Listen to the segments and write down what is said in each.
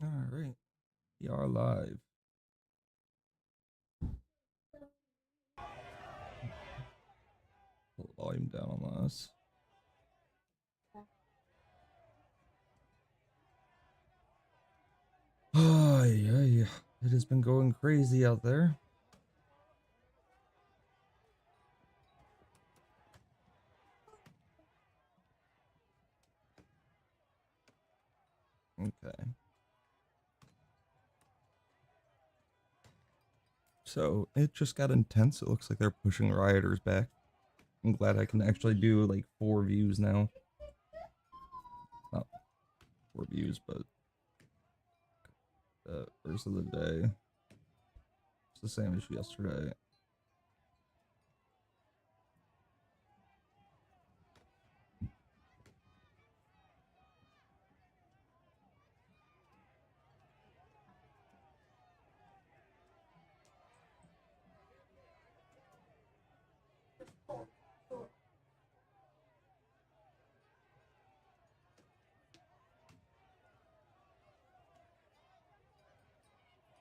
Alright, we are live. Put the volume down on this. Oh, yeah. It has been going crazy out there. Okay. So it just got intense. It looks like they're pushing rioters back. I'm glad I can actually do like 4 views now. Not 4 views, but verse of the day. It's the same as yesterday.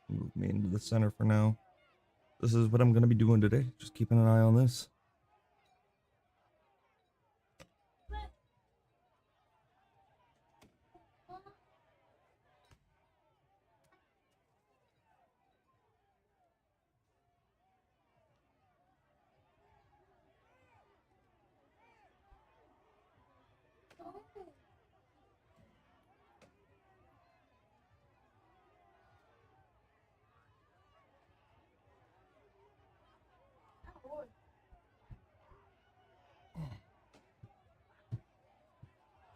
Move me into the center for now. This is what I'm going to be doing today. Just keeping an eye on this.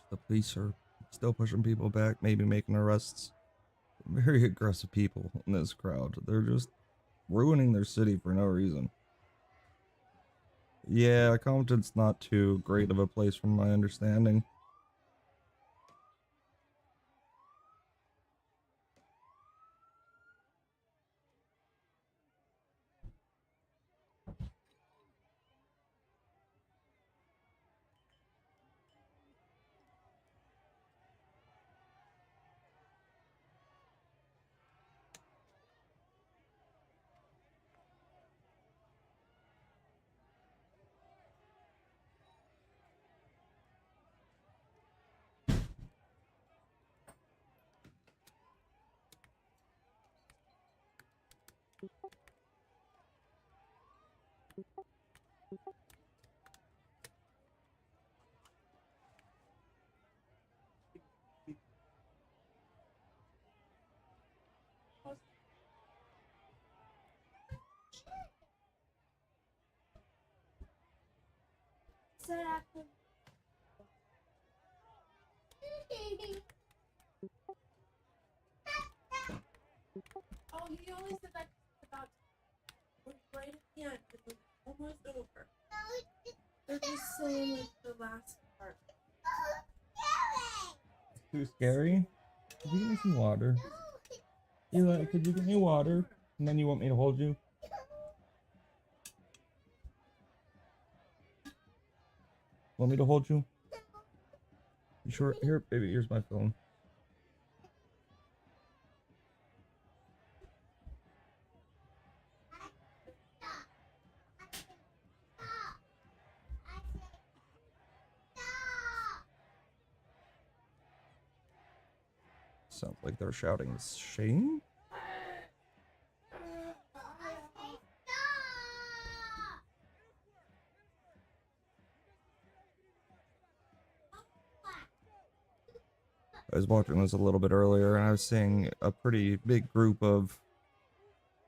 The police are still pushing people back, maybe making arrests. Very aggressive people in this crowd. They're just ruining their city for no reason. Yeah, Compton's not too great of a place from my understanding. Oh, he only said that about right at the end. It was almost over. They're just saying like the last part. Too scary? Could you get me some water? Eli, could you get me water? And then you want me to hold you? Want me to hold you? You sure? Here, baby, here's my phone. Sounds like they're shouting shame? I was watching this a little bit earlier and I was seeing a pretty big group of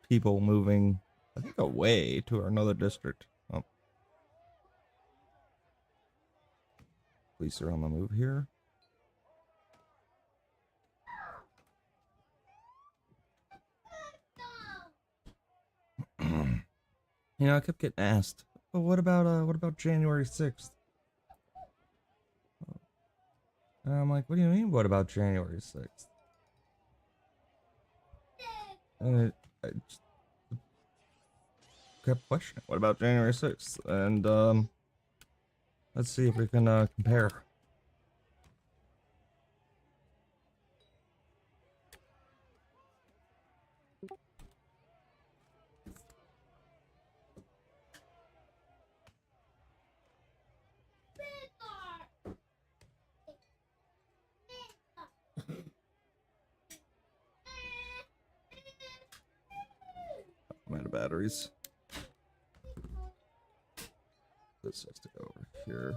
people moving, I think, away to another district. Oh. Police are on the move here. You know, I kept getting asked, "Oh, what about January 6th?" And I'm like, "What do you mean? What about January 6th?" And I just kept questioning, "What about January 6th?" And let's see if we can compare. batteries. This has to go over here.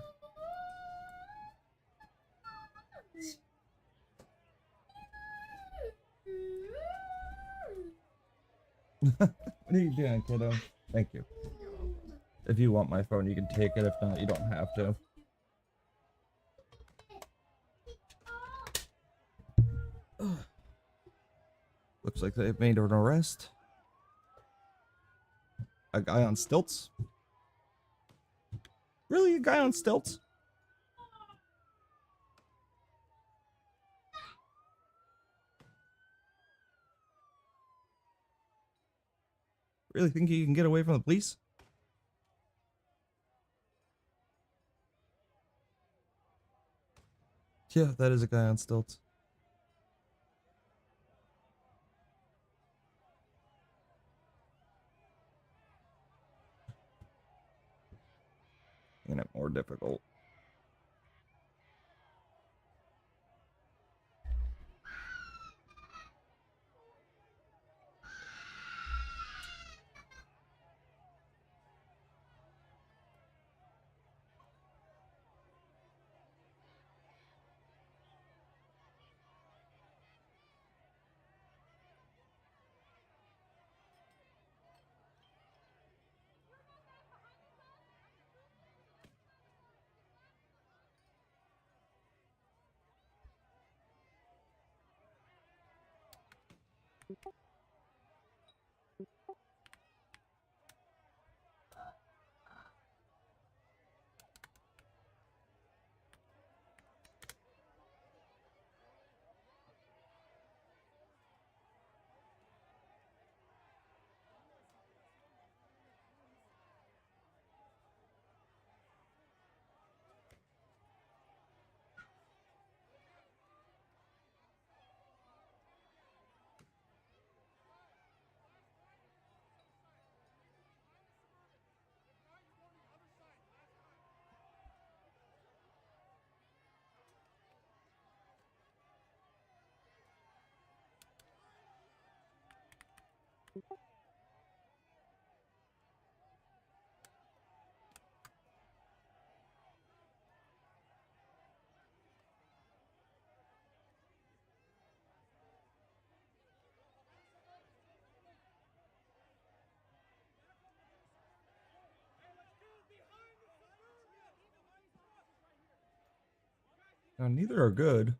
What are you doing, kiddo? Thank you. If you want my phone, you can take it. If not, you don't have to. Looks like they've made an arrest. A guy on stilts? Really? A guy on stilts? Really think you can get away from the police? Yeah, that is a guy on stilts. Making it more difficult. Now, neither are good.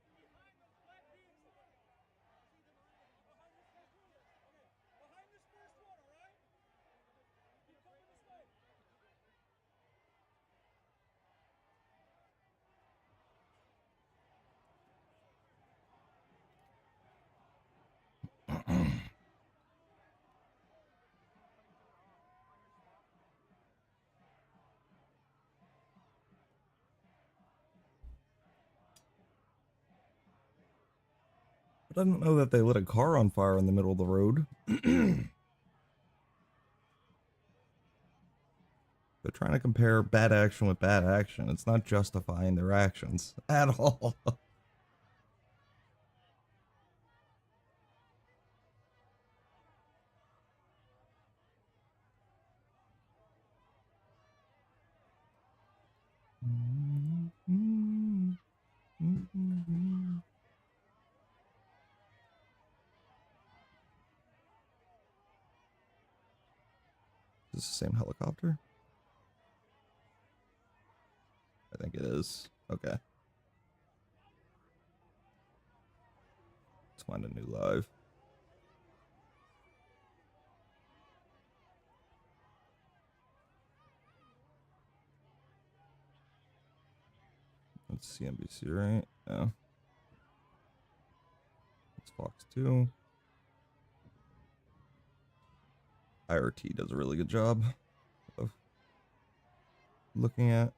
But I don't know that they lit a car on fire in the middle of the road. They're trying to compare bad action with bad action. It's not justifying their actions at all. Is this the same helicopter? I think it is. Okay. Let's find a new live. That's CNBC, right? Yeah. It's Fox 2. IRT does a really good job of looking at.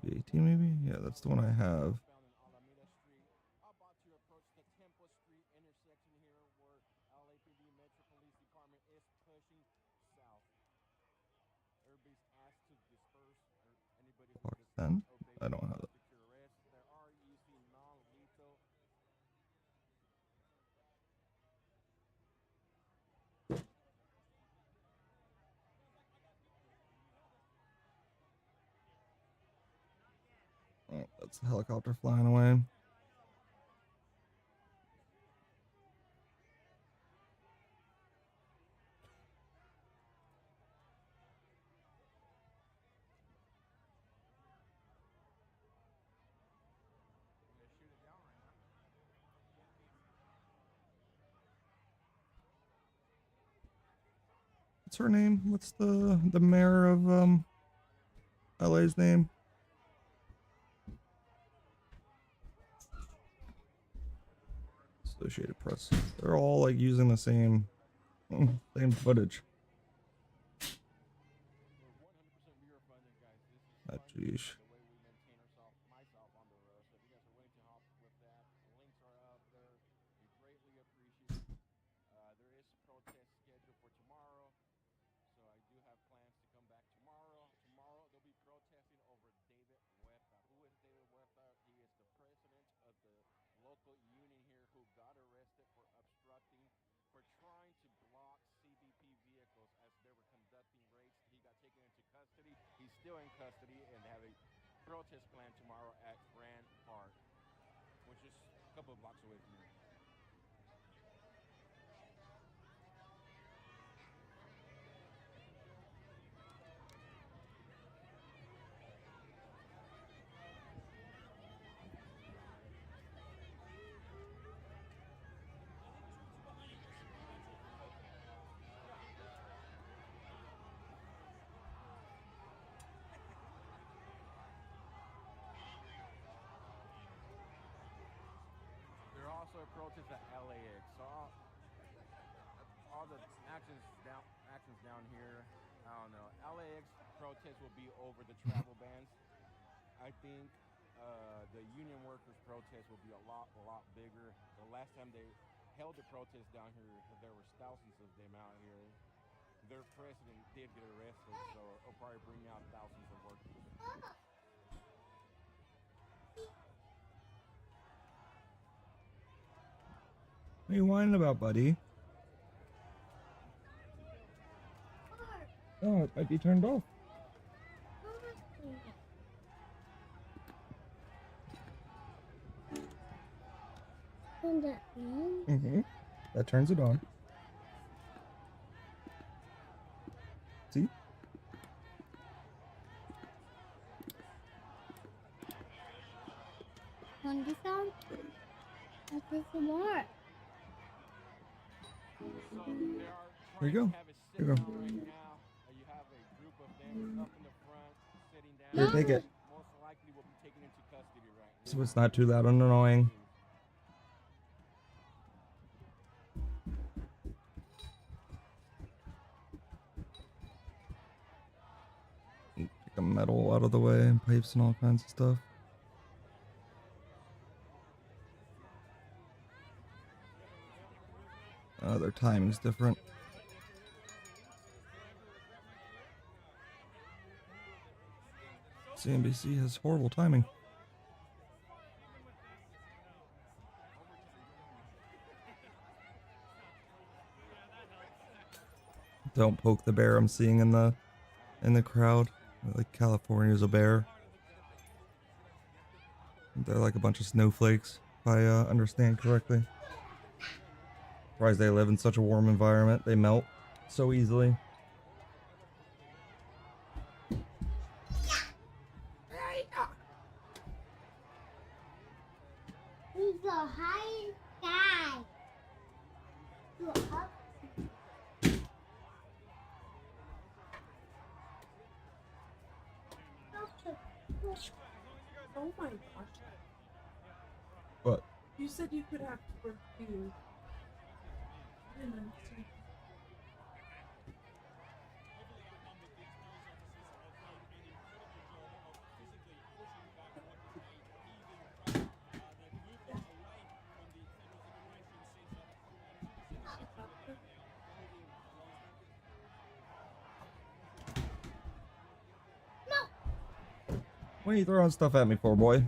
TV18 maybe? Yeah, that's the one I have. That's the helicopter flying away. What's her name? What's the mayor of LA's name? Associated Press. They're all like using the same footage. Ah, jeez. He's still in custody and they have a protest plan tomorrow at Grand Park, which is a couple of blocks away from here. There are also protests at LAX. So all the actions down here. I don't know. LAX protests will be over the travel bans. I think the union workers protest will be a lot bigger. The last time they held the protest down here, there were thousands of them out here. Their president did get arrested, so it'll probably bring out thousands of workers. What are you whining about, buddy? Oh, it might be turned off. Turn that on? Mm-hmm. That turns it on. See? Want this on? I'll take some more. There you go. There you go. Right now, you have a group of them up in the front, sitting down. Here, take it. Most likely will be taken into custody right now. So it's not too loud and annoying. Take the metal out of the way and pipes and all kinds of stuff. Their timing's different. CNBC has horrible timing. Don't poke the bear I'm seeing in the crowd. Like California's a bear. They're like a bunch of snowflakes, if I understand correctly. Surprised they live in such a warm environment. They melt so easily. He's a high guy. You're up. Oh my gosh. What? You said you could have perfume. I didn't understand. What are you throwing stuff at me for, boy?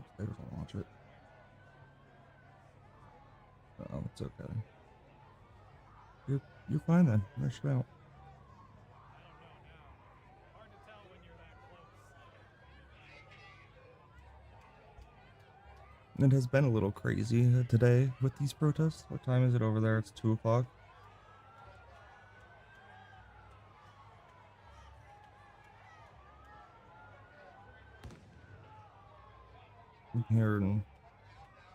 upstairs and watch it. Oh, it's okay. You're fine then. Rush it out. It has been a little crazy today with these protests. What time is it over there? It's 2 o'clock. I'm hearing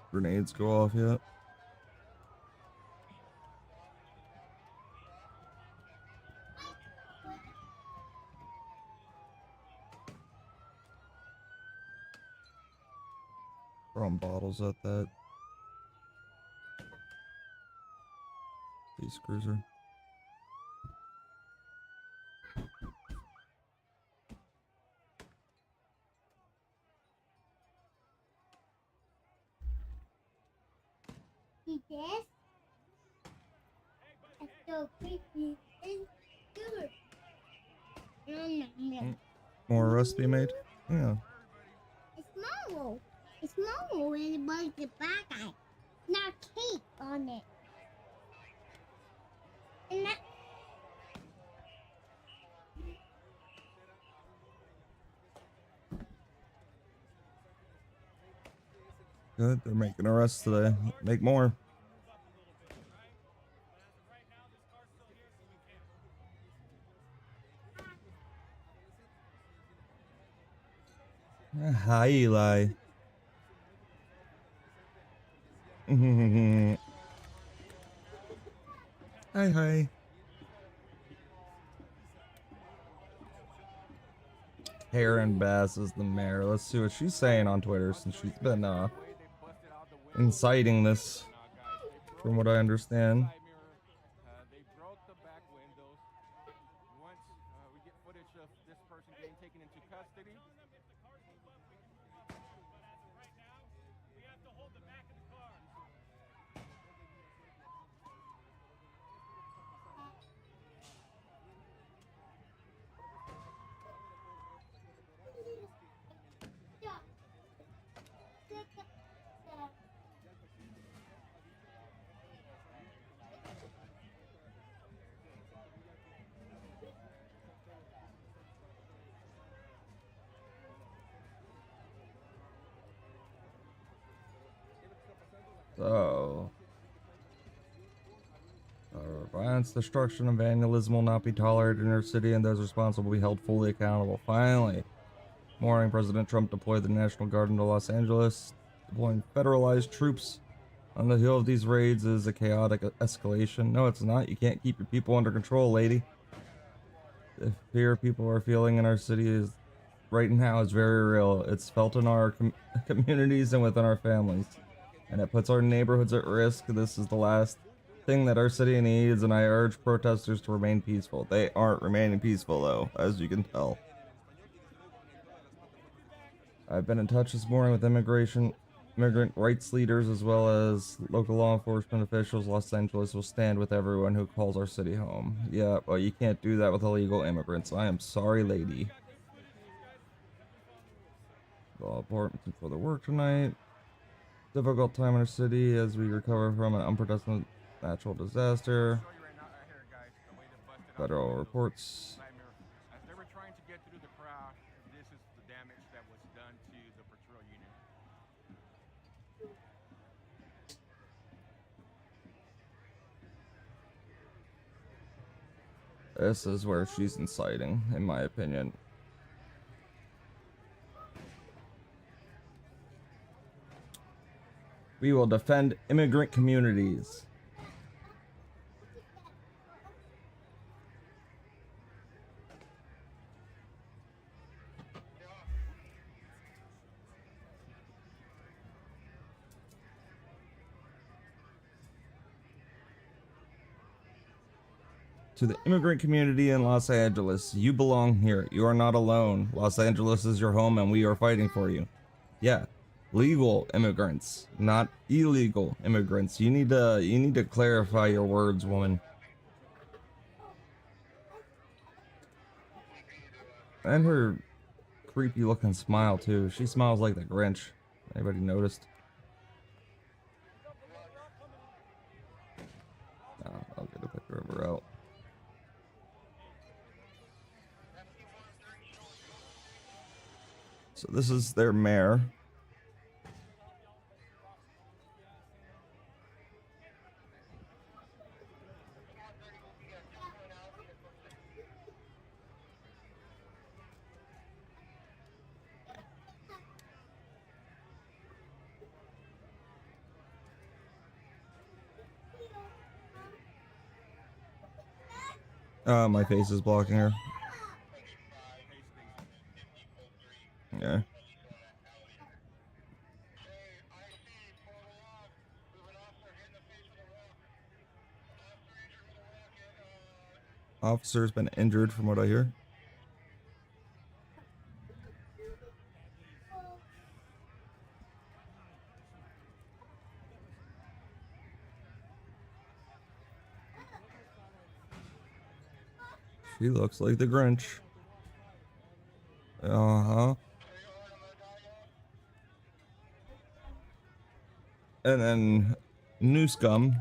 grenades go off yet. Throwing bottles at that police cruiser. Yes. It's so creepy and good. More arrests be made? Yeah. It's Momo. It's Momo and it was the bad guy. Not cake on it. And that Good. They're making arrests today. Make more. Hi, Eli. Hi. Karen Bass is the mayor. Let's see what she's saying on Twitter since she's been inciting this, from what I understand. They broke the back windows. Once we get footage of this person getting taken into custody. So, violence, destruction, and vandalism will not be tolerated in our city, and those responsible will be held fully accountable. Finally, morning, President Trump deployed the National Guard into Los Angeles. Deploying federalized troops on the heel of these raids is a chaotic escalation. No, it's not. You can't keep your people under control, lady. The fear people are feeling in our city is right now is very real. It's felt in our communities and within our families, and it puts our neighborhoods at risk. This is the last thing that our city needs, and I urge protesters to remain peaceful. They aren't remaining peaceful, though, as you can tell. I've been in touch this morning with immigrant rights leaders as well as local law enforcement officials. Los Angeles will stand with everyone who calls our city home. Yeah, well, you can't do that with illegal immigrants. I am sorry, lady. All appointments for the work tonight. Difficult time in our city as we recover from an unprecedented natural disaster. Federal reports. As they were trying to get through the crowd, this is the damage that was done to the patrol unit. This is where she's inciting, in my opinion. We will defend immigrant communities. To the immigrant community in Los Angeles, you belong here. You are not alone. Los Angeles is your home and we are fighting for you. Yeah, legal immigrants, not illegal immigrants. You need to clarify your words, woman. And her creepy looking smile too. She smiles like the Grinch. Anybody noticed? No, I'll get a picture of her out. So this is their mayor. My face is blocking her. Yeah. Officer's been injured from what I hear. She looks like the Grinch. Uh-huh. And then New Scum.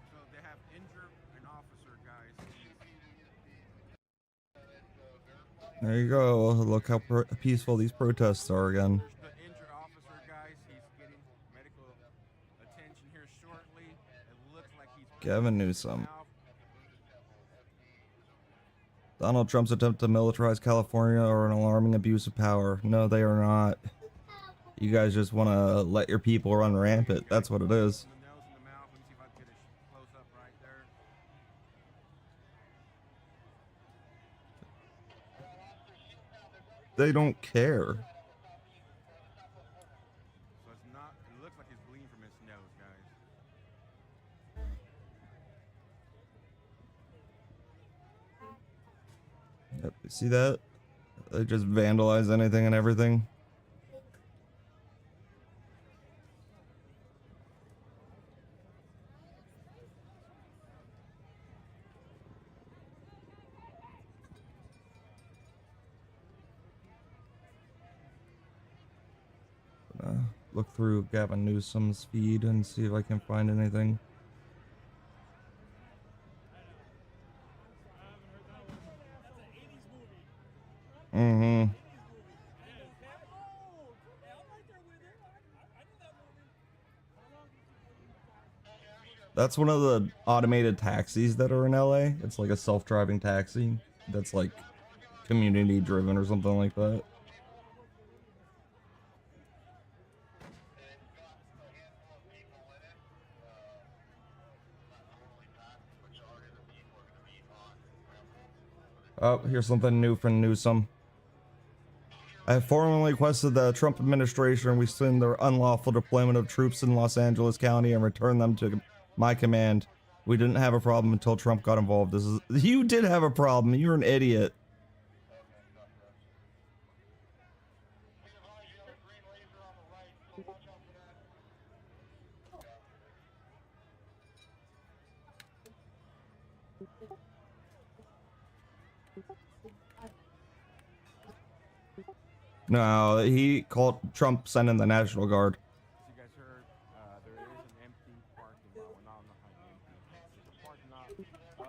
So they have injured an officer, guys. There you go. Look how peaceful these protests are again. The injured officer, guys. He's getting medical attention here shortly. It looks like he's Gavin Newsom. now. Donald Trump's attempt to militarize California are an alarming abuse of power. No, they are not. You guys just want to let your people run rampant. That's what it is. The nose and the mouth. Let me see if I can get a close up right there. They don't care. So it's not. It looks like he's bleeding from his nose, guys. Yep, see that? They just vandalize anything and everything. Look through Gavin Newsom's feed and see if I can find anything. Mm-hmm. That's one of the automated taxis that are in LA. It's like a self-driving taxi that's like community driven or something like that. Oh, here's something new from Newsom. I have formally requested the Trump administration rescind their unlawful deployment of troops in Los Angeles County and return them to my command. We didn't have a problem until Trump got involved. You did have a problem. You're an idiot. No, he called Trump sending the National Guard. As you guys heard, there is an empty parking lot. Well, not empty. There's a parking lot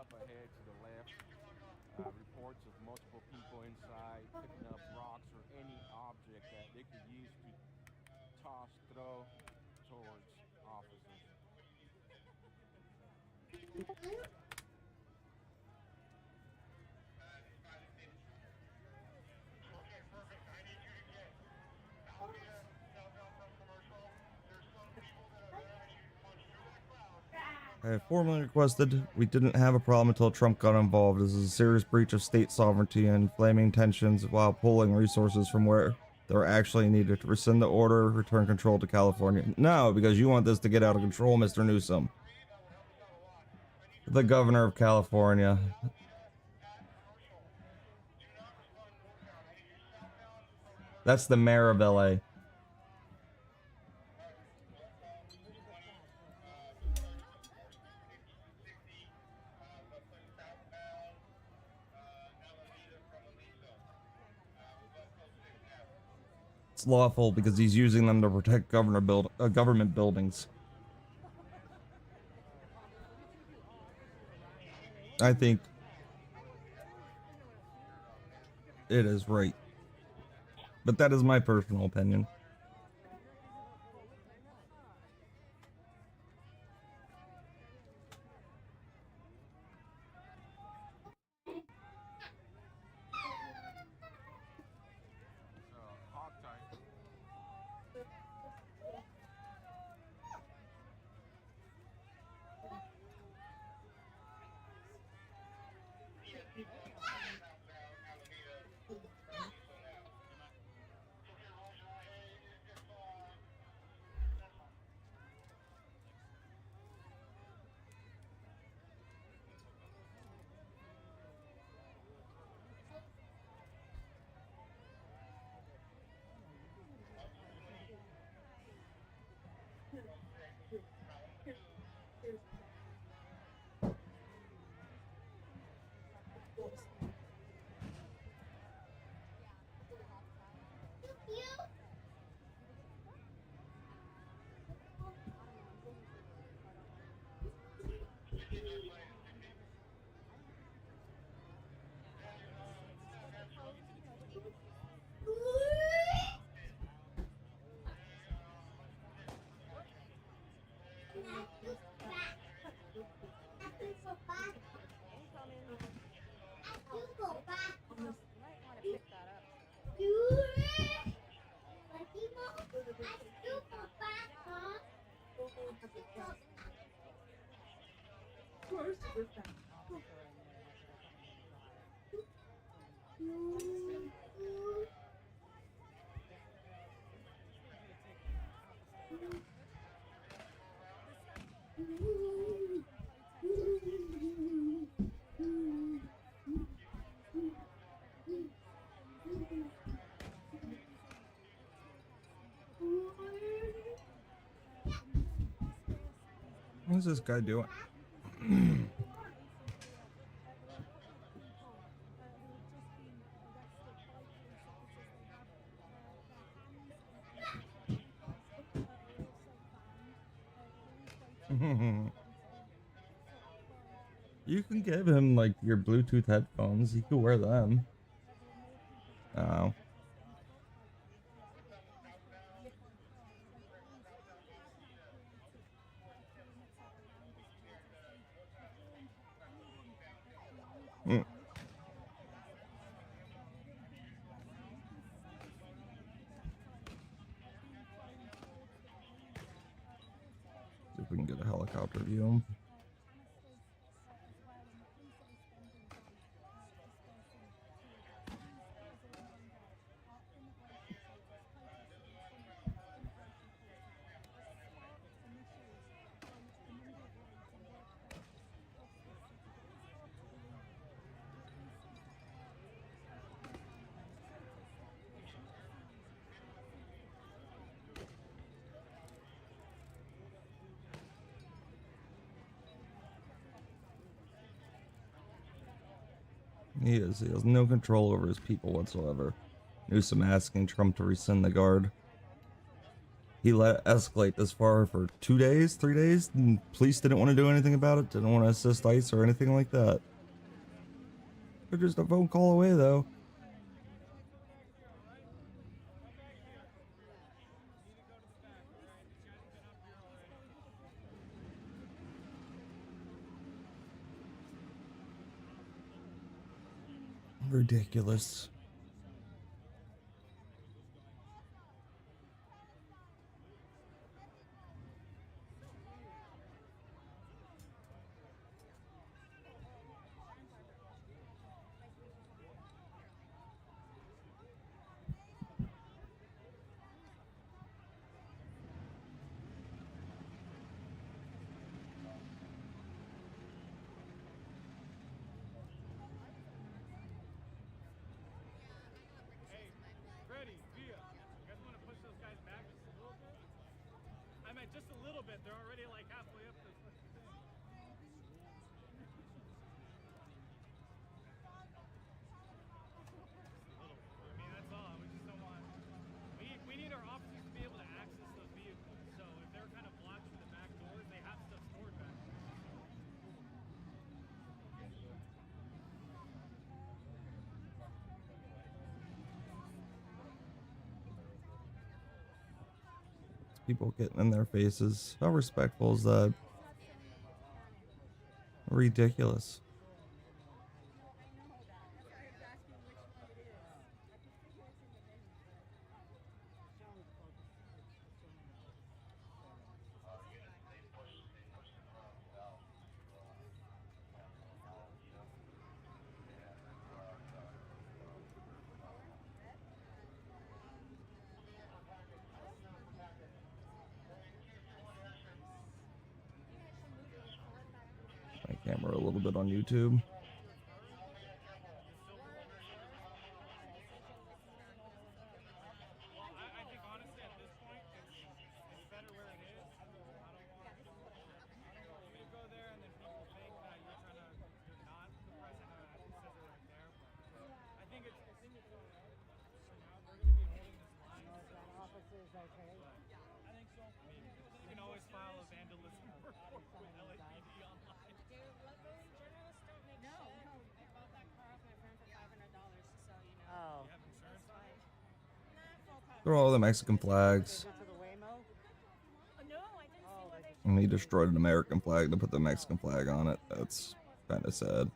up ahead to the left. Reports of multiple people inside picking up rocks or any object that they could use to throw towards officers. I have formally requested. We didn't have a problem until Trump got involved. This is a serious breach of state sovereignty and inflaming tensions while pulling resources from where they're actually needed to rescind the order, return control to California. No, because you want this to get out of control, Mr. Newsom. The governor of California. That's the mayor of LA. It's lawful because he's using them to protect government buildings. I think it is right. But that is my personal opinion. Hog tie. What's this guy doing? You can give him like your Bluetooth headphones. He could wear them. Oh. Mm. See if we can get a helicopter view. He has no control over his people whatsoever. Newsom asking Trump to rescind the guard. He let it escalate this far for 2 days, 3 days, and police didn't want to do anything about it, didn't want to assist ICE or anything like that. They're just a phone call away, though. Ridiculous. People getting in their faces. How respectful is that? Ridiculous. My camera a little bit on YouTube. They're all the Mexican flags. And he destroyed an American flag to put the Mexican flag on it. That's kind of sad.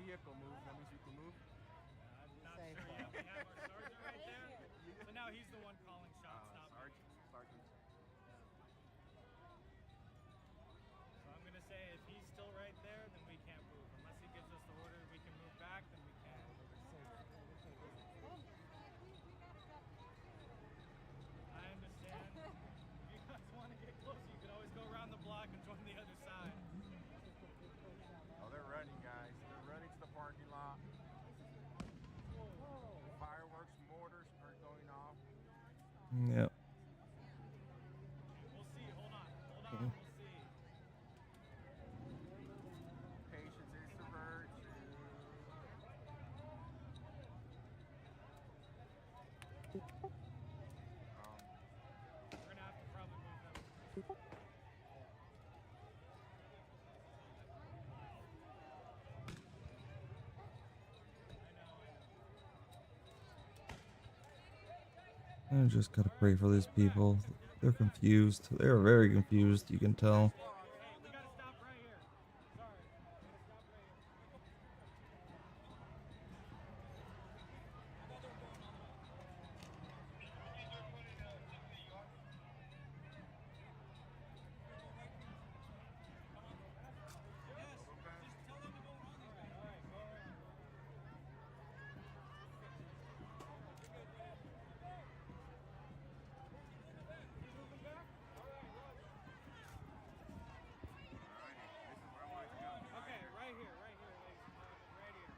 Vehicle move. That means you can move. Not sure yet. We have our sergeant right there. So now he's the one calling shots. Sergeant. So I'm gonna say if he's still right there, then we can't move. Unless he gives us the order we can move back, then we can. I understand. If you guys want to get closer, you can always go around the block and join the other side. Oh, they're running, guys. They're running to the parking lot. Fireworks, mortars are going off. Yep. We'll see. Hold on. We'll see. Patience is the virtue. We're gonna have to probably move them. I just gotta pray for these people. They're confused. They are very confused, you can tell. Hey, we gotta stop right here. Sorry. Stop right here. Okay, right here, ladies and gentlemen, right here.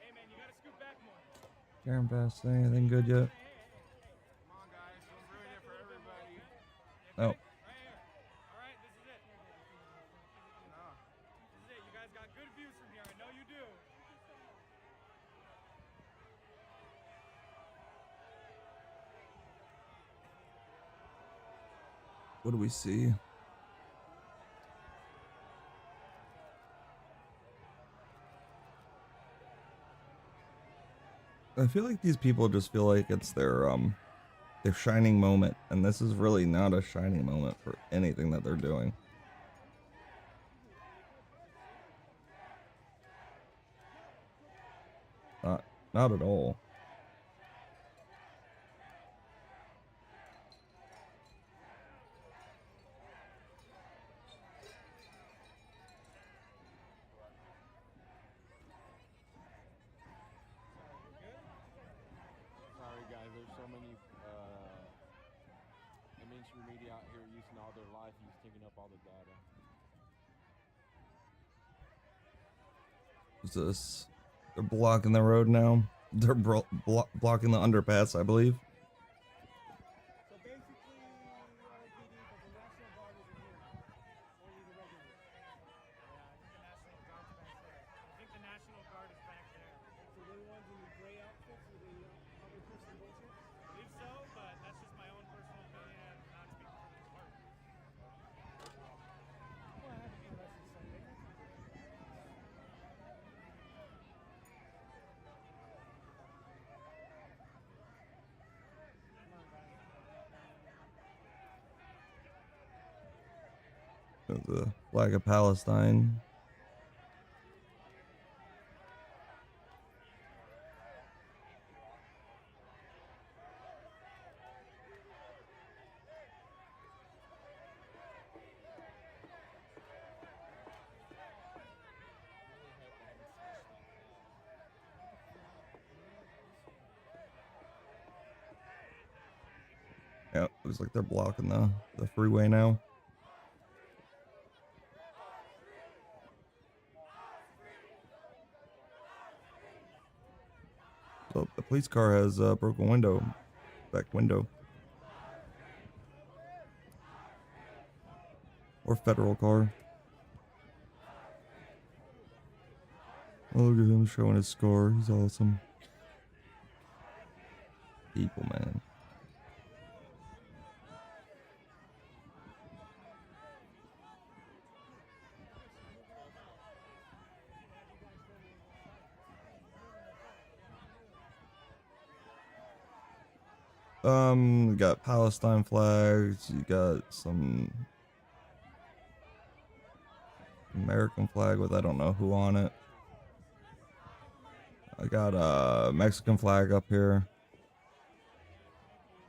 Hey man, you gotta scoot back more. Karen Bass, anything good yet? Come on, guys. We'll ruin it for everybody. Oh. Right here. All right, this is it. This is it. You guys got good views from here. I know you do. What do we see? I feel like these people just feel like it's their shining moment, and this is really not a shining moment for anything that they're doing. Not at all. Sorry, guys. There's so many mainstream media out here using all their life. He's taking up all the data. What's this? They're blocking the road now. They're blocking the underpass, I believe. So basically, PD, but the National Guard isn't here. Only the regulars. Yeah, I think the National Guard's back there. I think the National Guard is back there. So they're the ones in the gray outfits with the other person bullshit? I believe so, but that's just my own personal opinion, not speaking for the department. Well, I have to be arrested Sunday. The flag of Palestine. Yeah, looks like they're blocking the freeway now. So the police car has a broken window, back window. Or federal car. Oh, look at him showing his scar. He's awesome. People, man. You got Palestine flags, you got some American flag with I don't know who on it. I got a Mexican flag up here.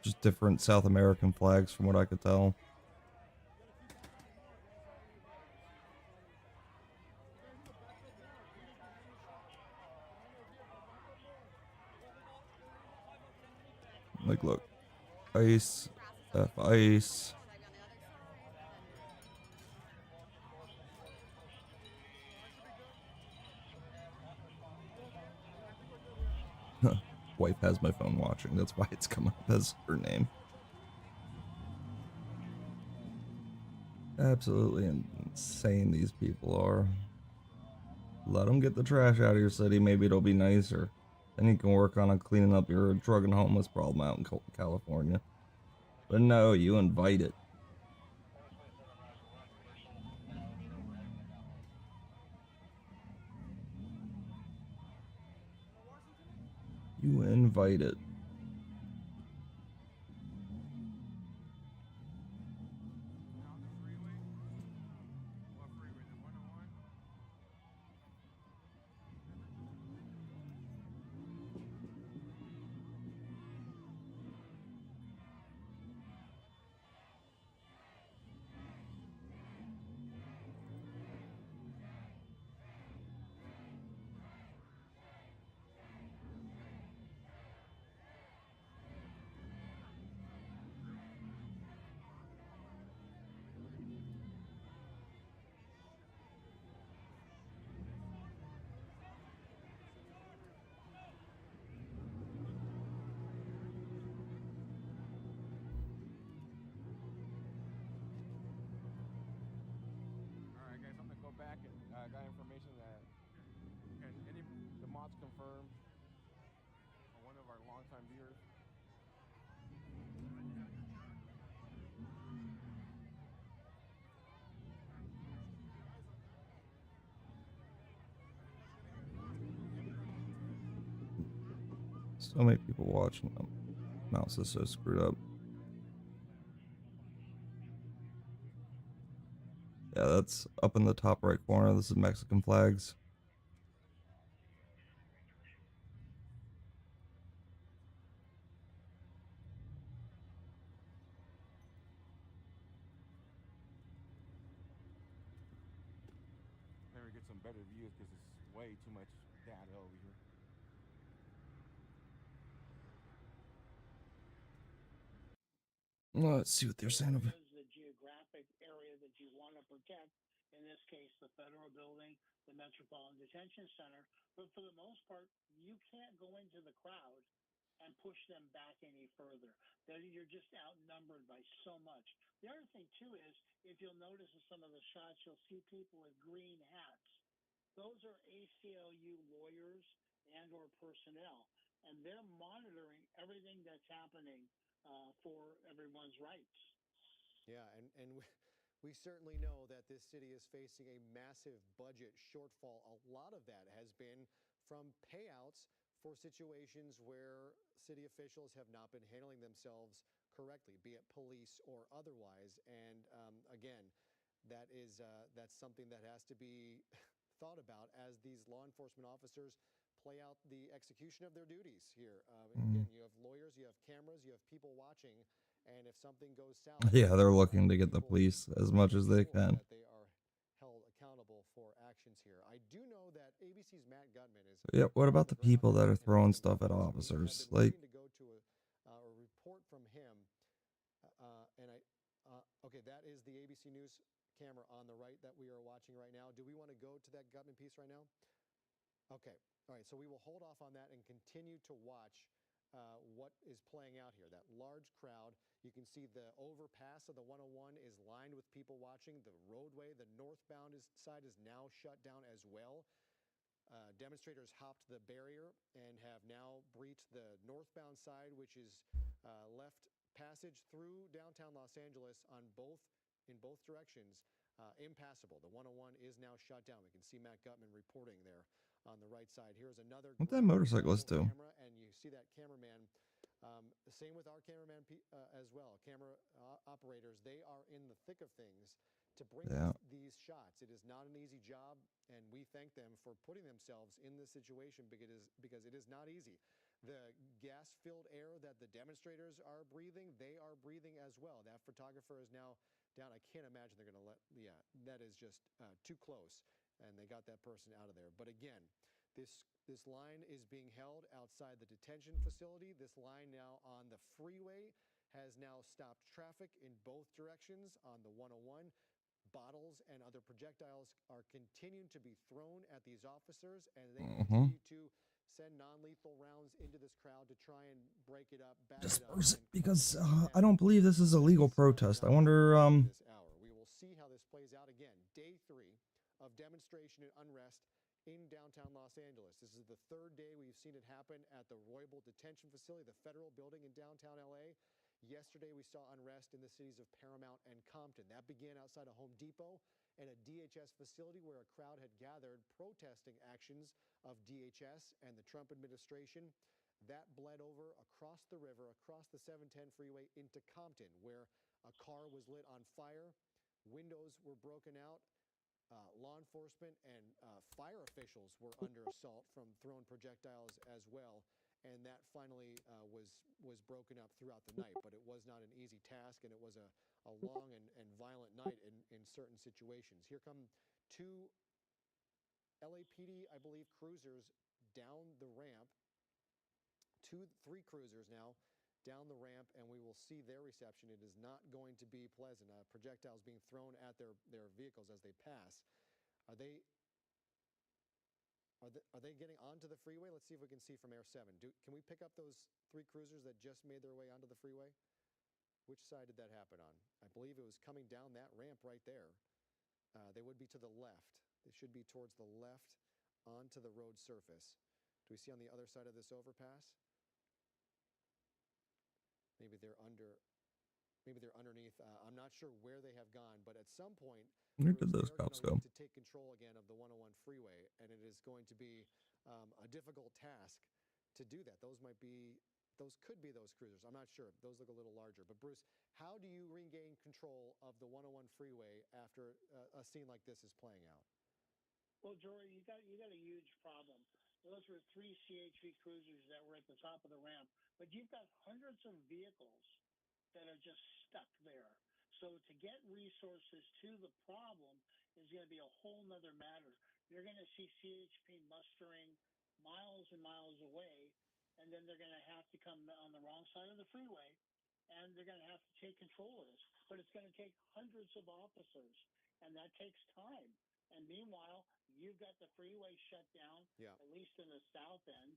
Just different South American flags from what I could tell. Like, look. Ice. F ice. Wife has my phone watching. That's why it's come up as her name. Absolutely insane these people are. Let them get the trash out of your city. Maybe it'll be nicer. Then you can work on cleaning up your drug and homeless problem out in California. But no, you invite it. You invite it. Back and got information that the mods confirmed one of our longtime viewers. So many people watching them. Mouse is so screwed up. Yeah, that's up in the top right corner. This is Mexican flags. Maybe get some better views because it's way too much data over here. Let's see what they're saying over. Is the geographic area that you want to protect. In this case, the federal building, the Metropolitan Detention Center. But for the most part, you can't go into the crowd and push them back any further. You're just outnumbered by so much. The other thing, too, is if you'll notice in some of the shots, you'll see people with green hats. Those are ACLU lawyers and or personnel, and they're monitoring everything that's happening for everyone's rights. Yeah, and we certainly know that this city is facing a massive budget shortfall. A lot of that has been from payouts for situations where city officials have not been handling themselves correctly, be it police or otherwise. And again, that's something that has to be thought about as these law enforcement officers play out the execution of their duties here. Again, you have lawyers, you have cameras, you have people watching, and if something goes south, Yeah, they're looking to get the police as much as they can. that they are held accountable for actions here. I do know that ABC's Matt Gutman is. Yeah, what about the people that are throwing stuff at officers? Like, to go to a report from him, okay, that is the ABC News camera on the right that we are watching right now. Do we want to go to that Gutman piece right now? Okay, all right, so we will hold off on that and continue to watch what is playing out here. That large crowd, you can see the overpass of the 101 is lined with people watching. The roadway, the northbound side is now shut down as well. Demonstrators hopped the barrier and have now breached the northbound side, which is left passage through downtown Los Angeles in both directions impassable. The 101 is now shut down. We can see Matt Gutman reporting there on the right side. Here's another. What that motorcyclist do? Camera, and you see that cameraman. Same with our cameraman as well. Camera operators, they are in the thick of things to bring these shots. It is not an easy job, and we thank them for putting themselves in this situation because it is not easy. The gas-filled air that the demonstrators are breathing, they are breathing as well. That photographer is now down. I can't imagine they're going to that is just too close, and they got that person out of there. But again, this line is being held outside the detention facility. This line now on the freeway has now stopped traffic in both directions on the 101. Bottles and other projectiles are continuing to be thrown at these officers, and they continue to send non-lethal rounds into this crowd to try and break it up, disperse it, because I don't believe this is a legal protest. I wonder. This hour, we will see how this plays out again. Day 3 of demonstration and unrest in downtown Los Angeles. This is the third day we've seen it happen at the Roybal Detention Facility, the federal building in downtown LA. Yesterday, we saw unrest in the cities of Paramount and Compton. That began outside a Home Depot and a DHS facility where a crowd had gathered protesting actions of DHS and the Trump administration. That bled over across the river, across the 710 freeway into Compton, where a car was lit on fire. Windows were broken out. Law enforcement and fire officials were under assault from thrown projectiles as well. And that finally was broken up throughout the night. But it was not an easy task, and it was a long and violent night in certain situations. Here come 2 LAPD, I believe, cruisers down the ramp. 3 cruisers now down the ramp, and we will see their reception. It is not going to be pleasant. Projectiles being thrown at their vehicles as they pass. Are they getting onto the freeway? Let's see if we can see from Air 7. Can we pick up those 3 cruisers that just made their way onto the freeway? Which side did that happen on? I believe it was coming down that ramp right there. They would be to the left. They should be towards the left onto the road surface. Do we see on the other side of this overpass? Maybe they're underneath. I'm not sure where they have gone, but at some point, where did those cops go? To take control again of the 101 freeway, and it is going to be a difficult task to do that. Those could be those cruisers. I'm not sure. Those look a little larger. But Bruce, how do you regain control of the 101 freeway after a scene like this is playing out? Well, Jory, you got a huge problem. Those were 3 CHV cruisers that were at the top of the ramp, but you've got hundreds of vehicles that are just stuck there. So to get resources to the problem is going to be a whole nother matter. You're going to see CHP mustering miles and miles away, and then they're going to have to come on the wrong side of the freeway, and they're going to have to take control of this. But it's going to take hundreds of officers, and that takes time. And meanwhile, you've got the freeway shut down, at least in the south end,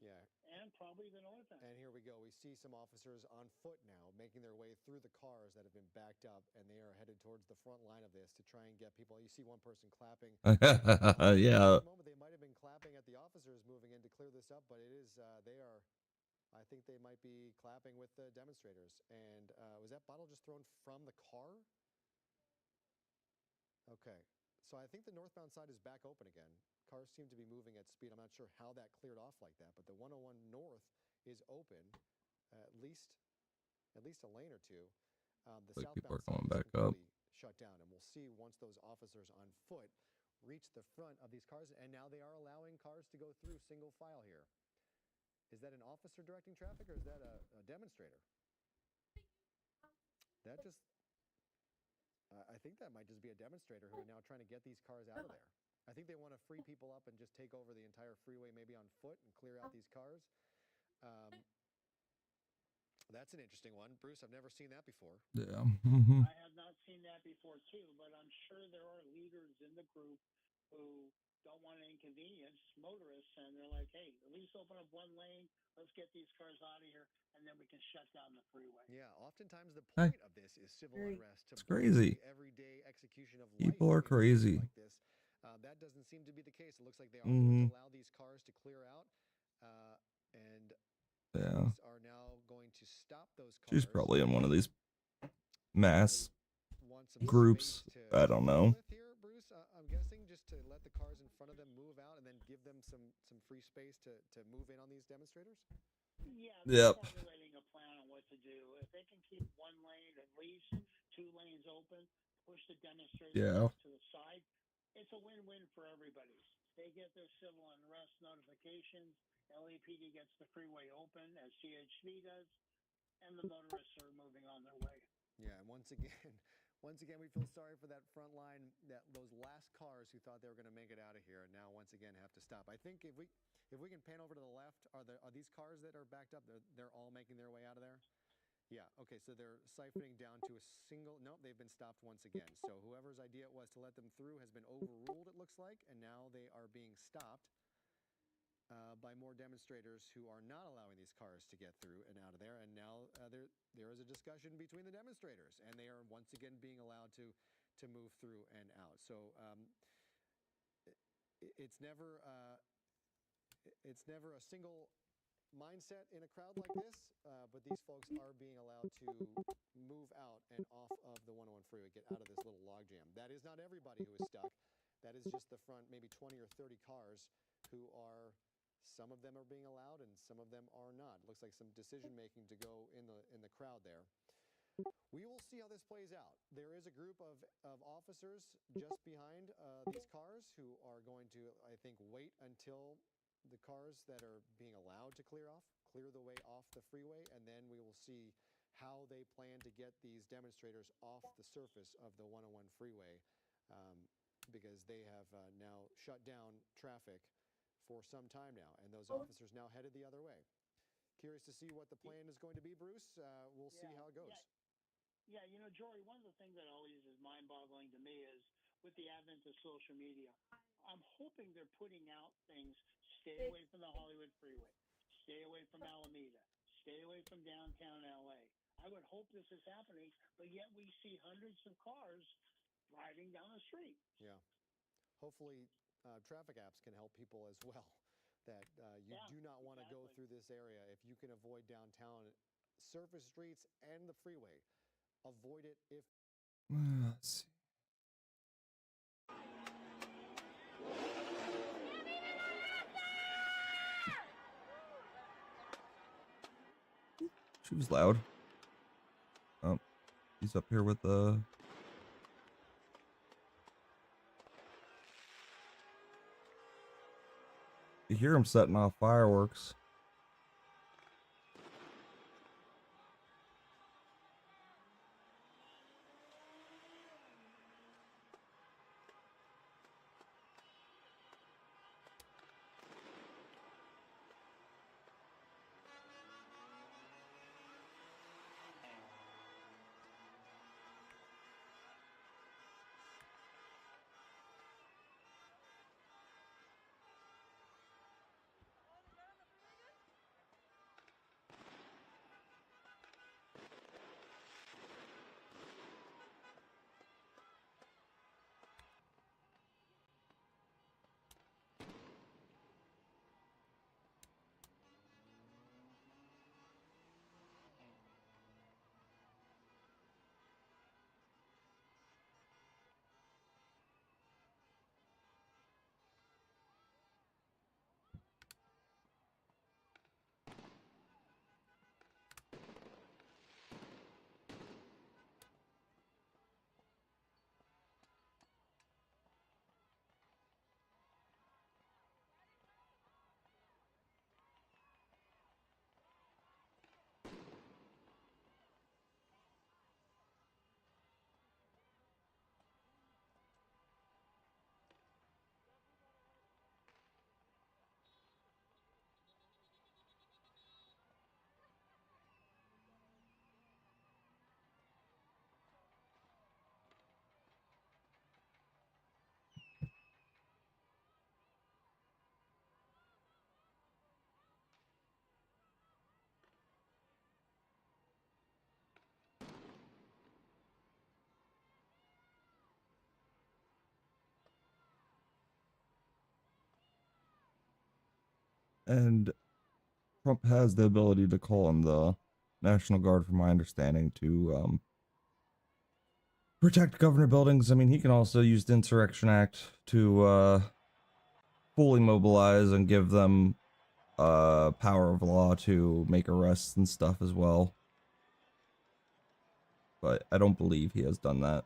and probably the north end. And here we go. We see some officers on foot now making their way through the cars that have been backed up, and they are headed towards the front line of this to try and get people. You see one person clapping. Yeah. At the moment, they might have been clapping at the officers moving in to clear this up, but it is I think they might be clapping with the demonstrators. And was that bottle just thrown from the car? Okay. So I think the northbound side is back open again. Cars seem to be moving at speed. I'm not sure how that cleared off like that, but the 101 north is open, at least a lane or two. The Like people southbound are going side is back up. completely shut down, and we'll see once those officers on foot reach the front of these cars, and now they are allowing cars to go through single file here. Is that an officer directing traffic, or is that a demonstrator? That just... I think that might just be a demonstrator who are now trying to get these cars out of there. I think they want to free people up and just take over the entire freeway, maybe on foot, and clear out these cars. That's an interesting one. Bruce, I've never seen that before. Yeah. I have not seen that before, too, but I'm sure there are leaders in the group who don't want to inconvenience motorists, and they're like, hey, at least open up one lane. Let's get these cars out of here, and then we can shut down the freeway. Yeah, oftentimes the point of this is civil unrest. It's crazy. Everyday execution of People life are crazy. like this. That doesn't seem to be the case. It looks like they are going to allow these cars to clear out, and police are now going to stop those cars. She's probably in one of these mass groups. I don't know. Here, Bruce, I'm guessing just to let the cars in front of them move out and then give them some free space to move in on these demonstrators? Yeah, they're formulating a plan on what to do. If they can keep one lane, at least 2 lanes open, push the demonstrators to the side, it's a win-win for everybody. They get their civil unrest notifications, LAPD gets the freeway open, as CHV does, and the motorists are moving on their way. Yeah, and once again, we feel sorry for that front line, those last cars who thought they were going to make it out of here, and now once again have to stop. I think if we can pan over to the left, are these cars that are backed up? They're all making their way out of there. Yeah. Okay. So they're siphoning down to a single. Nope, they've been stopped once again. So whoever's idea it was to let them through has been overruled. It looks like, and now they are being stopped by more demonstrators who are not allowing these cars to get through and out of there. And now there is a discussion between the demonstrators, and they are once again being allowed to move through and out. So it's never a single mindset in a crowd like this, but these folks are being allowed to move out and off of the 101 freeway, get out of this little logjam. That is not everybody who is stuck. That is just the front, maybe 20 or 30 cars who are, some of them are being allowed and some of them are not. It looks like some decision making to go in the crowd there. We will see how this plays out. There is a group of officers just behind these cars who are going to, I think, wait until the cars that are being allowed to clear the way off the freeway, and then we will see how they plan to get these demonstrators off the surface of the 101 freeway, because they have now shut down traffic for some time now, and those officers now headed the other way. Curious to see what the plan is going to be, Bruce. We'll see how it goes. Yeah, Jory, one of the things that always is mind-boggling to me is with the advent of social media, I'm hoping they're putting out things, stay away from the Hollywood freeway, stay away from Alameda, stay away from downtown LA. I would hope this is happening, but yet we see hundreds of cars driving down the street. Yeah. Hopefully traffic apps can help people as well, that you do not want to go through this area. If you can avoid downtown, surface streets and the freeway, avoid it if... Let's see. She was loud. Oh, he's up here with the... You hear him setting off fireworks. And Trump has the ability to call in the National Guard, from my understanding, to protect government buildings. I mean, he can also use the Insurrection Act to fully mobilize and give them power of law to make arrests and stuff as well. But I don't believe he has done that.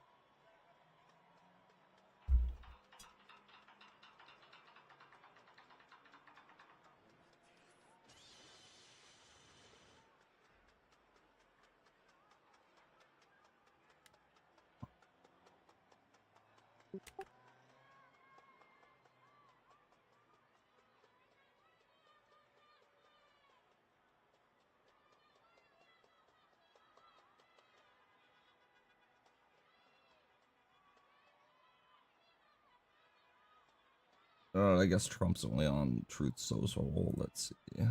I guess Trump's only on Truth Social. Let's see.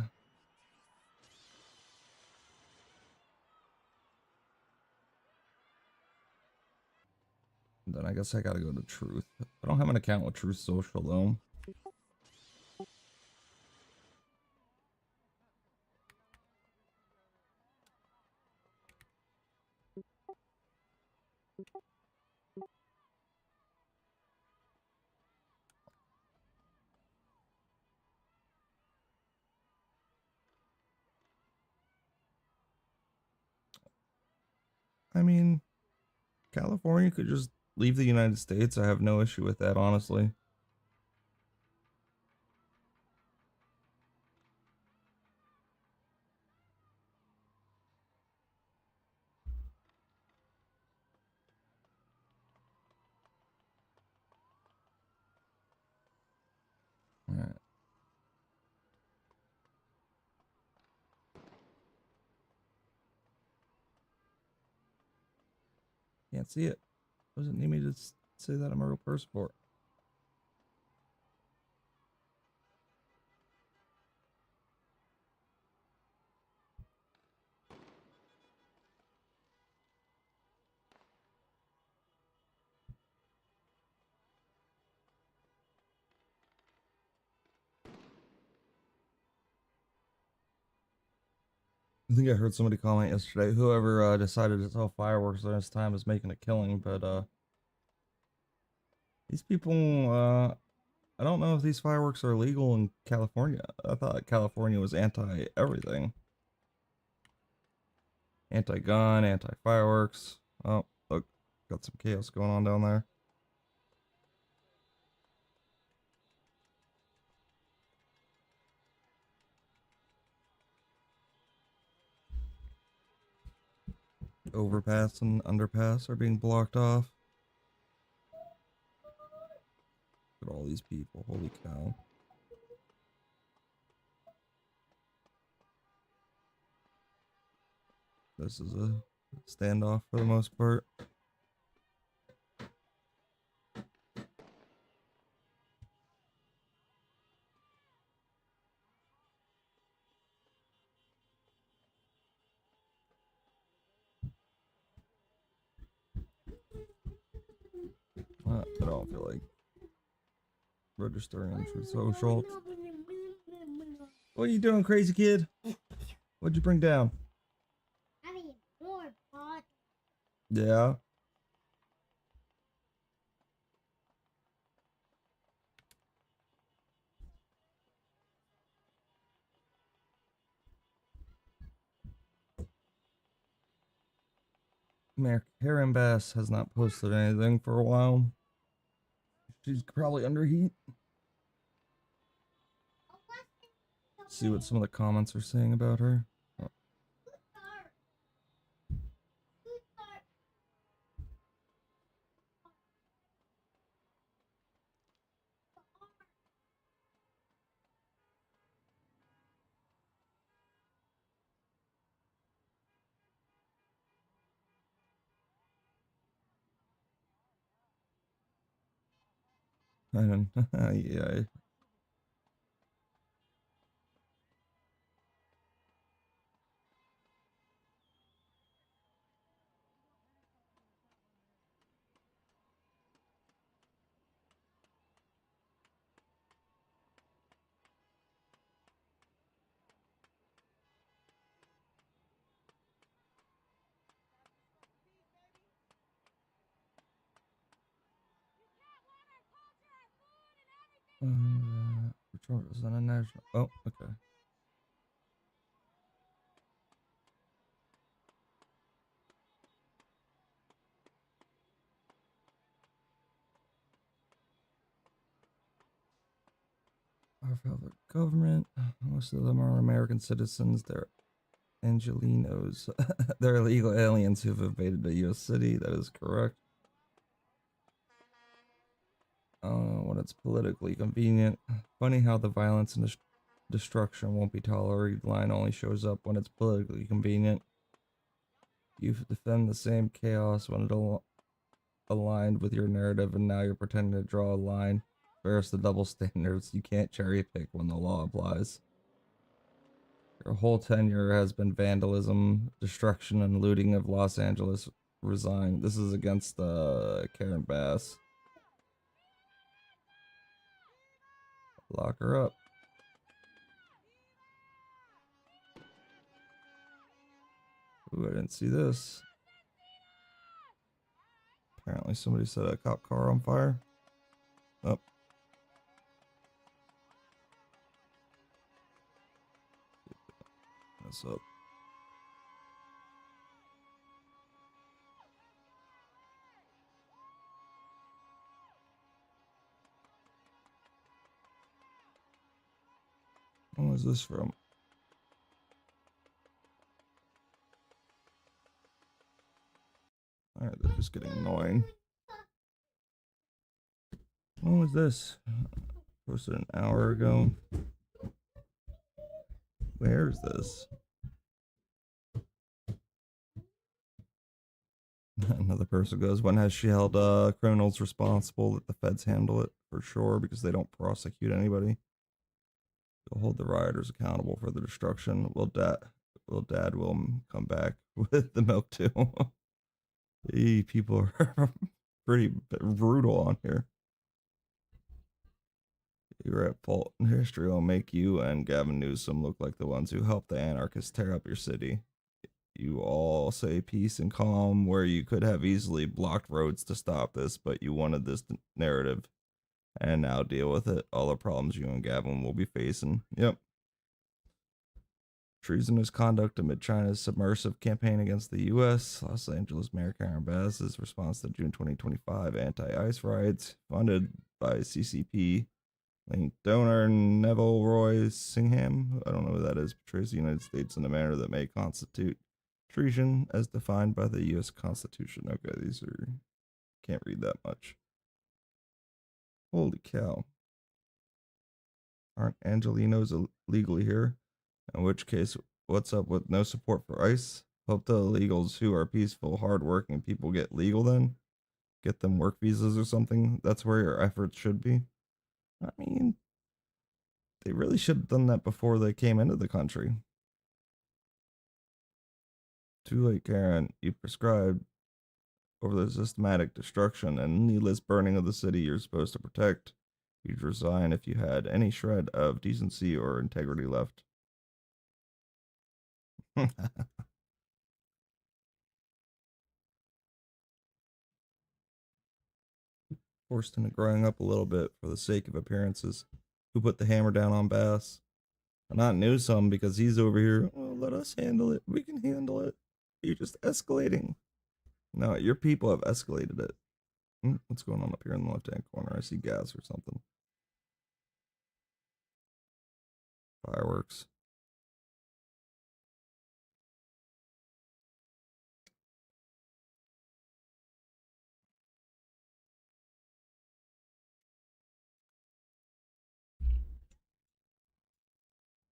Then I guess I gotta go to Truth. I don't have an account with Truth Social though. I mean, California could just leave the United States. I have no issue with that, honestly. Alright. Can't see it. Doesn't need me to say that I'm a real person for it. I think I heard somebody comment yesterday, whoever decided to sell fireworks during this time is making a killing, but these people, I don't know if these fireworks are legal in California. I thought California was anti-everything. Anti-gun, anti-fireworks. Oh, look, got some chaos going on down there. Overpass and underpass are being blocked off. Look at all these people, holy cow. This is a standoff for the most part. I don't feel like registering for social. What are you doing, crazy kid? What'd you bring down? Yeah. Karen Bass has not posted anything for a while. She's probably under heat. See what some of the comments are saying about her. Oh. I don't. Yeah. Which one is that? A national? Oh, okay. Our federal government. Most of them are American citizens. They're Angelinos. They're illegal aliens who've invaded a U.S. city. That is correct. When it's politically convenient. Funny how the violence and destruction won't be tolerated line only shows up when it's politically convenient. You defend the same chaos when it aligned with your narrative, and now you're pretending to draw a line. Where's the double standards? You can't cherry pick when the law applies. Your whole tenure has been vandalism, destruction, and looting of Los Angeles. Resign. This is against Karen Bass. Lock her up. Ooh, I didn't see this. Apparently somebody set a cop car on fire. Oh. What's up? What was this from? Alright, they're just getting annoying. What was this? Posted an hour ago. Where is this? Another person goes, when has she held criminals responsible? That the feds handle it for sure because they don't prosecute anybody. They'll hold the rioters accountable for the destruction. Will dad come back with the milk too? People are pretty brutal on here. You're at fault. History will make you and Gavin Newsom look like the ones who helped the anarchists tear up your city. You all say peace and calm where you could have easily blocked roads to stop this, but you wanted this narrative. And now deal with it. All the problems you and Gavin will be facing. Yep. treasonous conduct amid China's submersive campaign against the U.S. Los Angeles Mayor Karen Bass's response to June 2025 anti-ICE riots, funded by CCP linked donor Neville Roy Singham, I don't know who that is, portrays the United States in a manner that may constitute treason as defined by the U.S. Constitution. Okay, these are, can't read that much. Holy cow. Aren't Angelinos illegally here? In which case, what's up with no support for ICE? Hope the illegals who are peaceful, hardworking people get legal then? Get them work visas or something? That's where your efforts should be. I mean, they really should have done that before they came into the country. Too late, Karen. You prescribed over the systematic destruction and needless burning of the city you're supposed to protect. You'd resign if you had any shred of decency or integrity left. Forced into growing up a little bit for the sake of appearances. Who put the hammer down on Bass? Not Newsome because he's over here. Well, let us handle it. We can handle it. You're just escalating. No, your people have escalated it. What's going on up here in the left-hand corner? I see gas or something. Fireworks.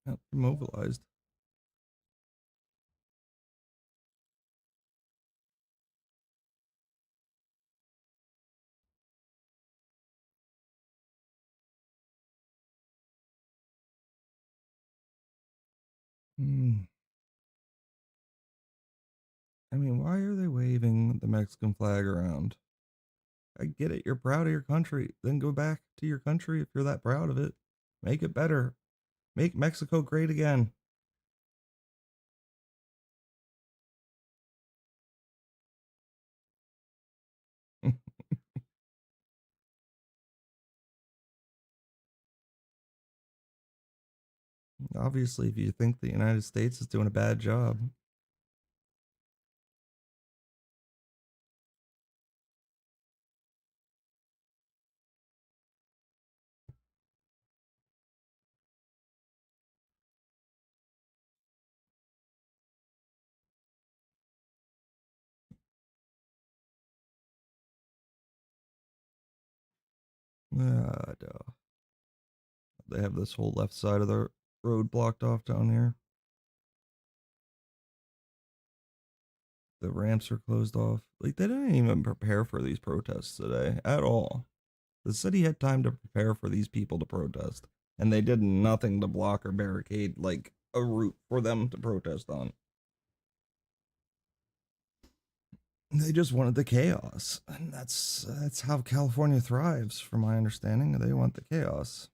Yep, mobilized. I mean, why are they waving the Mexican flag around? I get it. You're proud of your country. Then go back to your country if you're that proud of it. Make it better. Make Mexico great again. Obviously, if you think the United States is doing a bad job. Duh. They have this whole left side of the road blocked off down here. The ramps are closed off. Like, they didn't even prepare for these protests today at all. The city had time to prepare for these people to protest, and they did nothing to block or barricade, like, a route for them to protest on. They just wanted the chaos, and that's how California thrives, from my understanding. They want the chaos.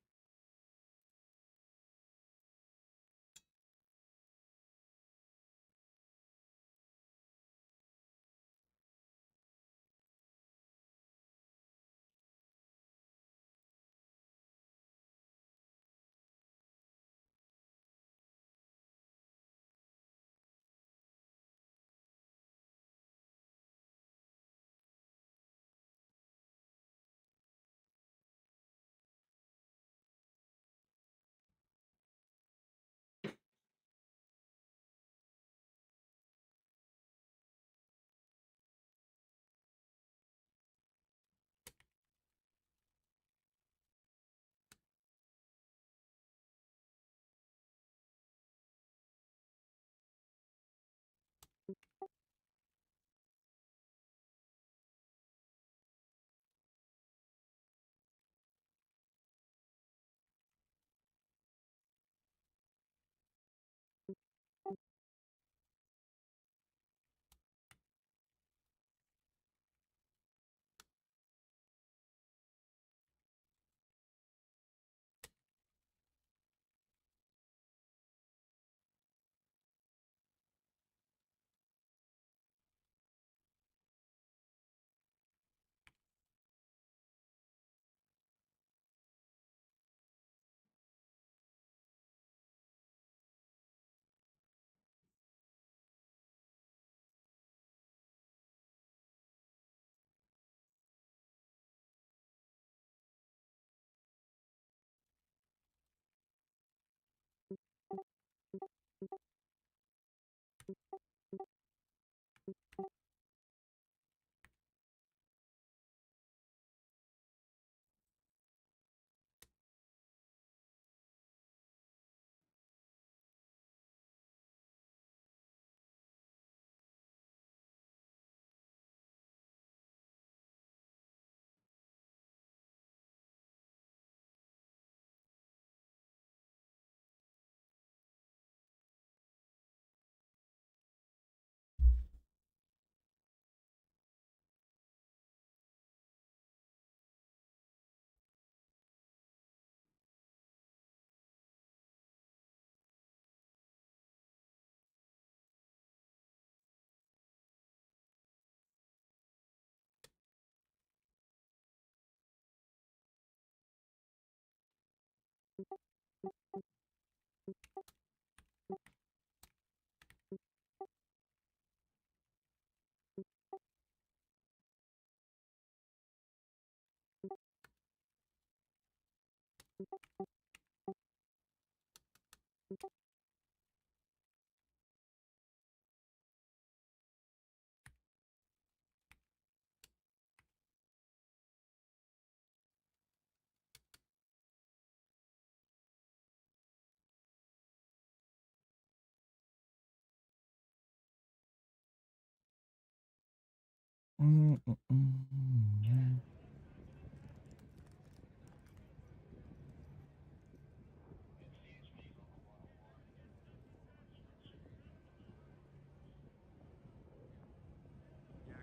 Yeah,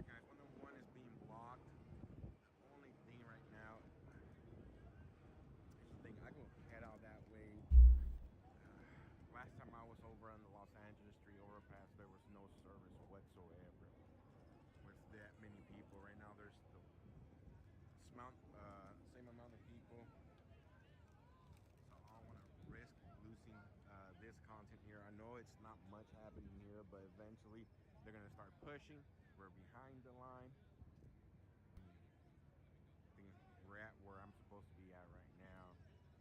guys, 101 is being blocked. The only thing right now is the thing I can head out that way. Last time I was over on the Los Angeles Street overpass, there was no service whatsoever. With that many people, right now there's the same amount of people. So I don't want to risk losing this content here. I know it's not much happening here, but eventually they're gonna start pushing. We're behind the line. I think we're at where I'm supposed to be at right now.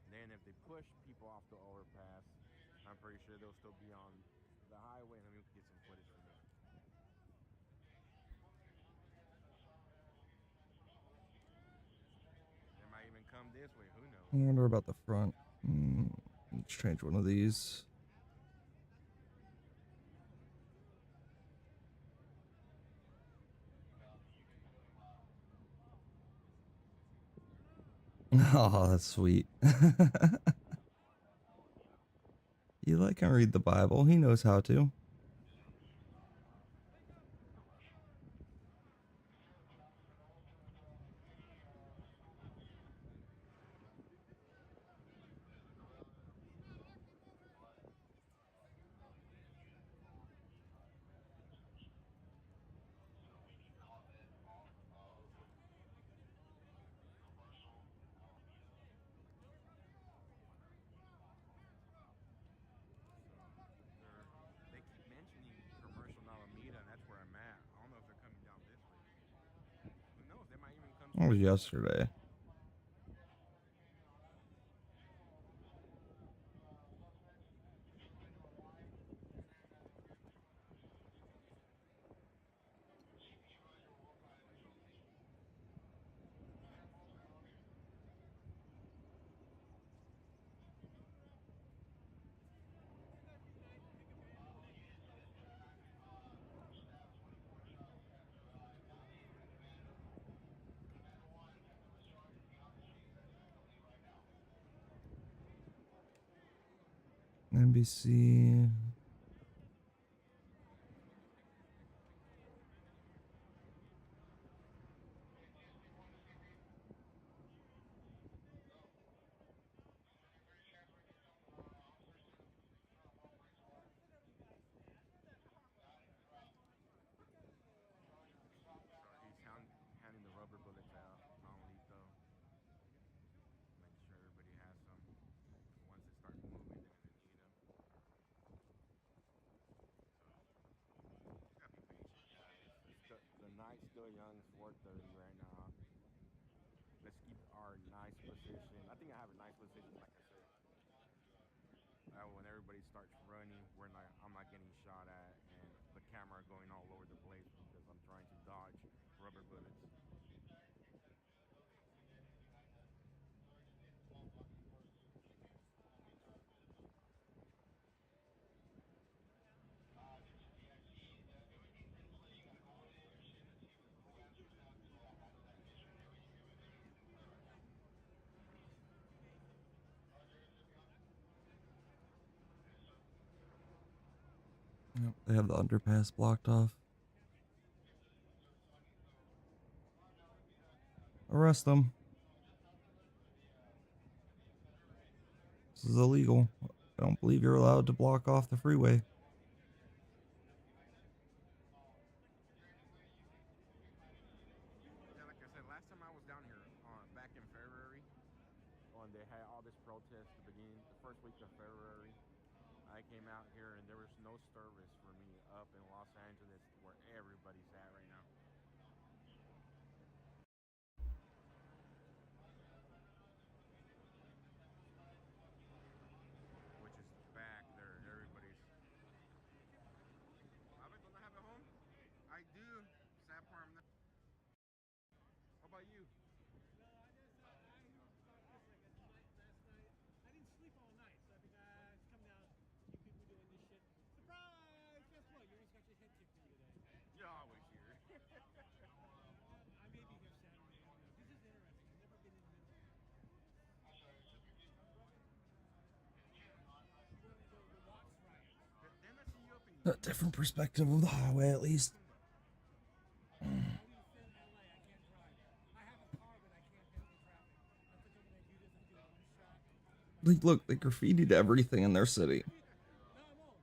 And then if they push people off the overpass, I'm pretty sure they'll still be on the highway, and then we can get some footage from there. They might even come this way. Who knows? I wonder about the front. Let's change one of these. Oh, that's sweet. Eli can read the Bible. He knows how to. They keep mentioning commercial Alameda, and that's where I'm at. I don't know if they're coming down this way. Who knows? They might even come. That was yesterday. NBC. So he's handing the rubber bullets out, non-lethal, making sure everybody has some. Once it starts moving, they're gonna need them. So just gotta be patient, guys. The night's still young. It's 4:30 right now. Let's keep our nice position. I think I have a nice position, like I said. When everybody starts running, I'm not getting shot at, and the camera going all over the place because I'm trying to dodge rubber bullets. Yep, they have the underpass blocked off. Arrest them. This is illegal. I don't believe you're allowed to block off the freeway. Yeah, like I said, last time I was down here, back in February, when they had all this protest, the first week of February, I came out here and there was no service for me up in Los Angeles, where everybody's at right now. Which is back there. Everybody's. Don't I have a home? I do. Sad part, I'm not. How about you? No, I thought this like a night last night. I didn't sleep all night, so I figured it's come down. A few people doing this shit. Surprise! Guess what? You almost got your head kicked in today. You're always here. A different perspective of the highway, at least. How do you say in LA, I can't drive? I have a car, but I can't handle the traffic. That's like something that you just do one shot. Like, look, they graffitied everything in their city. No, I won't.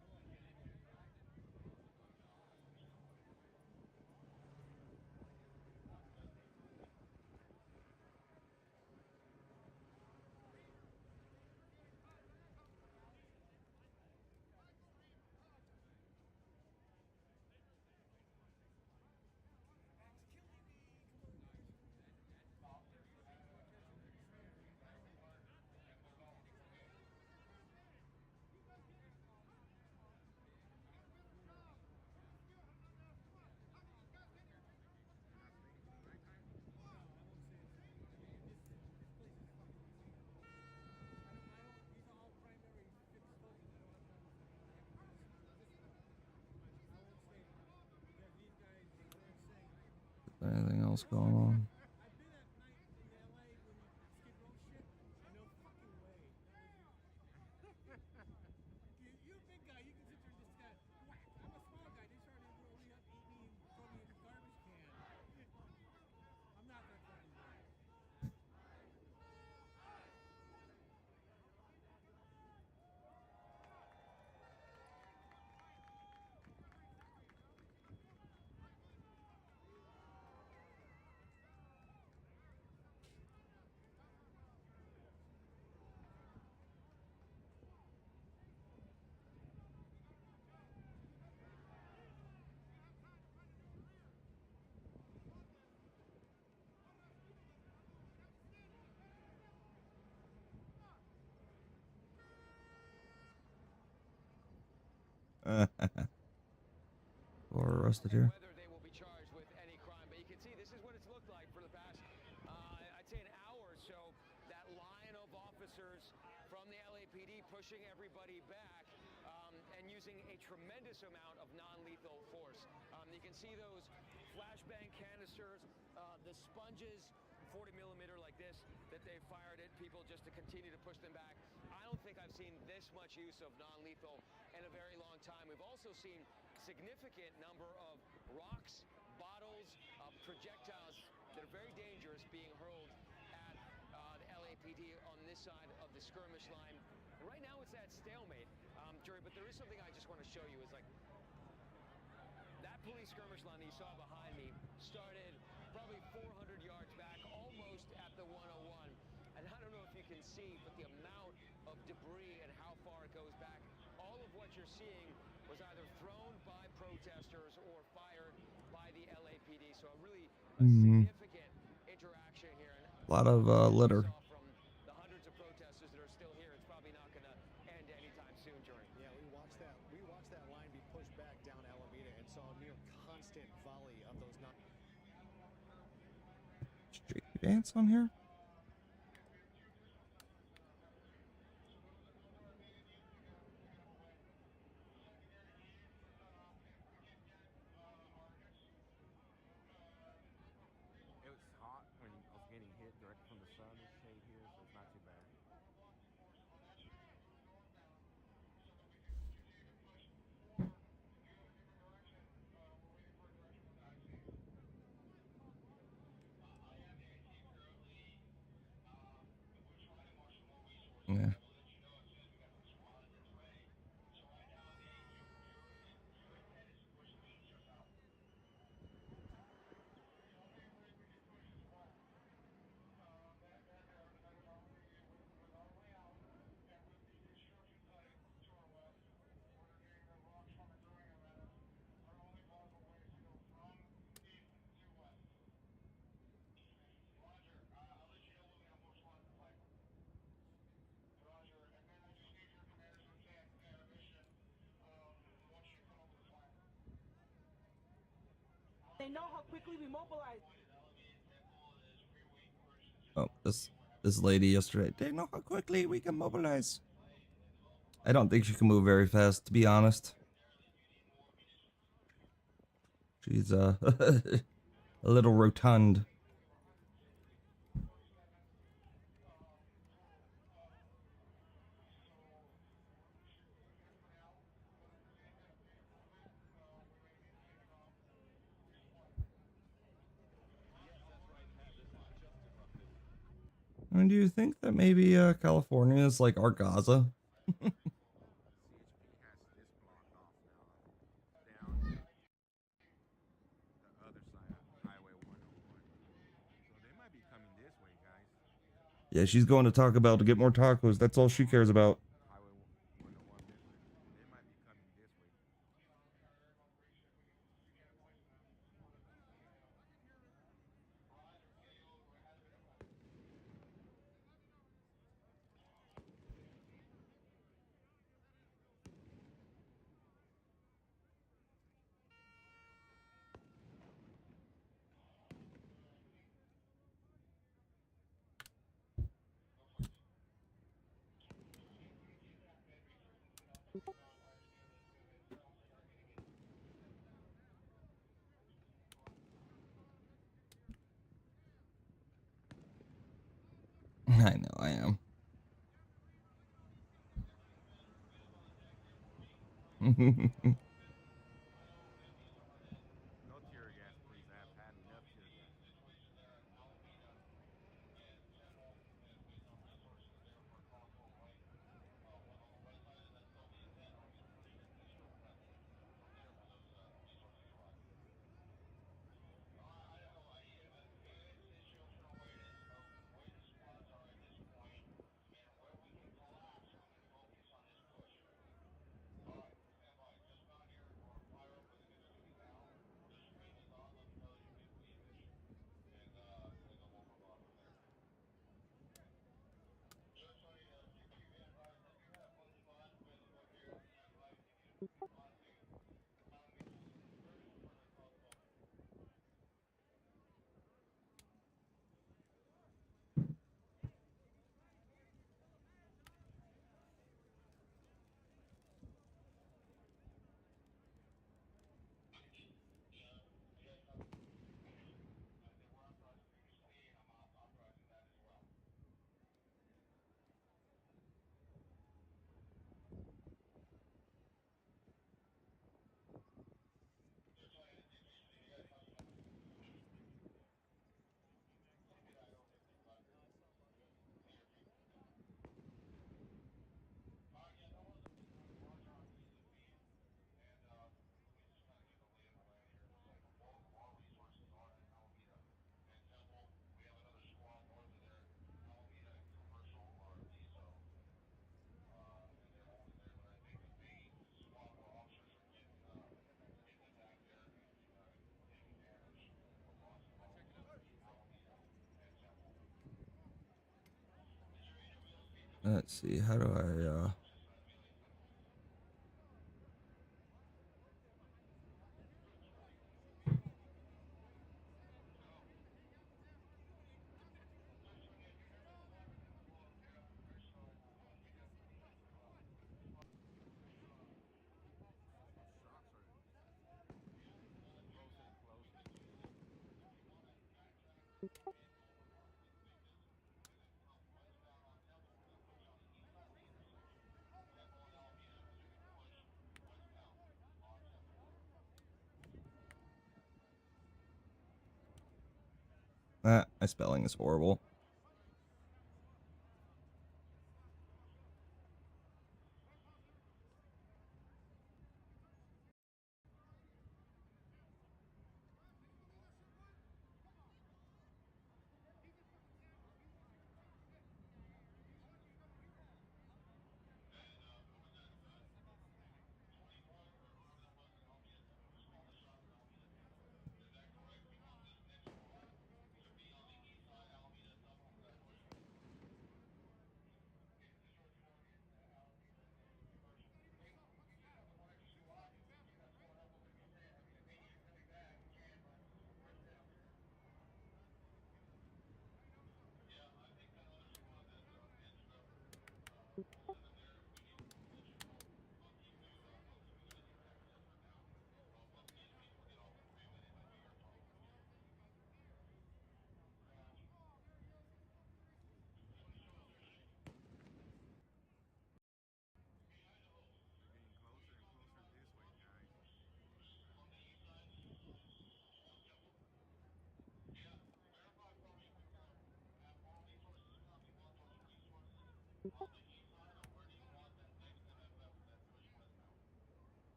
Anything else going on? I've been at night in LA when Skid Row shit, and no fucking way. You're a big guy, you can sit there and just whack. I'm a small guy, they started to roll me up, eat me, and throw me in the garbage can. I'm not that fucking guy. Or arrested here. Whether they will be charged with any crime, but you can see this is what it's looked like for the past, I'd say an hour or so. That line of officers from the LAPD pushing everybody back and using a tremendous amount of non-lethal force. You can see those flashbang canisters, the sponges, 40 millimeter like this, that they fired at people just to continue to push them back. I don't think I've seen this much use of non-lethal in a very long time. We've also seen significant number of rocks, bottles, projectiles that are very dangerous being hurled at the LAPD on this side of the skirmish line. And right now it's that stalemate, Jerry, but there is something I just want to show you. Is like that police skirmish line that you saw behind me started probably 400 yards back, almost at the 101. And I don't know if you can see, but the amount of debris and how far it goes back, all of what you're seeing was either thrown by protesters or fired by the LAPD. So really a significant interaction here. And a lot of litter. from the hundreds of protesters that are still here, it's probably not going to end anytime soon, Jerry. Yeah, we watched that line be pushed back down Alameda and saw a near constant volley of those Street dance on here? It was hot when I was getting hit directly from the sun. This shade here, so it's not too bad. Yeah. They know how quickly we mobilize. Oh, this lady yesterday. They know how quickly we can mobilize. I don't think she can move very fast, to be honest. She's a little rotund. I mean, do you think that maybe California is like our Gaza? CHP has this blocked off now, down the other side of Highway 101. So they might be coming this way, guys. Yeah, she's going to Taco Bell to get more tacos. That's all she cares about. Highway 101 this way. They might be coming this way. I know I am. No tear gas, please. I have had enough tear gas. Let's see. How do I Shocks are closer and closer. my spelling is horrible.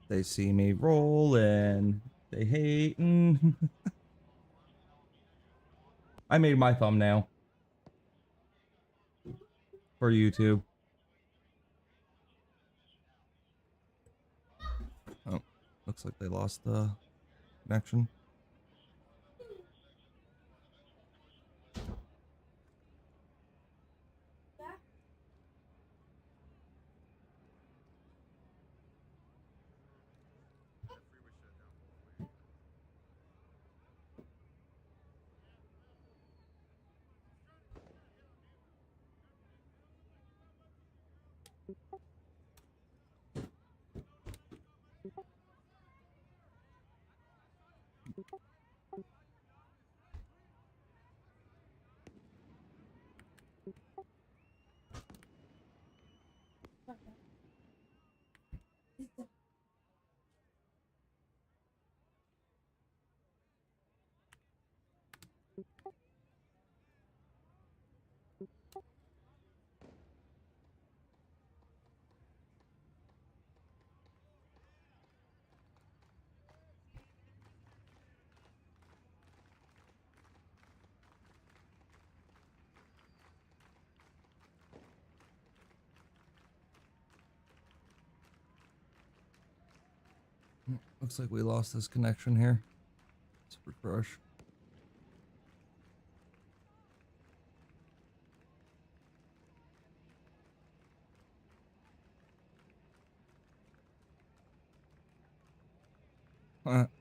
They see me rolling. They hating. I made my thumbnail for YouTube. Oh, looks like they lost the connection. Looks like we lost this connection here. Let's refresh.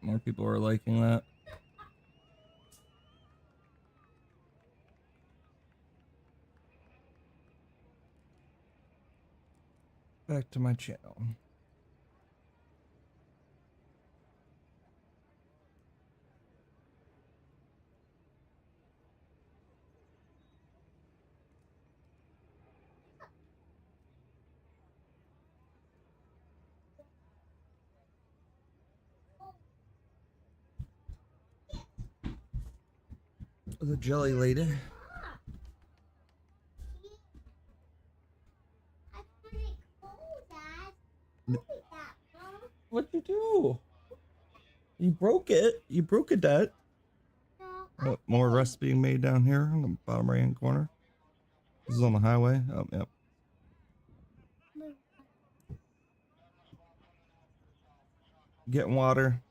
More people are liking that. Back to my channel. The jelly lady. What'd you do? You broke it. You broke it, Dad. Oh, more arrests being made down here in the bottom right hand corner. This is on the highway. Oh, yep. Getting water.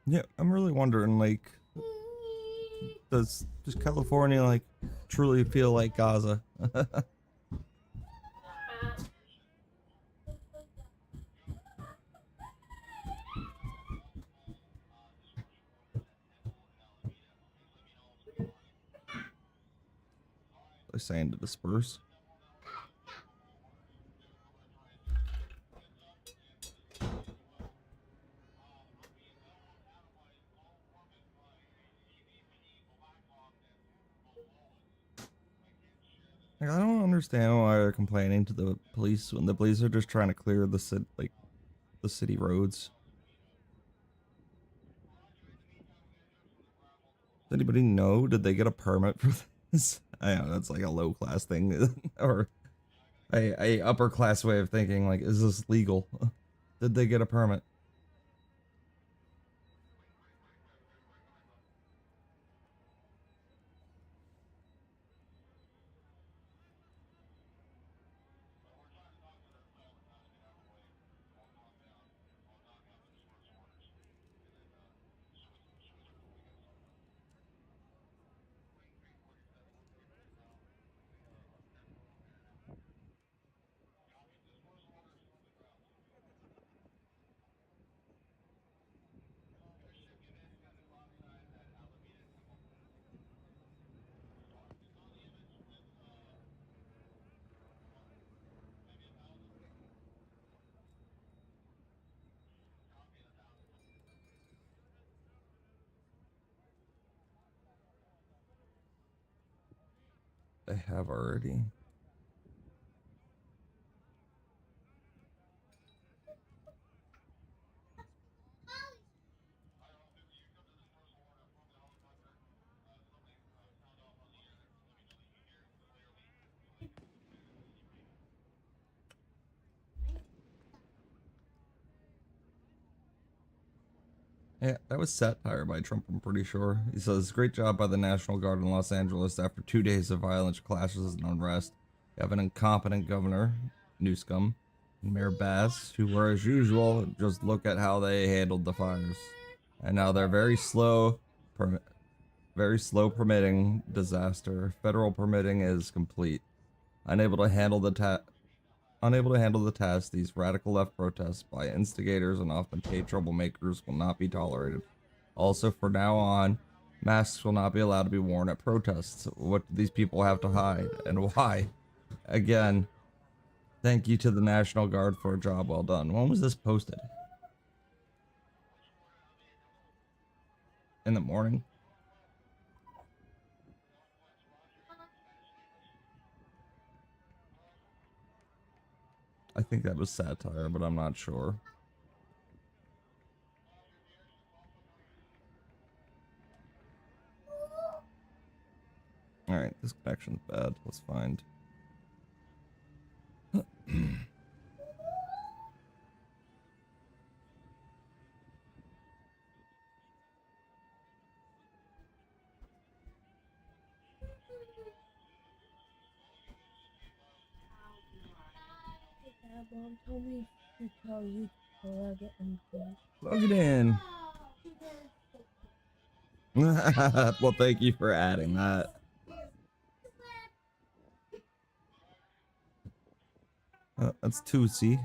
Yeah, I'm really wondering, like, does California, like, truly feel like Gaza? They're saying to disperse. Like, I don't understand why they're complaining to the police when the police are just trying to clear the city roads. Does anybody know? Did they get a permit for this? I know that's like a low class thing, or a upper class way of thinking. Like, is this legal? Did they get a permit? They have already. Yeah, that was satire by Trump, I'm pretty sure. He says, great job by the National Guard in Los Angeles after 2 days of violent clashes and unrest. You have an incompetent governor, Newscomb, and Mayor Bass, who were, as usual, just look at how they handled the fires. And now they're very slow permitting disaster. Federal permitting is complete. Unable to handle the task, these radical left protests by instigators and often paid troublemakers will not be tolerated. Also, from now on, masks will not be allowed to be worn at protests. What do these people have to hide, and why? Again, thank you to the National Guard for a job well done. When was this posted? In the morning? I think that was satire, but I'm not sure. Alright, this connection's bad. Let's find. Dad, Mom told me to tell you to plug it in, please. Plug it in. Well, thank you for adding that. That's Tootsie.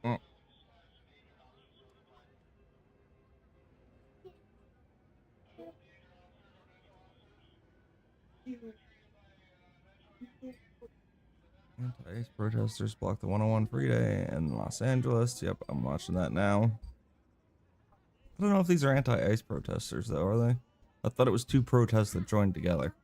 Oh. Anti-ICE protesters blocked the 101 freeway in Los Angeles. Yep, I'm watching that now. I don't know if these are anti-ICE protesters, though, are they? I thought it was two protests that joined together.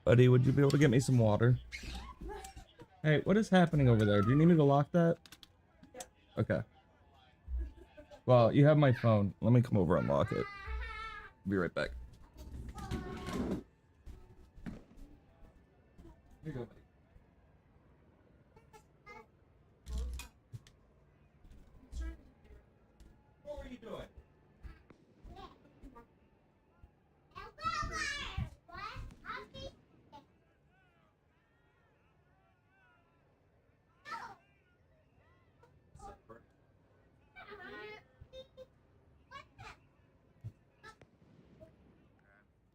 Buddy, would you be able to get me some water? Hey, what is happening over there? Do you need me to lock that? Okay. Well, you have my phone. Let me come over and lock it. Be right back. Here you go, buddy. What were you doing?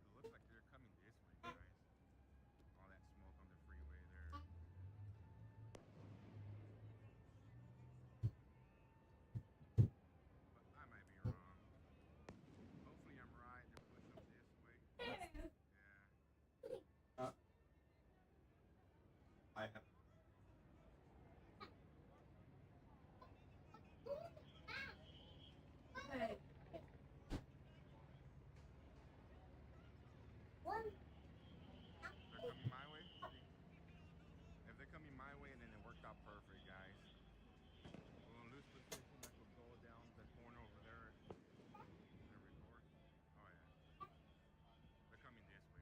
It looks like they're coming this way, guys. All that smoke on the freeway there. But I might be wrong. Hopefully I'm right. They're pushing them this way. Yeah. I have. Hey. They're coming my way. If they're coming my way, then it worked out perfect, guys. We're gonna lose position. I could go down the corner over there and record. Oh yeah. They're coming this way.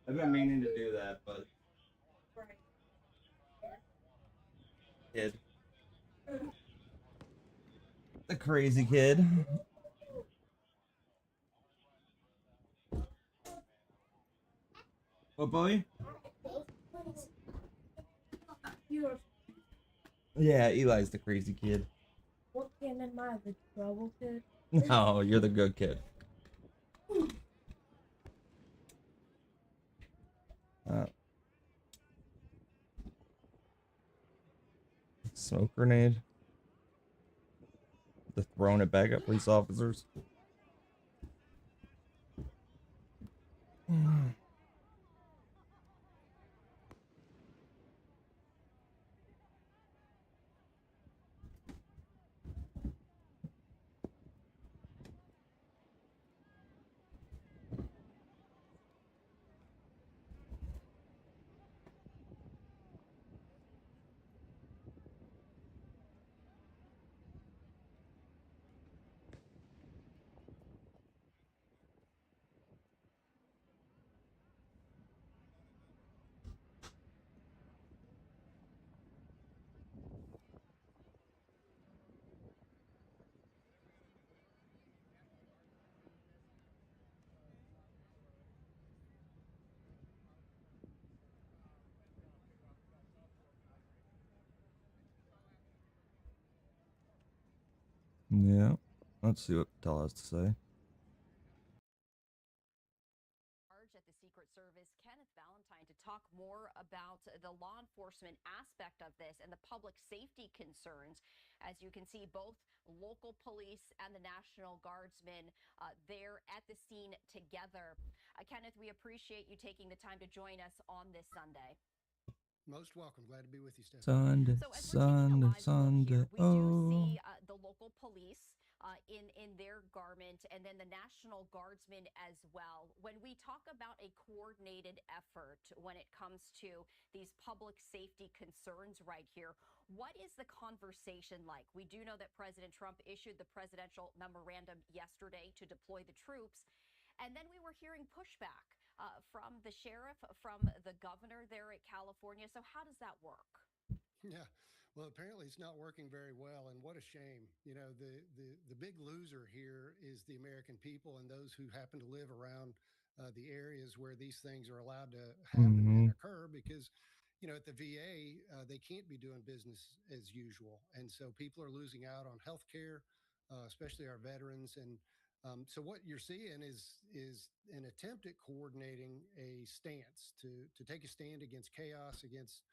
I've been meaning to do that, but kid, the crazy kid. What, boy? You're Yeah, Eli's the crazy kid. what kid am I, the trouble kid? No, you're the good kid. Smoke grenade. They're throwing it back at police officers. Yeah. Let's see what Patel has to say. At the Secret Service, Kenneth Valentine, to talk more about the law enforcement aspect of this and the public safety concerns. As you can see, both local police and the National Guardsmen there at the scene together. Kenneth, we appreciate you taking the time to join us on this Sunday. Most welcome. Glad to be with you, Stephanie. Sunday, So as we're taking a live Sunday, look here, we do see the local police in their garment, and then the National Guardsmen as well. When we talk about a coordinated effort when it comes to these public safety concerns right here, what is the conversation like? We do know that President Trump issued the presidential memorandum yesterday to deploy the troops, and then we were hearing pushback from the sheriff, from the governor there at California. So how does that work? Yeah. Well, apparently it's not working very well, and what a shame. You know, the big loser here is the American people and those who happen to live around the areas where these things are allowed to happen and occur, because, you know, at the VA, they can't be doing business as usual. And so people are losing out on health care, especially our veterans. And so what you're seeing is an attempt at coordinating a stance to take a stand against chaos, against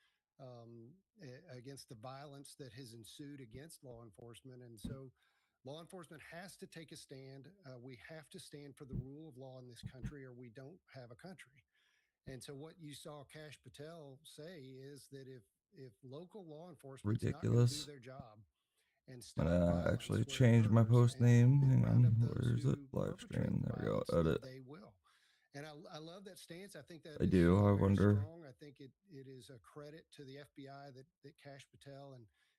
the violence that has ensued against law enforcement. And so law enforcement has to take a stand. We have to stand for the rule of law in this country, or we don't have a country. And so what you saw Kash Patel say is that if local law enforcement is not going to do Ridiculous. their job and I'm stop gonna violence actually where it change my occurs post name. and Hang round on. up those Where is it? who Live perpetrate stream. the There we go. violence, Edit. they will. And I love that stance. I think that I is do. I very wonder. strong. I think it is a credit to the FBI that Kash Patel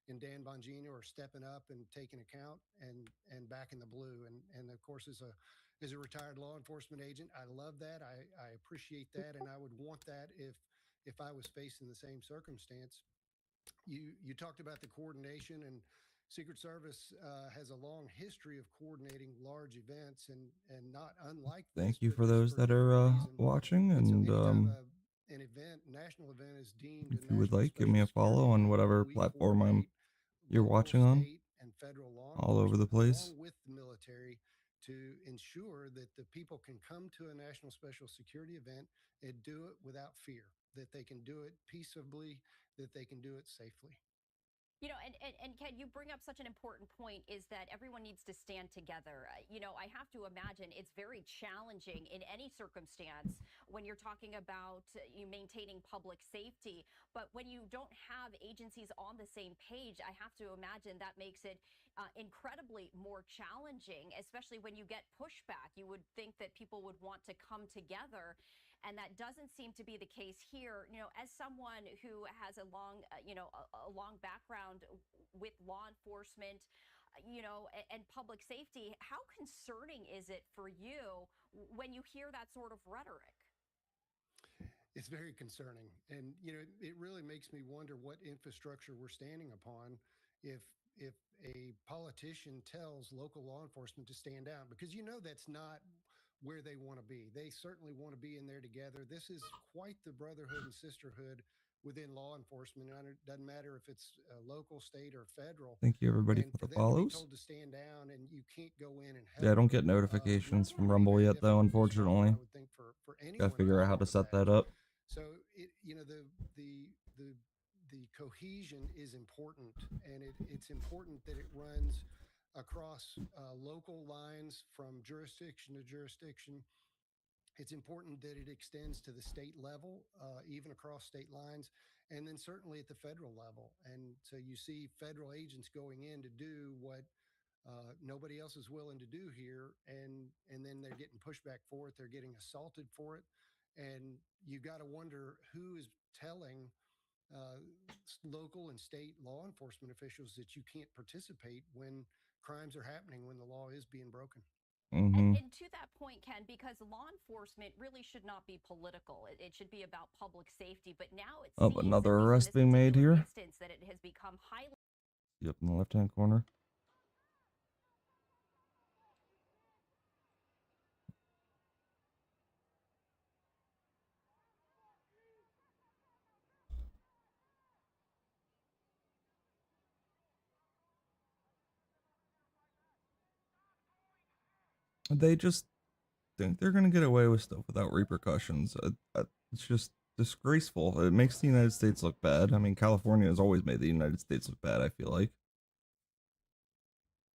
and Dan Bongino are stepping up and taking account and backing the blue. And of course, as a retired law enforcement agent, I love that. I appreciate that, and I would want that if I was facing the same circumstance. You talked about the coordination, and Secret Service has a long history of coordinating large events, and not unlike this. Thank you but for this those that different are reason. watching, And so and anytime an event, national event, is deemed if a you would national like, give special me a security follow on event, whatever we platform coordinate you're local, watching on, state, and federal law all over the enforcement, place. along with the military, to ensure that the people can come to a national special security event and do it without fear, that they can do it peaceably, that they can do it safely. You know, and Ken, you bring up such an important point, is that everyone needs to stand together. You know, I have to imagine it's very challenging in any circumstance when you're talking about you maintaining public safety. But when you don't have agencies on the same page, I have to imagine that makes it incredibly more challenging, especially when you get pushback. You would think that people would want to come together, and that doesn't seem to be the case here. You know, as someone who has a long, a long background with law enforcement, and public safety, how concerning is it for you when you hear that sort of rhetoric? It's very concerning. And, you know, it really makes me wonder what infrastructure we're standing upon if a politician tells local law enforcement to stand down, because, you know, that's not where they want to be. They certainly want to be in there together. This is quite the brotherhood and sisterhood within law enforcement. And it doesn't matter if it's local, state, or federal. Thank you, everybody, And for for the them to be follows. told to stand down and you can't go in and Yeah, I help, don't get notifications from Rumble yet, though, unfortunately. I would think for anyone Gotta figure out how involved to with set that up. So the cohesion is important, and it's important that it runs across local lines from jurisdiction to jurisdiction. It's important that it extends to the state level, even across state lines, and then certainly at the federal level. And so you see federal agents going in to do what nobody else is willing to do here, and then they're getting pushback for it. They're getting assaulted for it, and you got to wonder who is telling local and state law enforcement officials that you can't participate when crimes are happening, when the law is being broken. And to that point, Ken, because law enforcement really should not be political. It should be about public safety. But now it seems, Another at least arrest in being this made particular here. instance, that it has become highly. Yep, in the left-hand corner. They just think they're gonna get away with stuff without repercussions. It's just disgraceful. It makes the United States look bad. I mean, California has always made the United States look bad, I feel like.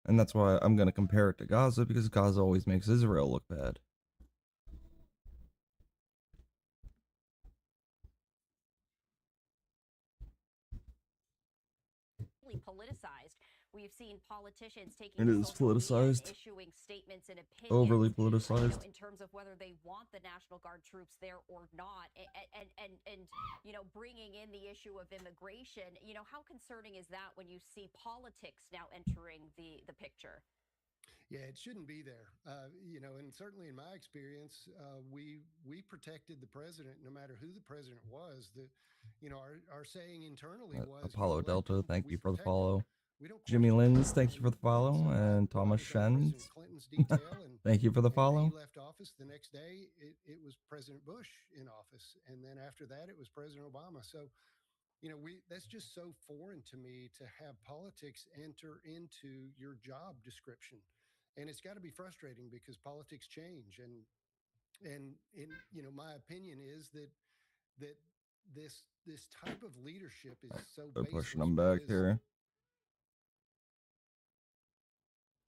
And that's why I'm gonna compare it to Gaza, because Gaza always makes Israel look bad. Politicized. We've seen politicians taking It is social media and politicized. issuing statements and opinions, Overly politicized. in terms of whether they want the National Guard troops there or not, and bringing in the issue of immigration. How concerning is that when you see politics now entering the picture? Yeah, it shouldn't be there. And certainly in my experience, we protected the president, no matter who the president was. Our saying internally was Apollo Delta, thank you for the follow. We don't Jimmy question Lins, thank you for the follow, and Thomas Shen, Clinton's detail, and thank you for the follow. He left office the next day. It was President Bush in office, and then after that, it was President Obama. So, that's just so foreign to me to have politics enter into your job description. And it's got to be frustrating because politics change, and my opinion is that this type of leadership is so They're baseless. pushing them back here.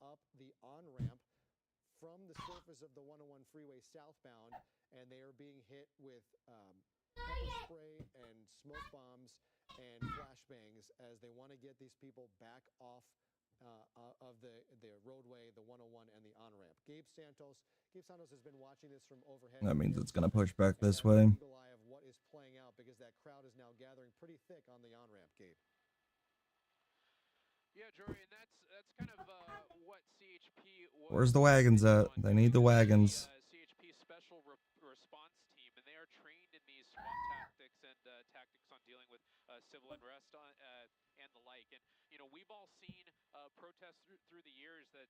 Up the on-ramp from the surface of the 101 freeway southbound, and they are being hit with pepper spray and smoke bombs and flashbangs as they want to get these people back off of the roadway, the 101 and the on-ramp. Gabe Santos has been watching this from overhead. That means it's going to push back this way. Eagle eye of what is playing out, because that crowd is now gathering pretty thick on the on-ramp, Gabe. Yeah, Jory, and that's kind of what CHP was. Where's the wagons at? They need the wagons. CHP special response team, and they are trained in these SWAT tactics and tactics on dealing with civil unrest and the like. And we've all seen protests through the years that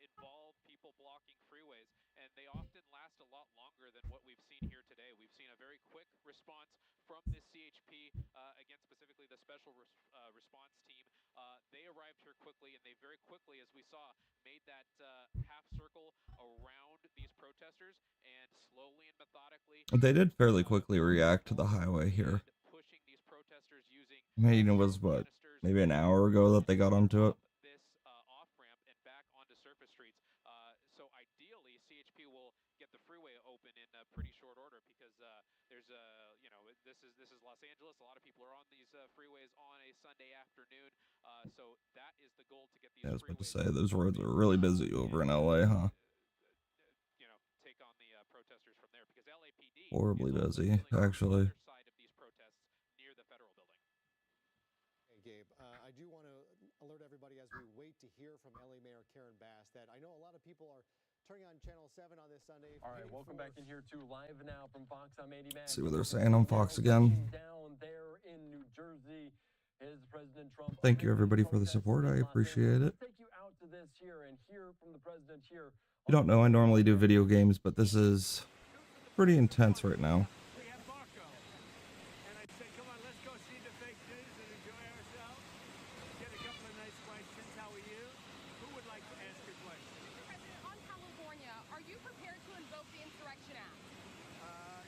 involve people blocking freeways, and they often last a lot longer than what we've seen here today. We've seen a very quick response from the CHP against specifically the special response team. They arrived here quickly, and they very quickly, as we saw, made that half circle around these protesters, and slowly and methodically. They did fairly quickly react to the highway here. Pushing these protesters using. I mean, it was what, maybe an hour ago that they got onto it. This off ramp and back onto surface streets. So ideally, CHP will get the freeway open in pretty short order, because there's this is Los Angeles. A lot of people are on these freeways on a Sunday afternoon. So that is the goal, to get these. Yeah, I was about to say those roads are really busy over in LA, huh? Take on the protesters from there, because LAPD Horribly busy, actually. Side of these protests near the federal building. Hey, Gabe, I do want to alert everybody as we wait to hear from LA Mayor Karen Bass that I know a lot of people are turning on Channel 7 on this Sunday. All right, welcome back in here to Live Now from Fox. I'm Andy Mack. See what they're saying on Fox again. Down there in New Jersey is President Trump. Thank you, everybody, for the support. I appreciate it. Let's take you out to this here and hear from the president here. You don't know, I normally do video games, but this is pretty intense right now. We have Marco. And I said, come on, let's go see the fake news and enjoy ourselves. Get a couple of nice questions. How are you? Who would like to ask a question? President, on California, are you prepared to invoke the Insurrection Act?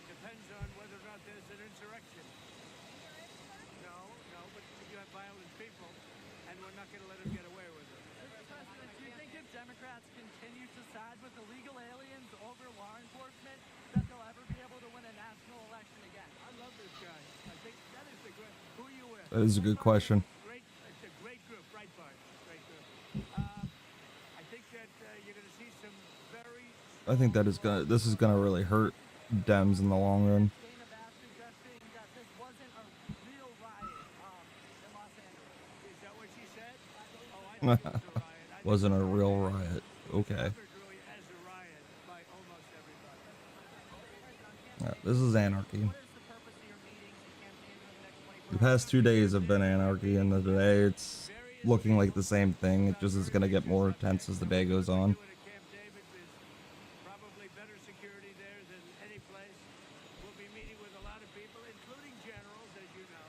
Depends on whether or not there's an insurrection. No, going to let him get away with it. Mr. President, do you think if Democrats continue to side with illegal aliens over law enforcement, that they'll ever be able to win a national election again? I love this guy. I think that is the great. Who are you with? That is a good question. It's a great group, Breitbart. Great group. I think that you're going to see some very. I think that is gonna. This is gonna really hurt Dems in the long run. Dana Bash suggesting that this wasn't a real riot in Los Angeles. Is that what she said? Oh, I think it was a riot. Wasn't a real riot. Okay. Really as a riot by almost everybody. This is anarchy. The past 2 days have been anarchy, and today it's looking like the same thing. It just is gonna get more intense as the day goes on. Probably better security there than any place. We'll be meeting with a lot of people, including generals, as you know,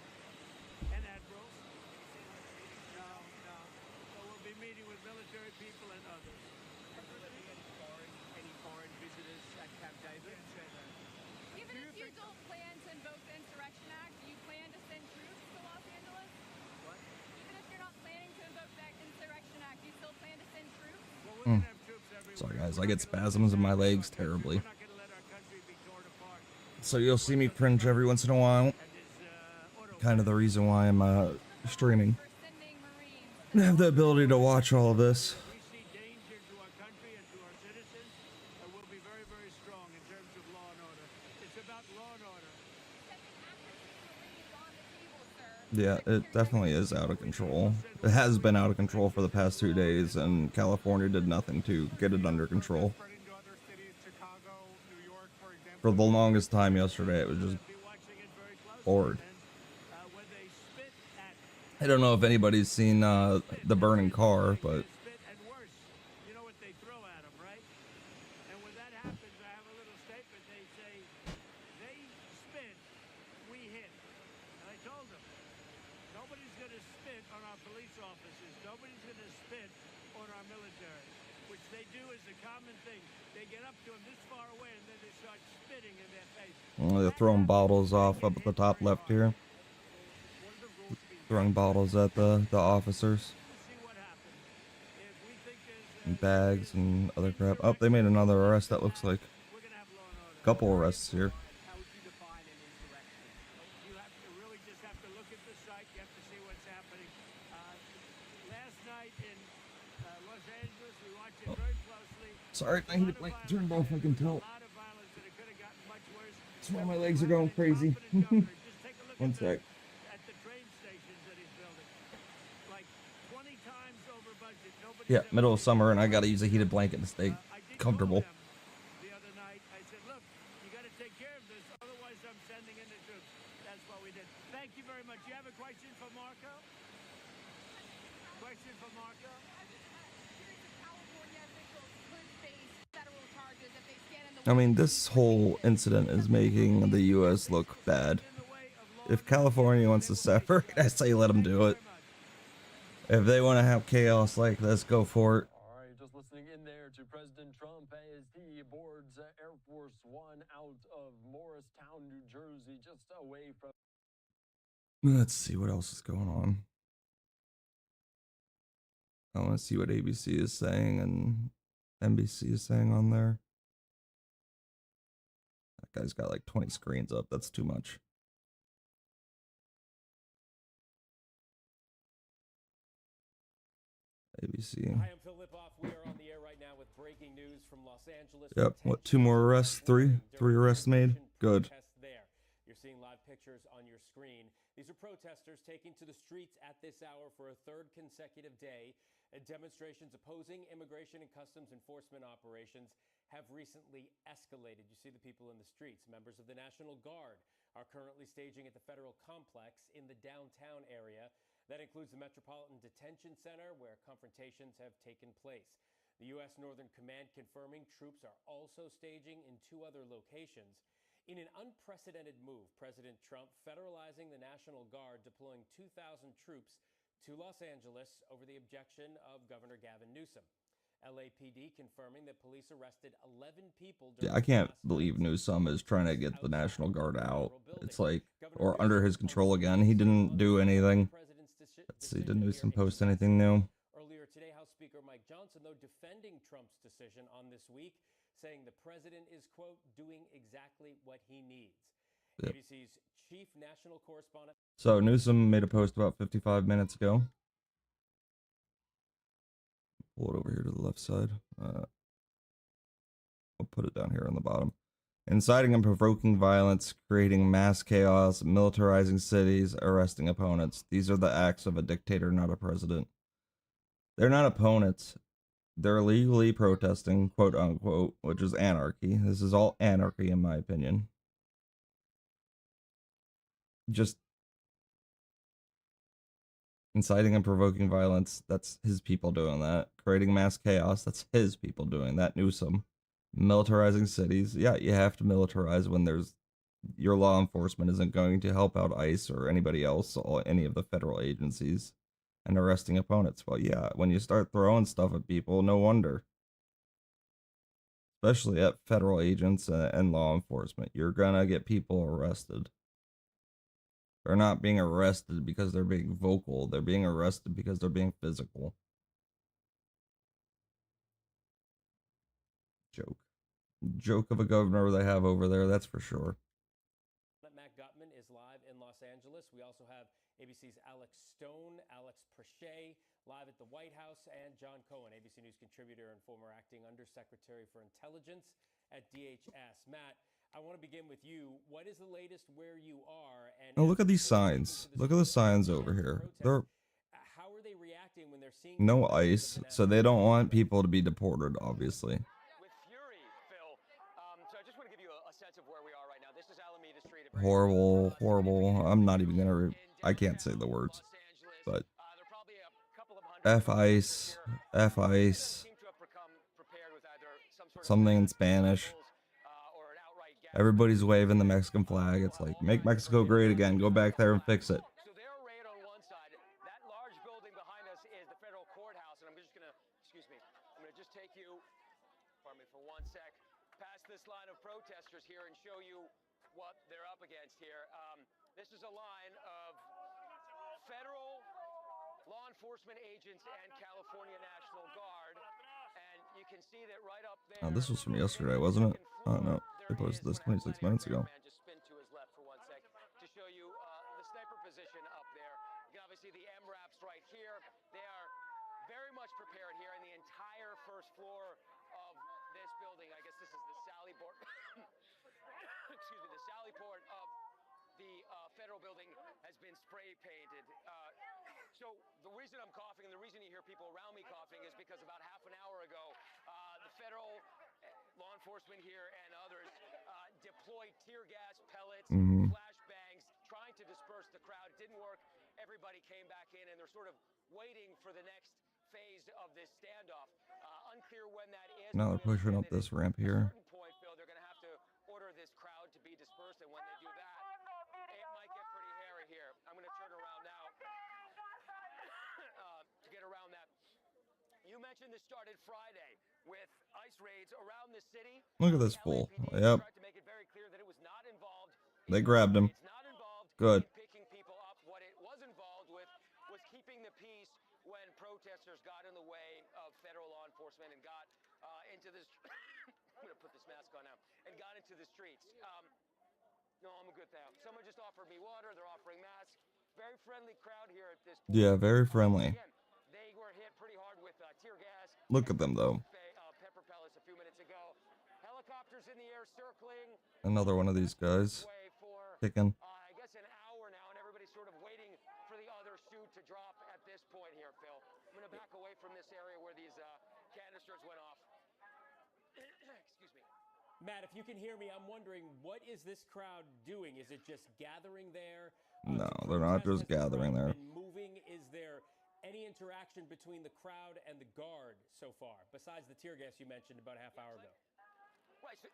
and admirals. No. So we'll be meeting with military people and others. Any foreign visitors at Camp David? Even if you don't plan to invoke the Insurrection Act, do you plan to send troops to Los Angeles? What? Even if you're not planning to invoke the Insurrection Act, do you still plan to send troops? Well, we're going to have troops everywhere. Sorry guys, I get spasms in my legs terribly. We're not going to let our country be torn apart. So you'll see me cringe every once in a while. Kind of the reason why I'm streaming. For sending Marines I have the ability to watch all of this. We see danger to our country and to our citizens, and we'll be very, very strong in terms of law and order. It's about law and order. Yeah, it definitely is out of control. It has been out of control for the past 2 days, and California did nothing to get it under control. Spreading to other cities, Chicago, New York, for example. For the longest time yesterday, it was just Be watching it very closely. bored. And when they spit at I don't know if anybody's seen the burning car, but spit and worse, you know what they throw at them, right? And when that happens, I have a little statement. They say, they spit, we hit. And I told them, nobody's going to spit on our police officers. Nobody's going to spit on our military, which they do is a common thing. They get up to them this far away and then they start spitting in their face. they're throwing bottles off up at the top left here. Throwing bottles at the officers. See what happens. If we think there's And bags and other crap. Oh, they made another arrest, that looks like. we're going to have law and order. Couple arrests here. How would you define an insurrection? You have to really just have to look at the site. You have to see what's happening. Last night in Los Angeles, we watched it very closely. Sorry, I hit it like turned off, I can tell. A lot of violence, and it could have gotten much worse. That's why my legs are going crazy. Confident governor. Just take a look One sec. at the train stations that he's building. Like 20 times over budget. Nobody's Yeah, ever middle of seen summer, and I gotta use a heated blanket to stay I did comfortable. call them the other night. I said, look, you got to take care of this, otherwise I'm sending in the troops. That's what we did. Thank you very much. You have a question for Marco? Question for Marco? California officials could face federal charges if they stand in the I mean, this whole incident is making the U.S. look bad. If California wants to separate, I say let them do it. If they want to have chaos like this, go for it. All right, just listening in there to President Trump as he boards Air Force One out of Morristown, New Jersey, just away from. Let's see what else is going on. I want to see what ABC is saying and NBC is saying on there. That guy's got like 20 screens up. That's too much. ABC. Hi, I'm Phil Lipoff. We are on the air right now with breaking news from Los Angeles. Yep. What, 2 more arrests? 3? 3 arrests made? Good. There. You're seeing live pictures on your screen. These are protesters taking to the streets at this hour for a third consecutive day. Demonstrations opposing immigration and customs enforcement operations have recently escalated. You see the people in the streets. Members of the National Guard are currently staging at the federal complex in the downtown area. That includes the Metropolitan Detention Center, where confrontations have taken place. The U.S. Northern Command confirming troops are also staging in 2 other locations. In an unprecedented move, President Trump federalizing the National Guard, deploying 2,000 troops to Los Angeles over the objection of Governor Gavin Newsom. LAPD confirming that police arrested 11 people. Yeah, I can't believe Newsom is trying to get the National Guard out. It's like, or under his control again. He didn't do anything. President's Let's see, did Newsom post anything new? Earlier today, House Speaker Mike Johnson, though, defending Trump's decision on this week, saying the president is, quote, doing exactly what he needs. Yep. ABC's chief national correspondent. So Newsom made a post about 55 minutes ago. Pull it over here to the left side. I'll put it down here on the bottom. Inciting and provoking violence, creating mass chaos, militarizing cities, arresting opponents. These are the acts of a dictator, not a president. They're not opponents. They're illegally protesting, quote unquote, which is anarchy. This is all anarchy, in my opinion. Just inciting and provoking violence, that's his people doing that. Creating mass chaos, that's his people doing that. Newsom. Militarizing cities, yeah, you have to militarize when your law enforcement isn't going to help out ICE or anybody else, or any of the federal agencies. And arresting opponents, well, yeah, when you start throwing stuff at people, no wonder. Especially at federal agents and law enforcement, you're gonna get people arrested. They're not being arrested because they're being vocal, they're being arrested because they're being physical. Joke of a governor they have over there, that's for sure. Matt Gutman is live in Los Angeles. We also have ABC's Alex Stone, Alex Prochet, live at the White House, and John Cohen, ABC News contributor and former acting undersecretary for intelligence at DHS. Matt, I want to begin with you. What is the latest where you are? And oh, look at these signs. Look at the signs over here. How are they reacting when they're seeing no ICE, so they don't want people to be deported, obviously. Horrible. I'm not even gonna. I can't say the words, but F ICE, something in Spanish. Everybody's waving the Mexican flag. It's like, make Mexico great again. Go back there and fix it. So they're arrayed on one side. That large building behind us is the federal courthouse, and I'm just gonna, I'm gonna just take you, pardon me for one sec, past this line of protesters here and show you what they're up against here. This is a line of federal law enforcement agents and California National Guard, and you can see that right up there. Oh, this was from yesterday, wasn't it? Oh no, they posted this 26 minutes ago. Just spin to his left for one sec to show you the sniper position up there. You can obviously see the MRAPs right here. They are very much prepared here in the entire first floor of this building. I guess this is the Sally port. Excuse me, the Sally port of the federal building has been spray painted. So the reason I'm coughing and the reason you hear people around me coughing is because about half an hour ago, the federal law enforcement here and others deployed tear gas, pellets, flashbangs, trying to disperse the crowd. It didn't work. Everybody came back in, and they're sort of waiting for the next phase of this standoff. Unclear when that is. Now they're pushing up this ramp here. At a certain point, Phil, they're going to have to order this crowd to be dispersed, and when they do that, it might get pretty hairy here. I'm going to turn around now to get around that. You mentioned this started Friday with ICE raids around the city. Look at this fool. Yep. To make it very clear that it was not involved. They grabbed him. It's not involved good. In picking people up. What it was involved with was keeping the peace when protesters got in the way of federal law enforcement and got into this. I'm going to put this mask on now. And got into the streets. No, I'm good now. Someone just offered me water. They're offering masks. Very friendly crowd here at this point. Yeah, very friendly. Again, they were hit pretty hard with tear gas. Look at them though. Pepper pellets a few minutes ago. Helicopters in the air circling. Another one of these guys kicking. I guess an hour now, and everybody's sort of waiting for the other shoe to drop at this point here, Phil. I'm going to back away from this area where these canisters went off. Excuse me. Matt, if you can hear me, I'm wondering, what is this crowd doing? Is it just gathering there? No, they're not just gathering there. Moving? Is there any interaction between the crowd and the guard so far, besides the tear gas you mentioned about a half hour ago? Right, so,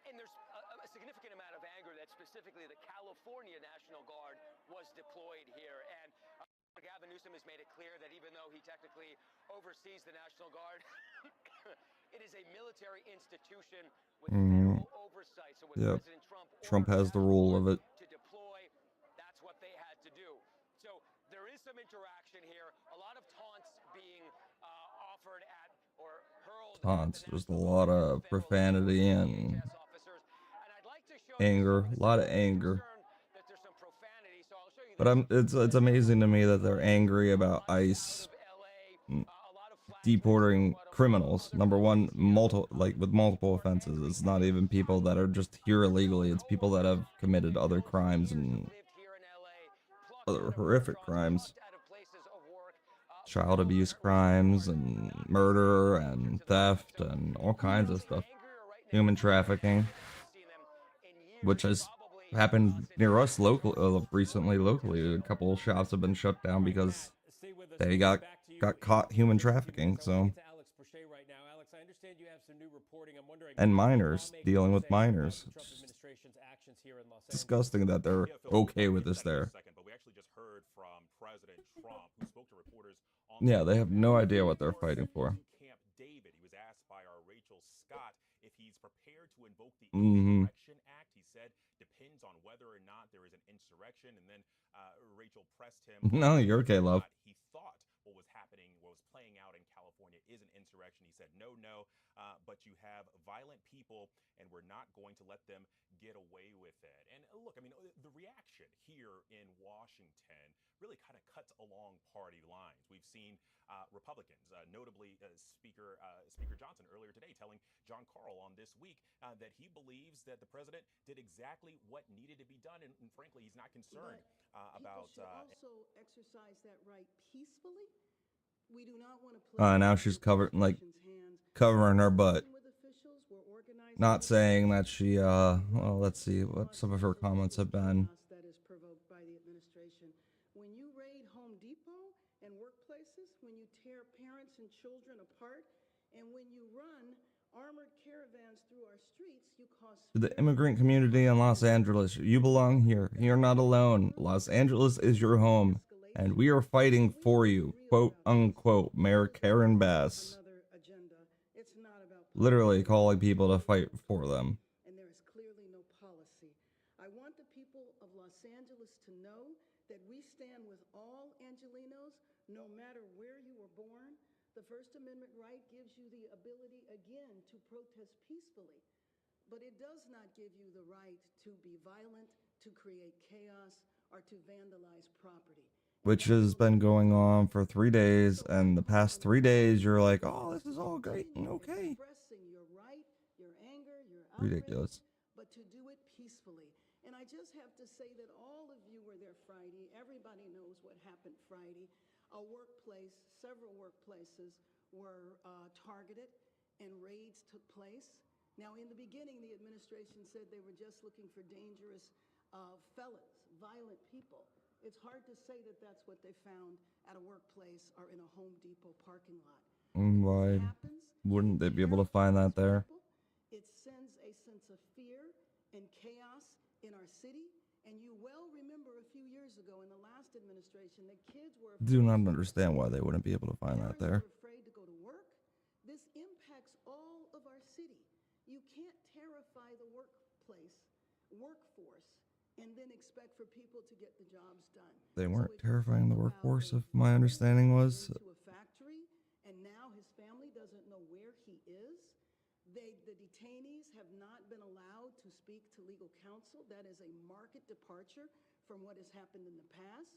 and there's a significant amount of anger that specifically the California National Guard was deployed here. And Gavin Newsom has made it clear that even though he technically oversees the National Guard, it is a military institution with federal oversight. So when President Trump has the rule of it. To deploy, that's what they had to do. So there is some interaction. tons. Just a lot of profanity and anger, a lot of anger. But it's amazing to me that they're angry about ICE deporting criminals. Number one, with multiple offenses. It's not even people that are just here illegally. It's people that have committed other crimes and other horrific crimes, child abuse crimes and murder and theft and all kinds of stuff. Human trafficking, which has happened near us recently. Locally, a couple of shops have been shut down because they got caught human trafficking. So, and minors, dealing with minors. It's disgusting that they're okay with this there. Yeah, they have no idea what they're fighting for. Mm-hmm. No, you're okay, love. He thought what was happening, what was playing out in California is an insurrection. He said, no, but you have violent people and we're not going to let them get away with it. And look, I mean, the reaction here in Washington really kind of cuts along party lines. We've seen Republicans, notably Speaker Johnson earlier today telling John Carl on This Week that he believes that the president did exactly what needed to be done. And frankly, he's not concerned about... People should also exercise that right peacefully. We do not want to play Now she's covering her butt. Not saying that she, well, let's see what some of her comments have been. That is provoked by the administration. When you raid Home Depot and workplaces, when you tear parents and children apart, and when you run armored caravans through our streets, you cause... To the immigrant community in Los Angeles, you belong here. You're not alone. Los Angeles is your home, and we are fighting for you, quote unquote, Mayor Karen Bass. Literally calling people to fight for them. And there is clearly no policy. I want the people of Los Angeles to know that we stand with all Angelenos, no matter where you were born. The First Amendment right gives you the ability, again, to protest peacefully. But it does not give you the right to be violent, to create chaos, or to vandalize property. Which has been going on for 3 days, and the past 3 days you're like, oh, this is all great and okay. Your right, your anger, your Ridiculous. But to do it peacefully. And I just have to say that all of you were there Friday. Everybody knows what happened Friday. A workplace, several workplaces were targeted and raids took place. Now, in the beginning, the administration said they were just looking for dangerous felons, violent people. It's hard to say that that's what they found at a workplace or in a Home Depot parking lot. Why wouldn't they be able to find that there? It sends a sense of fear and chaos in our city. And you well remember a few years ago in the last administration that kids were... Do not understand why they wouldn't be able to find that there. Afraid to go to work. This impacts all of our city. You can't terrify the workforce, and then expect for people to get the jobs done. They weren't terrifying the workforce, if my understanding was. To a factory, and now his family doesn't know where he is. The detainees have not been allowed to speak to legal counsel. That is a marked departure from what has happened in the past.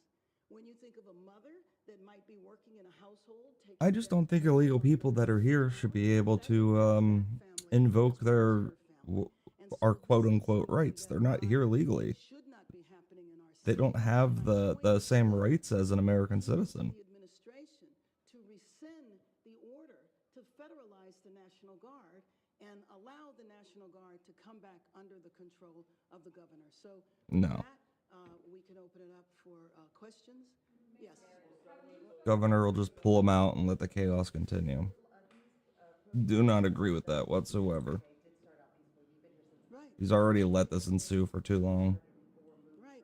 When you think of a mother that might be working in a household... I just don't think illegal people that are here should be able to invoke our quote-unquote rights. They're not here legally. They don't have the same rights as an American citizen. The administration to rescind the order to federalize the National Guard and allow the National Guard to come back under the control of the governor. So no. We can open it up for questions. Yes. Governor will just pull them out and let the chaos continue. Do not agree with that whatsoever. He's already let this ensue for too long. Right.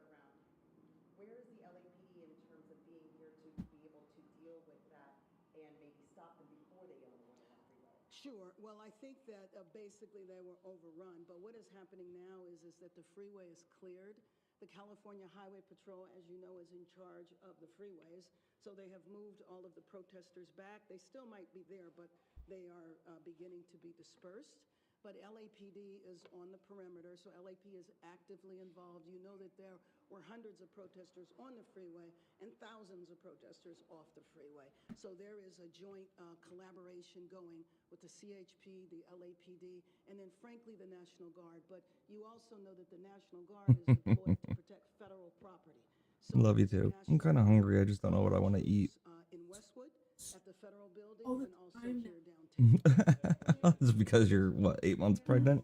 Where is the LAPD in terms of being here to be able to deal with that and maybe stop them before they get on the freeway? Sure. Well, I think that basically they were overrun. But what is happening now is that the freeway is cleared. The California Highway Patrol, as you know, is in charge of the freeways. So they have moved all of the protesters back. They still might be there, but They are beginning to be dispersed. But LAPD is on the perimeter, so LAP is actively involved. You know that there were hundreds of protesters on the freeway and thousands of protesters off the freeway. So there is a joint collaboration going with the CHP, the LAPD, and then frankly the National Guard. But you also know that the National Guard is deployed to protect federal property. So Love you too. I'm kind of hungry. I just don't know what I want to eat. In Westwood, at the federal building, All the and also time here downtown. It's because you're, what, 8 months pregnant?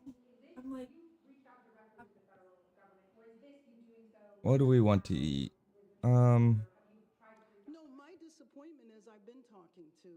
I'm like, What do we want to eat? No, my disappointment is I've been talking to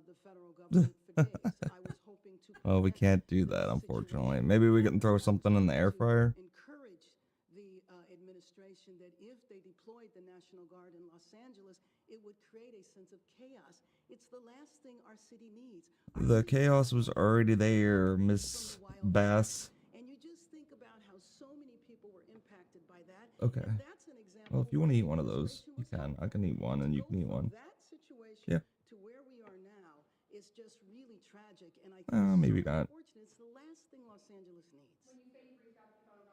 the federal government for days. I was hoping to Oh, we can't do that, unfortunately. Maybe we can throw something in the air fryer. encourage the administration that if they deployed the National Guard in Los Angeles, it would create a sense of chaos. It's the last thing our city needs. The chaos was already there, Miss Bass. And you just think about how so many people were impacted by that. Okay. That's an example. Well, if you want to eat one of those, you can. I can eat one, and you can eat one. That situation Yeah. to where we are now is just really tragic, and I think Maybe not. unfortunate. It's the last thing Los Angeles needs.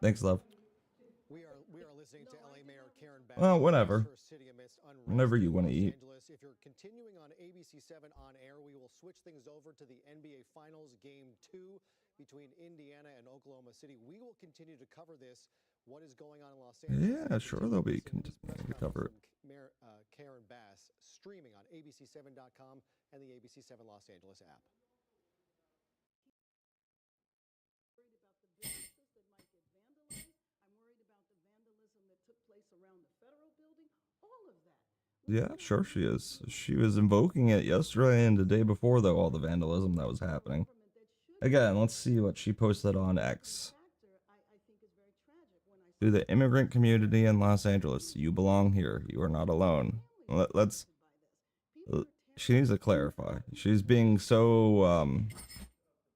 Thanks, love. We are listening to LA Mayor Karen Bass. Well, whatever. Her city amidst unrest Whenever you in want to Los eat. Angeles. If you're continuing on ABC7 on air, we will switch things over to the NBA Finals Game 2 between Indiana and Oklahoma City. We will continue to cover this. What is going on in Los Angeles? Yeah, sure, they'll be continuing to cover it. Mayor Karen Bass streaming on ABC7.com and the ABC7 Los Angeles app. Around the federal building, all of that. Yeah, sure she is. She was invoking it yesterday and the day before, though, all the vandalism that was happening. Again, let's see what she posted on X. To the immigrant community in Los Angeles, you belong here. You are not alone. She needs to clarify. She's being so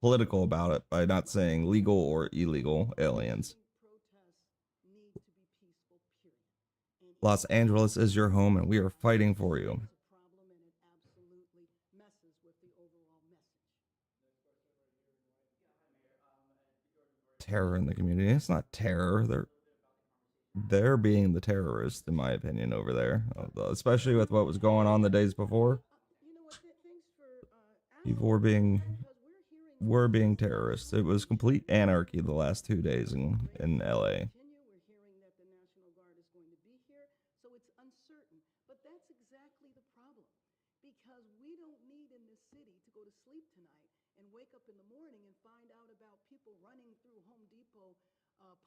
political about it by not saying legal or illegal aliens. Los Angeles is your home, and we are fighting for you. Terror in the community. It's not terror. They're being the terrorists, in my opinion, over there. Especially with what was going on the days before. People were being terrorists. It was complete anarchy the last 2 days in LA.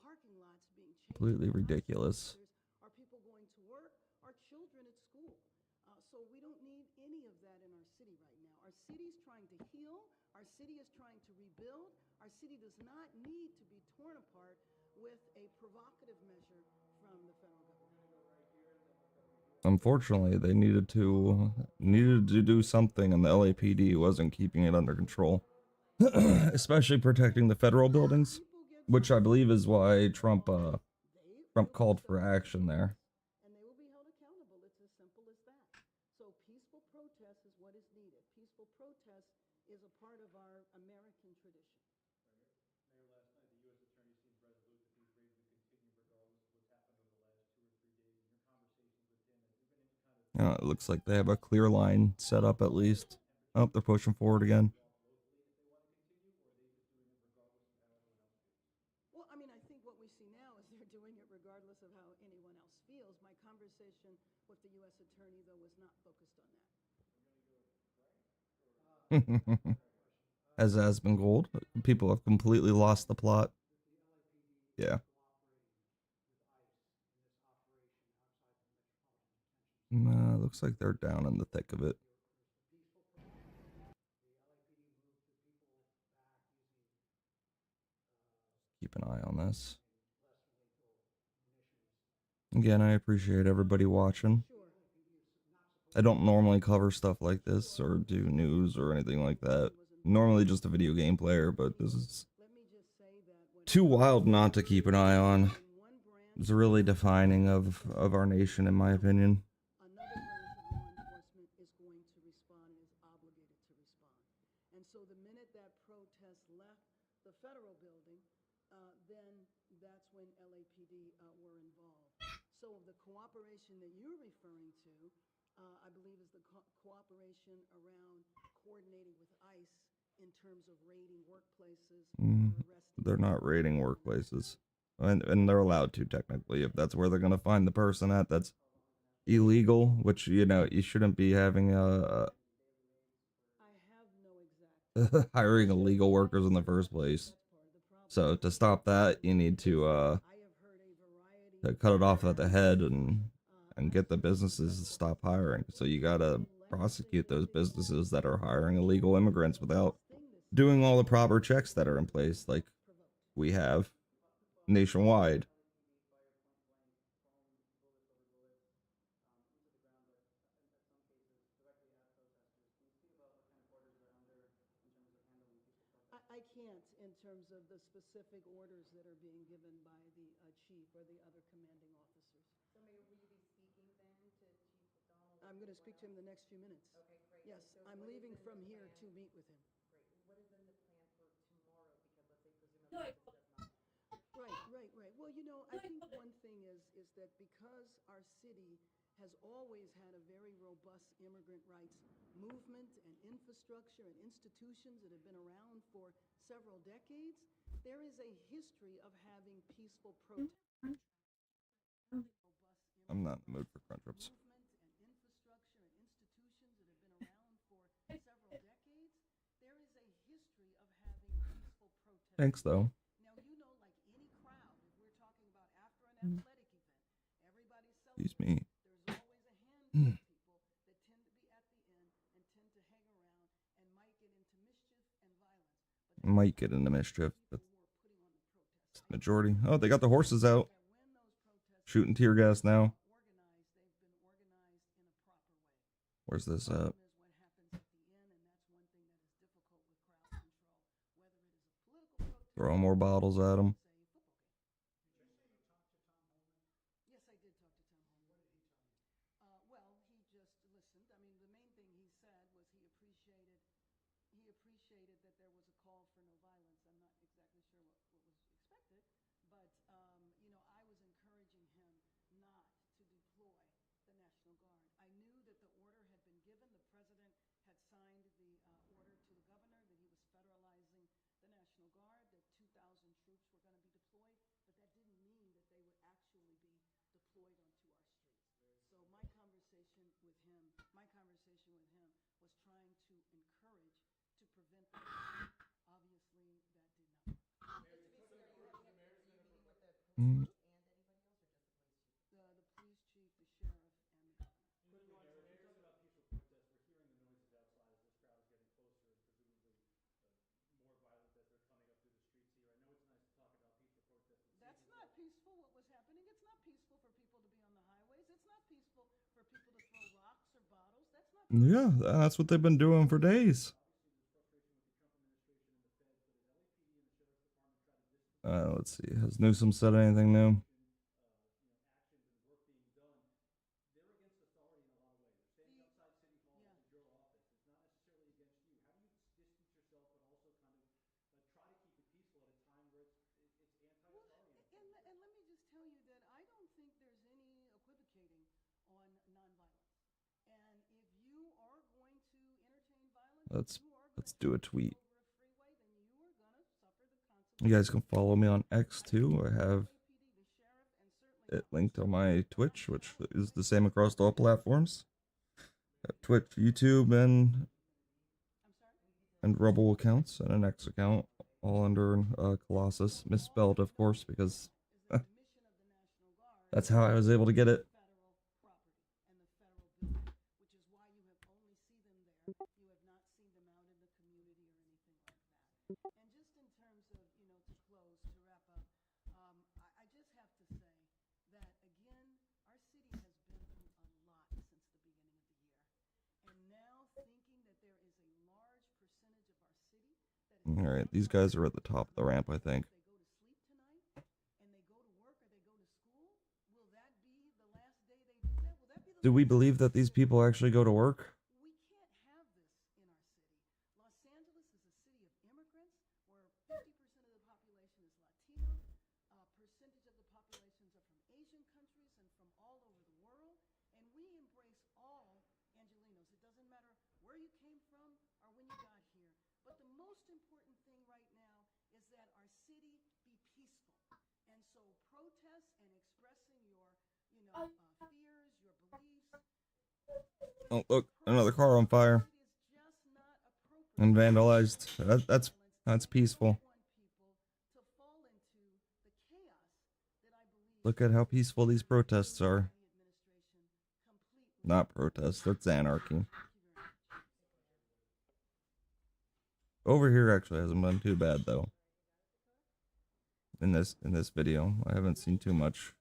Parking lots being changed. Completely ridiculous. Are people going to work? Are children at school? So we don't need any of that in our city right now. Our city is trying to heal. Our city is trying to rebuild. Our city does not need to be torn apart with a provocative measure from the federal government. Unfortunately, they needed to do something, and the LAPD wasn't keeping it under control. Especially protecting the federal buildings, which I believe is why Trump called for action there. And they will be held accountable. It's as simple as that. So peaceful protest is what is needed. Peaceful protest is a part of our American tradition. Mayor, last night the U.S. Attorney seemed resolute that these raids would continue regardless of what's happened over the last 2 or 3 days. In your conversations with him, have you been able to kind of... It looks like they have a clear line set up at least. Oh, they're pushing forward again. Well, I mean, I think what we see now is they're doing it regardless of how anyone else feels. My conversation with the U.S. Attorney, though, was not focused on that. As has been gold, people have completely lost the plot. Yeah. Looks like they're down in the thick of it. Keep an eye on this. Again, I appreciate everybody watching. I don't normally cover stuff like this or do news or anything like that. Normally just a video game player, but this is too wild not to keep an eye on. It's really defining of our nation, in my opinion. So the minute that protest left the federal building, then that's when LAPD were involved. So the cooperation that you're referring to, I believe, is the cooperation around coordinating with ICE in terms of raiding workplaces. They're not raiding workplaces. And they're allowed to, technically, if that's where they're going to find the person at that's illegal, which, you know, you shouldn't be having hiring illegal workers in the first place. So to stop that, you need to cut it off at the head and get the businesses to stop hiring. So you gotta prosecute those businesses that are hiring illegal immigrants without doing all the proper checks that are in place, like we have nationwide. I can't in terms of the specific orders that are being given by the chief or the other commanding officers. So, Mayor, will you be speaking then to Chief McDonald? I'm going to speak to him in the next few minutes. Okay, great. Yes, So I'm leaving from here to meet with him. Great. What is then the plan for tomorrow? Because let's say presumably this does not. Right. Well, you know, I think one thing is that because our city has always had a very robust immigrant rights movement and infrastructure and institutions that have been around for several decades, there is a history of having peaceful protests. I'm not in the mood for crunch ups. Infrastructure and institutions that have been around for several decades, there is a history of having peaceful protests. Thanks, though. Now, you know, like any crowd, if we're talking about after an athletic event, everybody's Excuse me. there's always a handful of people that tend to be at the end and tend to hang around and might get into mischief and violence. Might get into mischief, but it's the majority. Oh, they got the horses out. Shooting tear gas now. Where's this at? Throw more bottles at them. Yes, I did talk to Tom Holman. Well, he just listened. I mean, the main thing he said was he appreciated that there was a call for no violence. I'm not exactly sure what was expected, but you know, I was encouraging him not to deploy the National Guard. I knew that the order had been given. The president had signed the order to the governor that he was federalizing the National Guard, that 2,000 troops were going to be deployed, but that didn't mean that they would actually be deployed onto our streets. So my conversation with him was trying to encourage, to prevent the obviously that did not work. Are you meeting with the police chief and anybody else, or just the police chief? The police chief, the sheriff, and the governor. You're talking about peaceful protests. We're hearing the noises outside as this crowd is getting closer and presumably more violent as they're coming up through the streets here. I know it's nice to talk about peaceful protests. That's not peaceful, what was happening. It's not peaceful for people to be on the highways. It's not peaceful for people to throw rocks or bottles. That's not peaceful. Yeah, that's what they've been doing for days. Let's see. Has Newsom said anything new? And let me just tell you that I don't think there's any equivocating on nonviolence. And if you are going to entertain violence, Let's do a tweet. You guys can follow me on X too. I have it linked on my Twitch, which is the same across all platforms. Twitch, YouTube, and Rebel accounts, and an X account, all under Colossus, misspelled, of course, because that's how I was able to get it. And just in terms of, you know, to close, to wrap up, I just have to say that, again, our city has been through a lot since the beginning of the year. And now thinking that there is a large percentage of our city that is... All right, these guys are at the top of the ramp, I think. They go to sleep tonight, and they go to work or they go to school, will that be the last day they do that? Will that be the Do we believe that these people actually go to work? We can't have this in our city. Los Angeles is a 50% of the population is Latino. Percentage of the populations are from Asian countries and from all over the world. And we embrace all Angelinos. It doesn't matter where you came from or when you got here. But the most important thing right now is that our city be peaceful. And so protests and expressing your, fears, your beliefs. Oh, look, another car on fire and vandalized. That's peaceful. Look at how peaceful these protests are. Not protests, that's anarchy. Over here actually hasn't been too bad though. In this video, I haven't seen too much.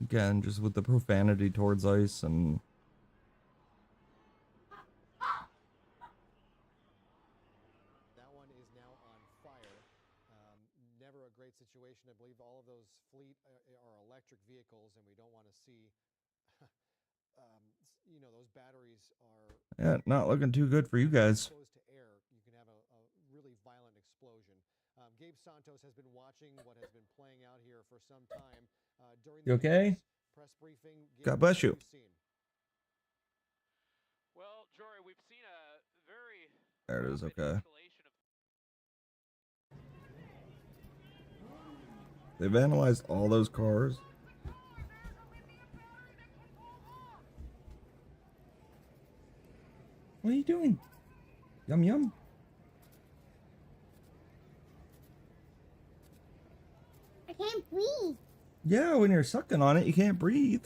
Again, just with the profanity towards ICE and that one is now on fire. Never a great situation. I believe all of those fleet are electric vehicles, and we don't want to see, those batteries are. yeah, not looking too good for you guys. Exposed to air, you can have a really violent explosion. Gabe Santos has been watching what has been playing out here for some time. During You okay? Press briefing. God bless you. Well, Jory, we've seen a very There it is, okay. They vandalized all those cars. What are you doing? Yum yum. I can't breathe. Yeah, when you're sucking on it, you can't breathe.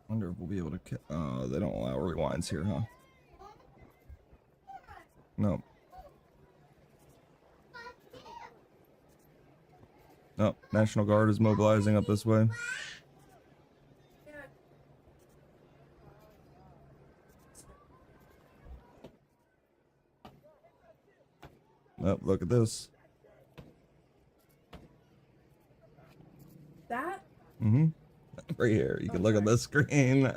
Wonder if we'll be able to. They don't allow rewinds here, huh? No. No, National Guard is mobilizing up this way. Oh, look at this. That? Mm-hmm. Right here. You can look at the screen.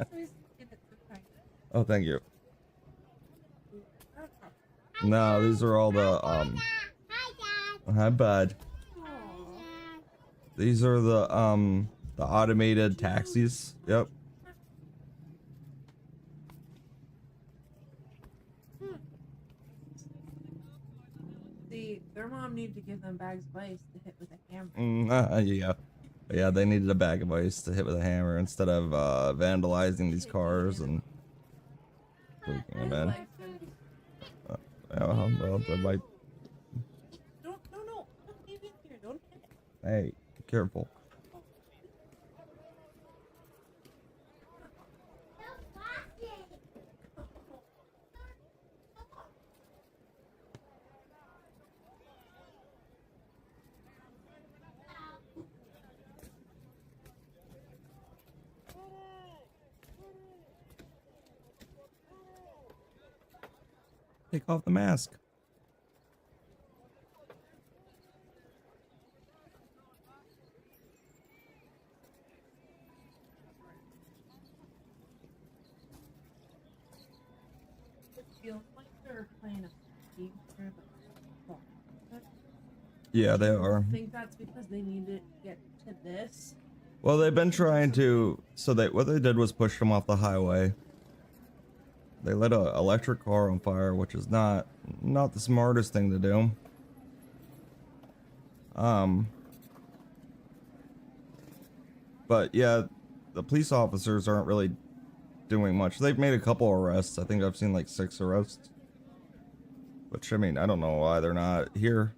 Oh, thank you. No, these are all the Hi, bud. These are the automated taxis. Yep. See, their mom needed to give them bags of ice to hit with a hammer. Yeah. Yeah, they needed a bag of ice to hit with a hammer instead of vandalizing these cars and freaking them in. Well, they might. No, don't leave it here. Don't hit it. Hey, be careful. Take off the mask. It feels like they're playing a game here, but Yeah, they are. I think that's because they need to get to this. Well, they've been trying to. So what they did was push them off the highway. They lit an electric car on fire, which is not the smartest thing to do. But yeah, the police officers aren't really doing much. They've made a couple arrests. I think I've seen like 6 arrests. Which, I mean, I don't know why they're not here.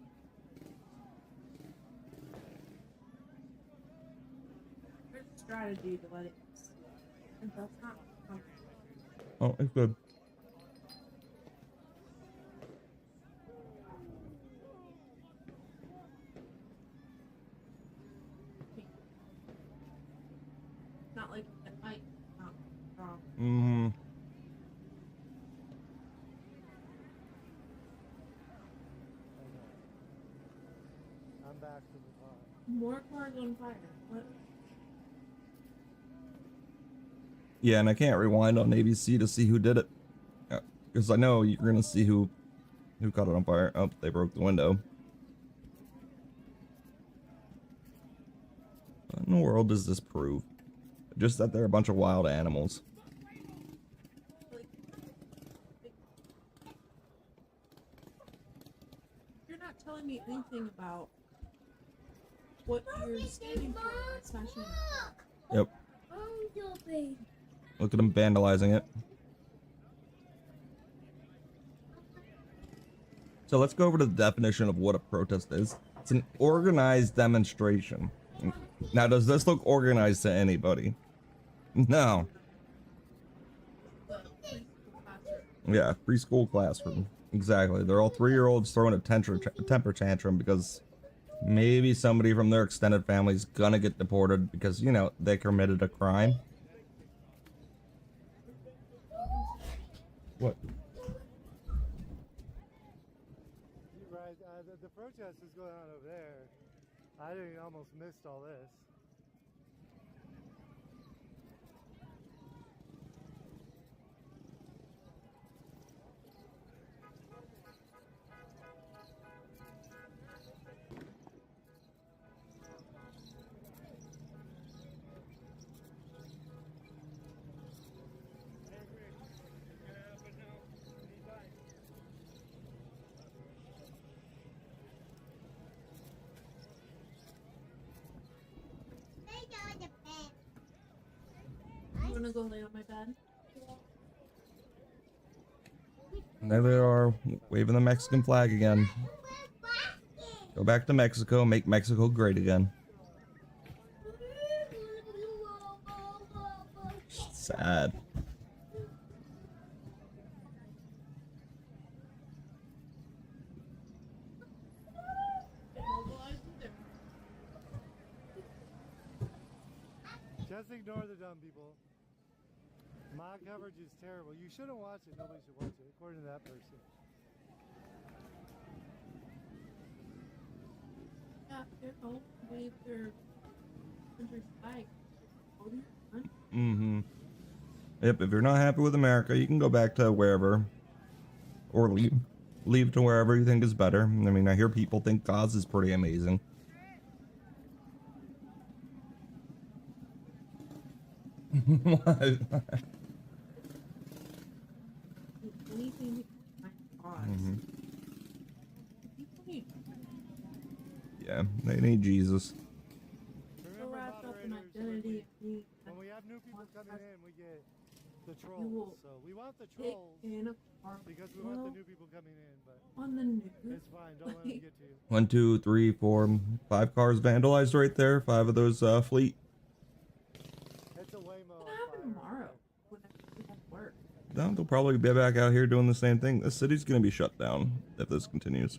There's a strategy to let it. And that's not. Oh, it's good. Not like it might Mm-hmm. I'm back from the car. More cars on fire. What? Yeah, and I can't rewind on ABC to see who did it. Because I know you're gonna see who caught it on fire. Oh, they broke the window. What in the world does this prove? Just that they're a bunch of wild animals. You're not telling me anything about what you're standing for by smashing it. Yep. Look at them vandalizing it. So let's go over to the definition of what a protest is. It's an organized demonstration. Now, does this look organized to anybody? No. Yeah, preschool classroom. Exactly. They're all 3-year-olds throwing a temper tantrum because maybe somebody from their extended family's gonna get deported because, you know, they committed a crime. What? Right, the protest is going on over there. I almost missed all this. You wanna go lay on my bed? And there they are, waving the Mexican flag again. Go back to Mexico, make Mexico great again. Sad. Just ignore the dumb people. My coverage is terrible. You shouldn't watch it. Nobody should watch it, according to that person. Yeah, they're all wave their country's flag. Mm-hmm. Yep, if you're not happy with America, you can go back to wherever. Or leave. Leave to wherever you think is better. I mean, I hear people think Gaza is pretty amazing. What? Anything to find cause. Mm-hmm. People need Yeah, they need Jesus. so wrapped up in identity. When we have new people coming in, we get the trolls. So we want the trolls because we want the new people coming in, but on the news. It's fine. Don't let them get to you. 1, 2, 3, 4, 5 cars vandalized right there. 5 of those fleet. It's a Waymo. What happened tomorrow? When I have work. No, they'll probably be back out here doing the same thing. The city's gonna be shut down if this continues.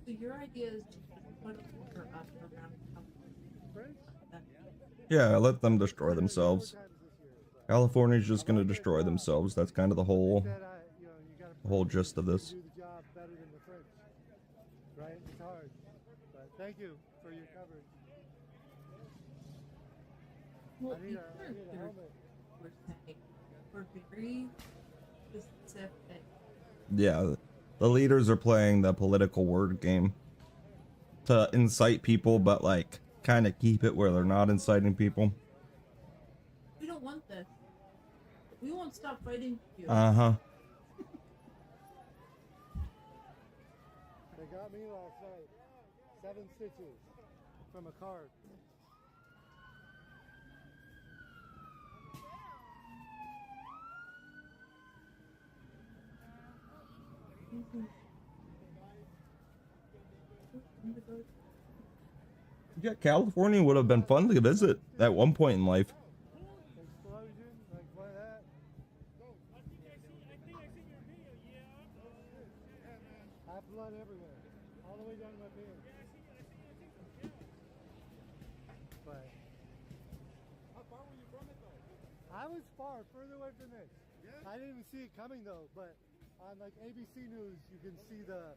So your idea is to put a border up around. Yeah, let them destroy themselves. California's just gonna destroy themselves. That's kind of the whole gist of this. Do the job better than the French, right? It's hard, but thank you for your coverage. Well, I need a helmet. We're saying we're very specific. Yeah, the leaders are playing the political word game to incite people, but like kind of keep it where they're not inciting people. We don't want this. We won't stop fighting for you. Uh-huh. They got me last night. 7 stitches from a card. Yeah, California would have been fun to visit at one point in life. Explosion, like what that? I have blood everywhere, all the way down to my pants. But I was further away from this. Yeah. I didn't even see it coming though, but on like ABC News, you can see the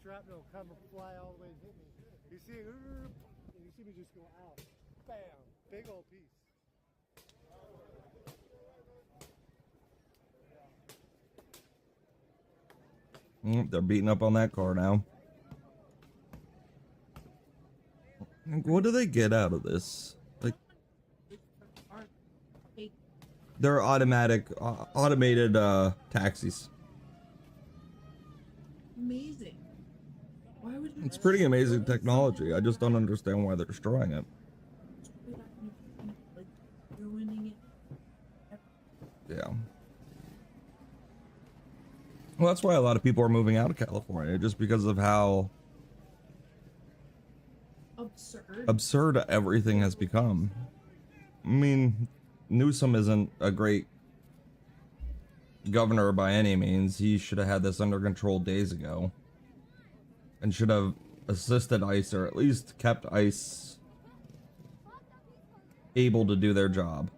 shrapnel come and fly all the way and hit me. You see it, and you see me just go out. Bam! Big old piece. They're beating up on that car now. What do they get out of this? Like, they're automated taxis. Amazing. Why would you? It's pretty amazing technology. I just don't understand why they're destroying it. Like, ruining it. Yeah. Well, that's why a lot of people are moving out of California, just because of how absurd everything has become. I mean, Newsom isn't a great governor by any means. He should have had this under control days ago, and should have assisted ICE, or at least kept ICE able to do their job.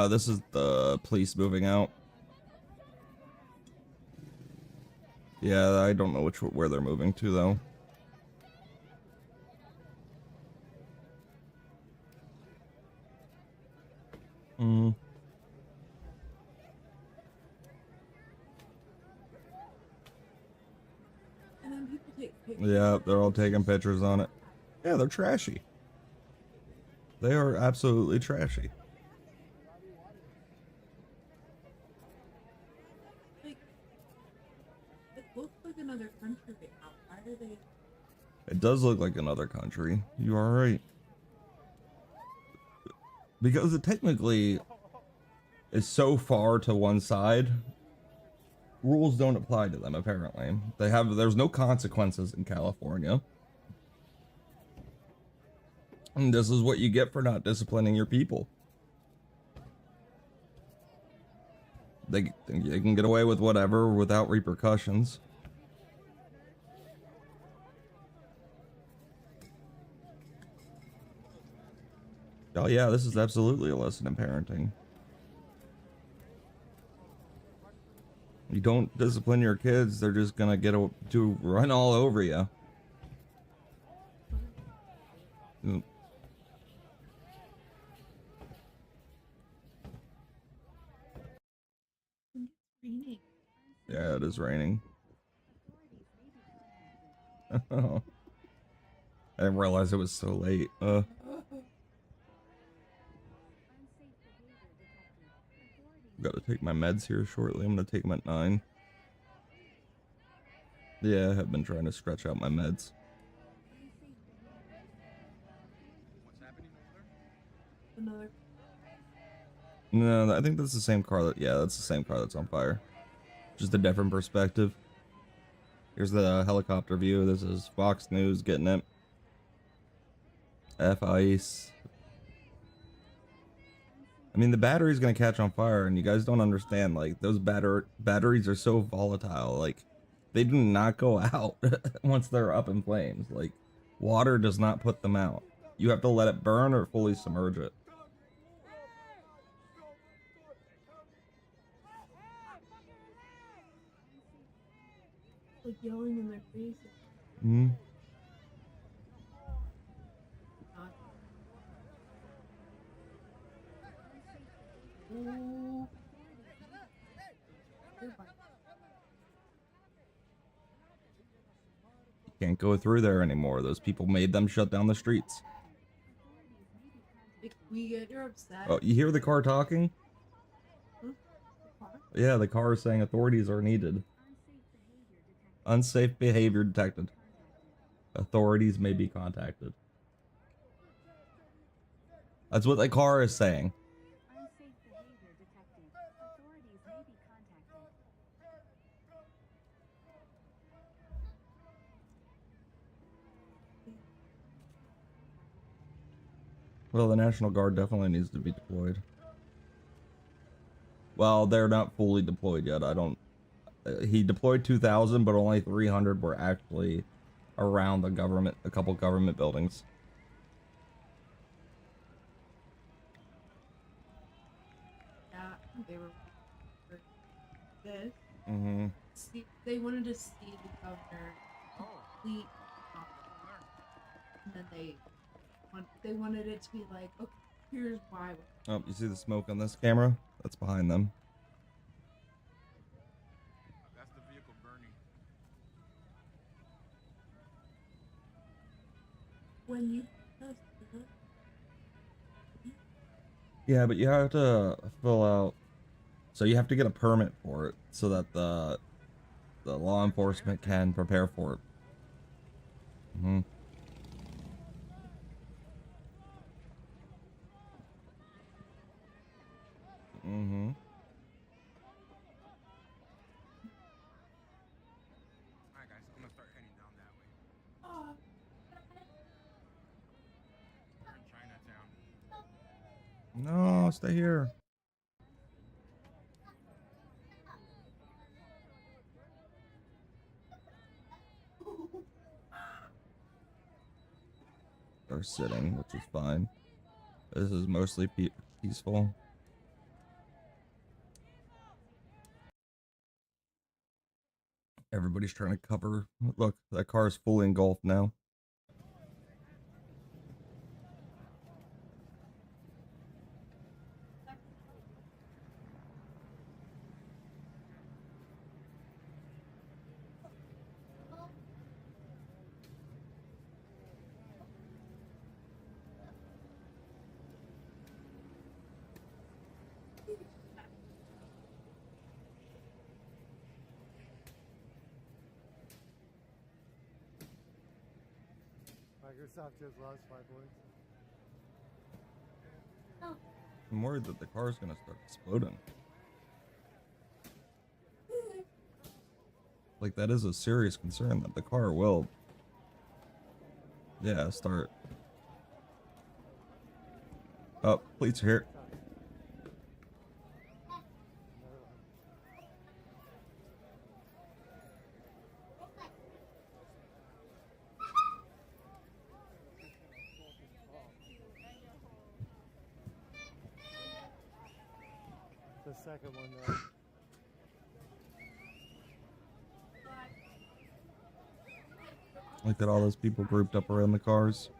This is the police moving out. Yeah, I don't know where they're moving to though. Hmm. And then people take pictures. Yeah, they're all taking pictures on it. Yeah, they're trashy. They are absolutely trashy. Like, it looks like another country right now. Why are they? It does look like another country. You are right. Because it technically is so far to one side, rules don't apply to them, apparently. There's no consequences in California. And this is what you get for not disciplining your people. They can get away with whatever without repercussions. Oh yeah, this is absolutely a lesson in parenting. You don't discipline your kids, they're just gonna to run all over you. Raining. Yeah, it is raining. I didn't realize it was so late. Gotta take my meds here shortly. I'm gonna take them at 9. Yeah, I have been trying to stretch out my meds. What's happening over there? Another. No, I think that's the same car that's the same car that's on fire. Just a different perspective. Here's the helicopter view. This is Fox News getting it. F ICE. I mean, the battery's gonna catch on fire, and you guys don't understand, like, those batteries are so volatile, like, they do not go out once they're up in flames. Like, water does not put them out. You have to let it burn or fully submerge it. Like yelling in their faces. Hmm. Oh. Can't go through there anymore. Those people made them shut down the streets. We get you're upset. Oh, you hear the car talking? Huh? The car? Yeah, the car is saying authorities are needed. Unsafe behavior detected. Authorities may be contacted. That's what the car is saying. Well, the National Guard definitely needs to be deployed. Well, they're not fully deployed yet. He deployed 2,000, but only 300 were actually around the government, a couple government buildings. They were for this. Mm-hmm. See, they wanted to see the governor complete opposite. And then they wanted it to be like, okay, here's why. Oh, you see the smoke on this camera? That's behind them. That's the vehicle burning. When you Yeah, but you have to fill out. So you have to get a permit for it so that the law enforcement can prepare for it. Mm-hmm. Mm-hmm. Alright guys, I'm gonna start heading down that way. We're in Chinatown. No, stay here. They're sitting, which is fine. This is mostly peaceful. Everybody's trying to cover. Look, that car is fully engulfed now. Microsoft just lost 5 points. I'm worried that the car is going to start exploding. Like, that is a serious concern that the car will, yeah, start. Oh, police are here. The second one, though. Look at all those people grouped up around the cars.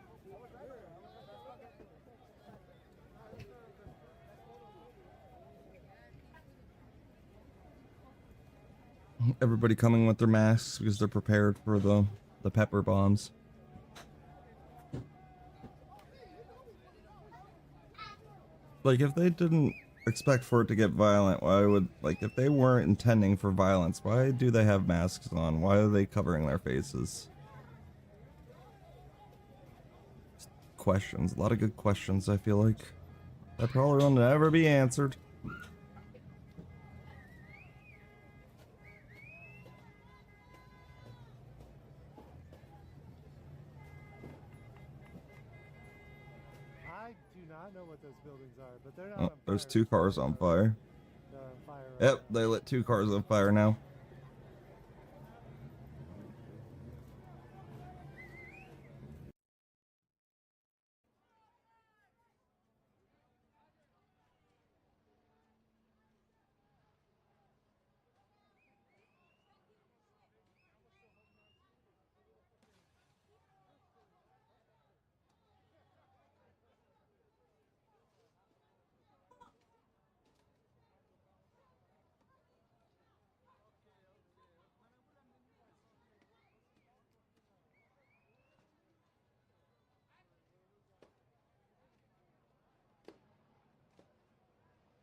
Everybody coming with their masks because they're prepared for the pepper bombs. Like, if they didn't expect for it to get violent, why would, like, if they weren't intending for violence, why do they have masks on? Why are they covering their faces? Questions, a lot of good questions, I feel like. That probably will never be answered. I do not know what those buildings are, but they're not Oh, on fire. there's 2 cars on fire. They're on fire right Yep, they lit 2 cars on fire now.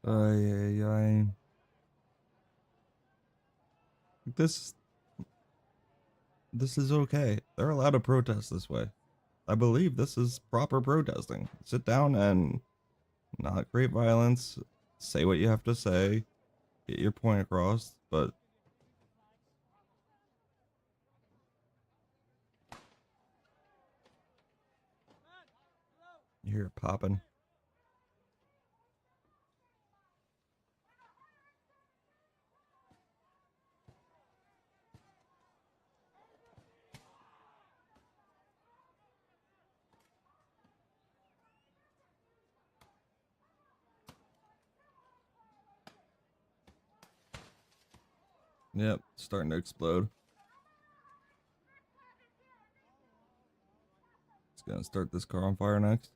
Ay, ay, ay. This is okay. They're allowed to protest this way. I believe this is proper protesting. Sit down and not create violence. Say what you have to say. Get your point across, but you hear it popping. Yep, starting to explode. It's gonna start this car on fire next.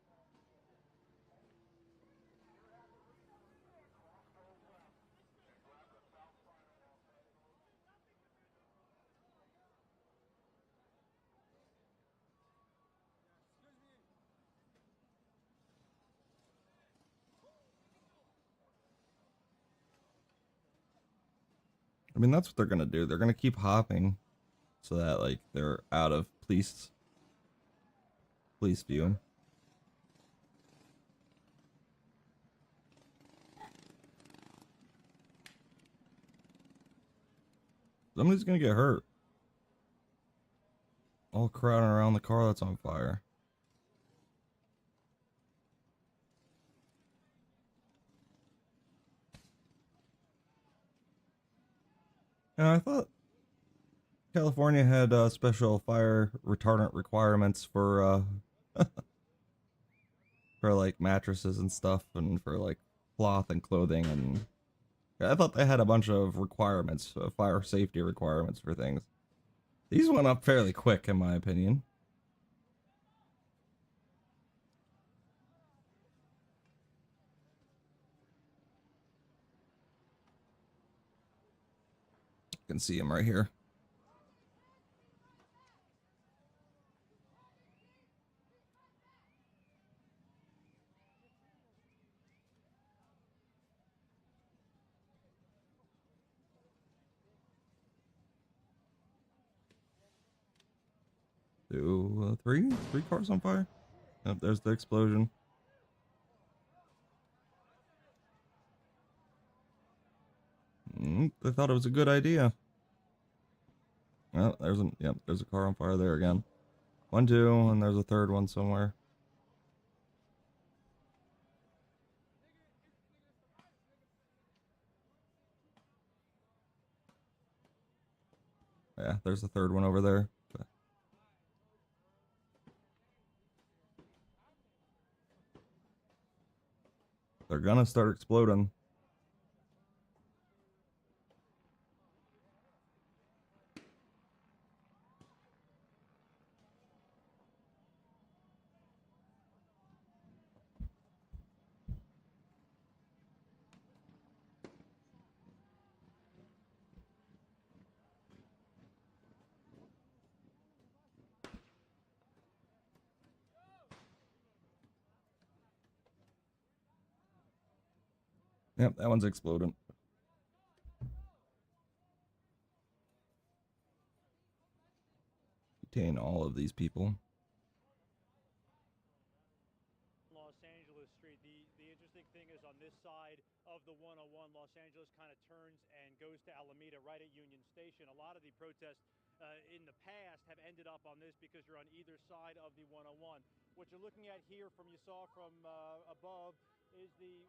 I mean, that's what they're gonna do. They're gonna keep hopping so that like they're out of police view. Somebody's gonna get hurt. All crowding around the car that's on fire. And I thought California had special fire retardant requirements for for like mattresses and stuff, and for like cloth and clothing, and I thought they had a bunch of requirements, fire safety requirements for things. These went up fairly quick, in my opinion. You can see them right here. Three cars on fire. Yep, there's the explosion. They thought it was a good idea. Well, there's a car on fire there again. 1, 2, and there's a third one somewhere. Yeah, there's a third one over there. They're gonna start exploding. Yep, that one's exploding. Detain all of these people. Los Angeles Street. The interesting thing is on this side of the 101, Los Angeles kind of turns and goes to Alameda right at Union Station. A lot of the protests in the past have ended up on this because you're on either side of the 101. What you're looking at here from above is the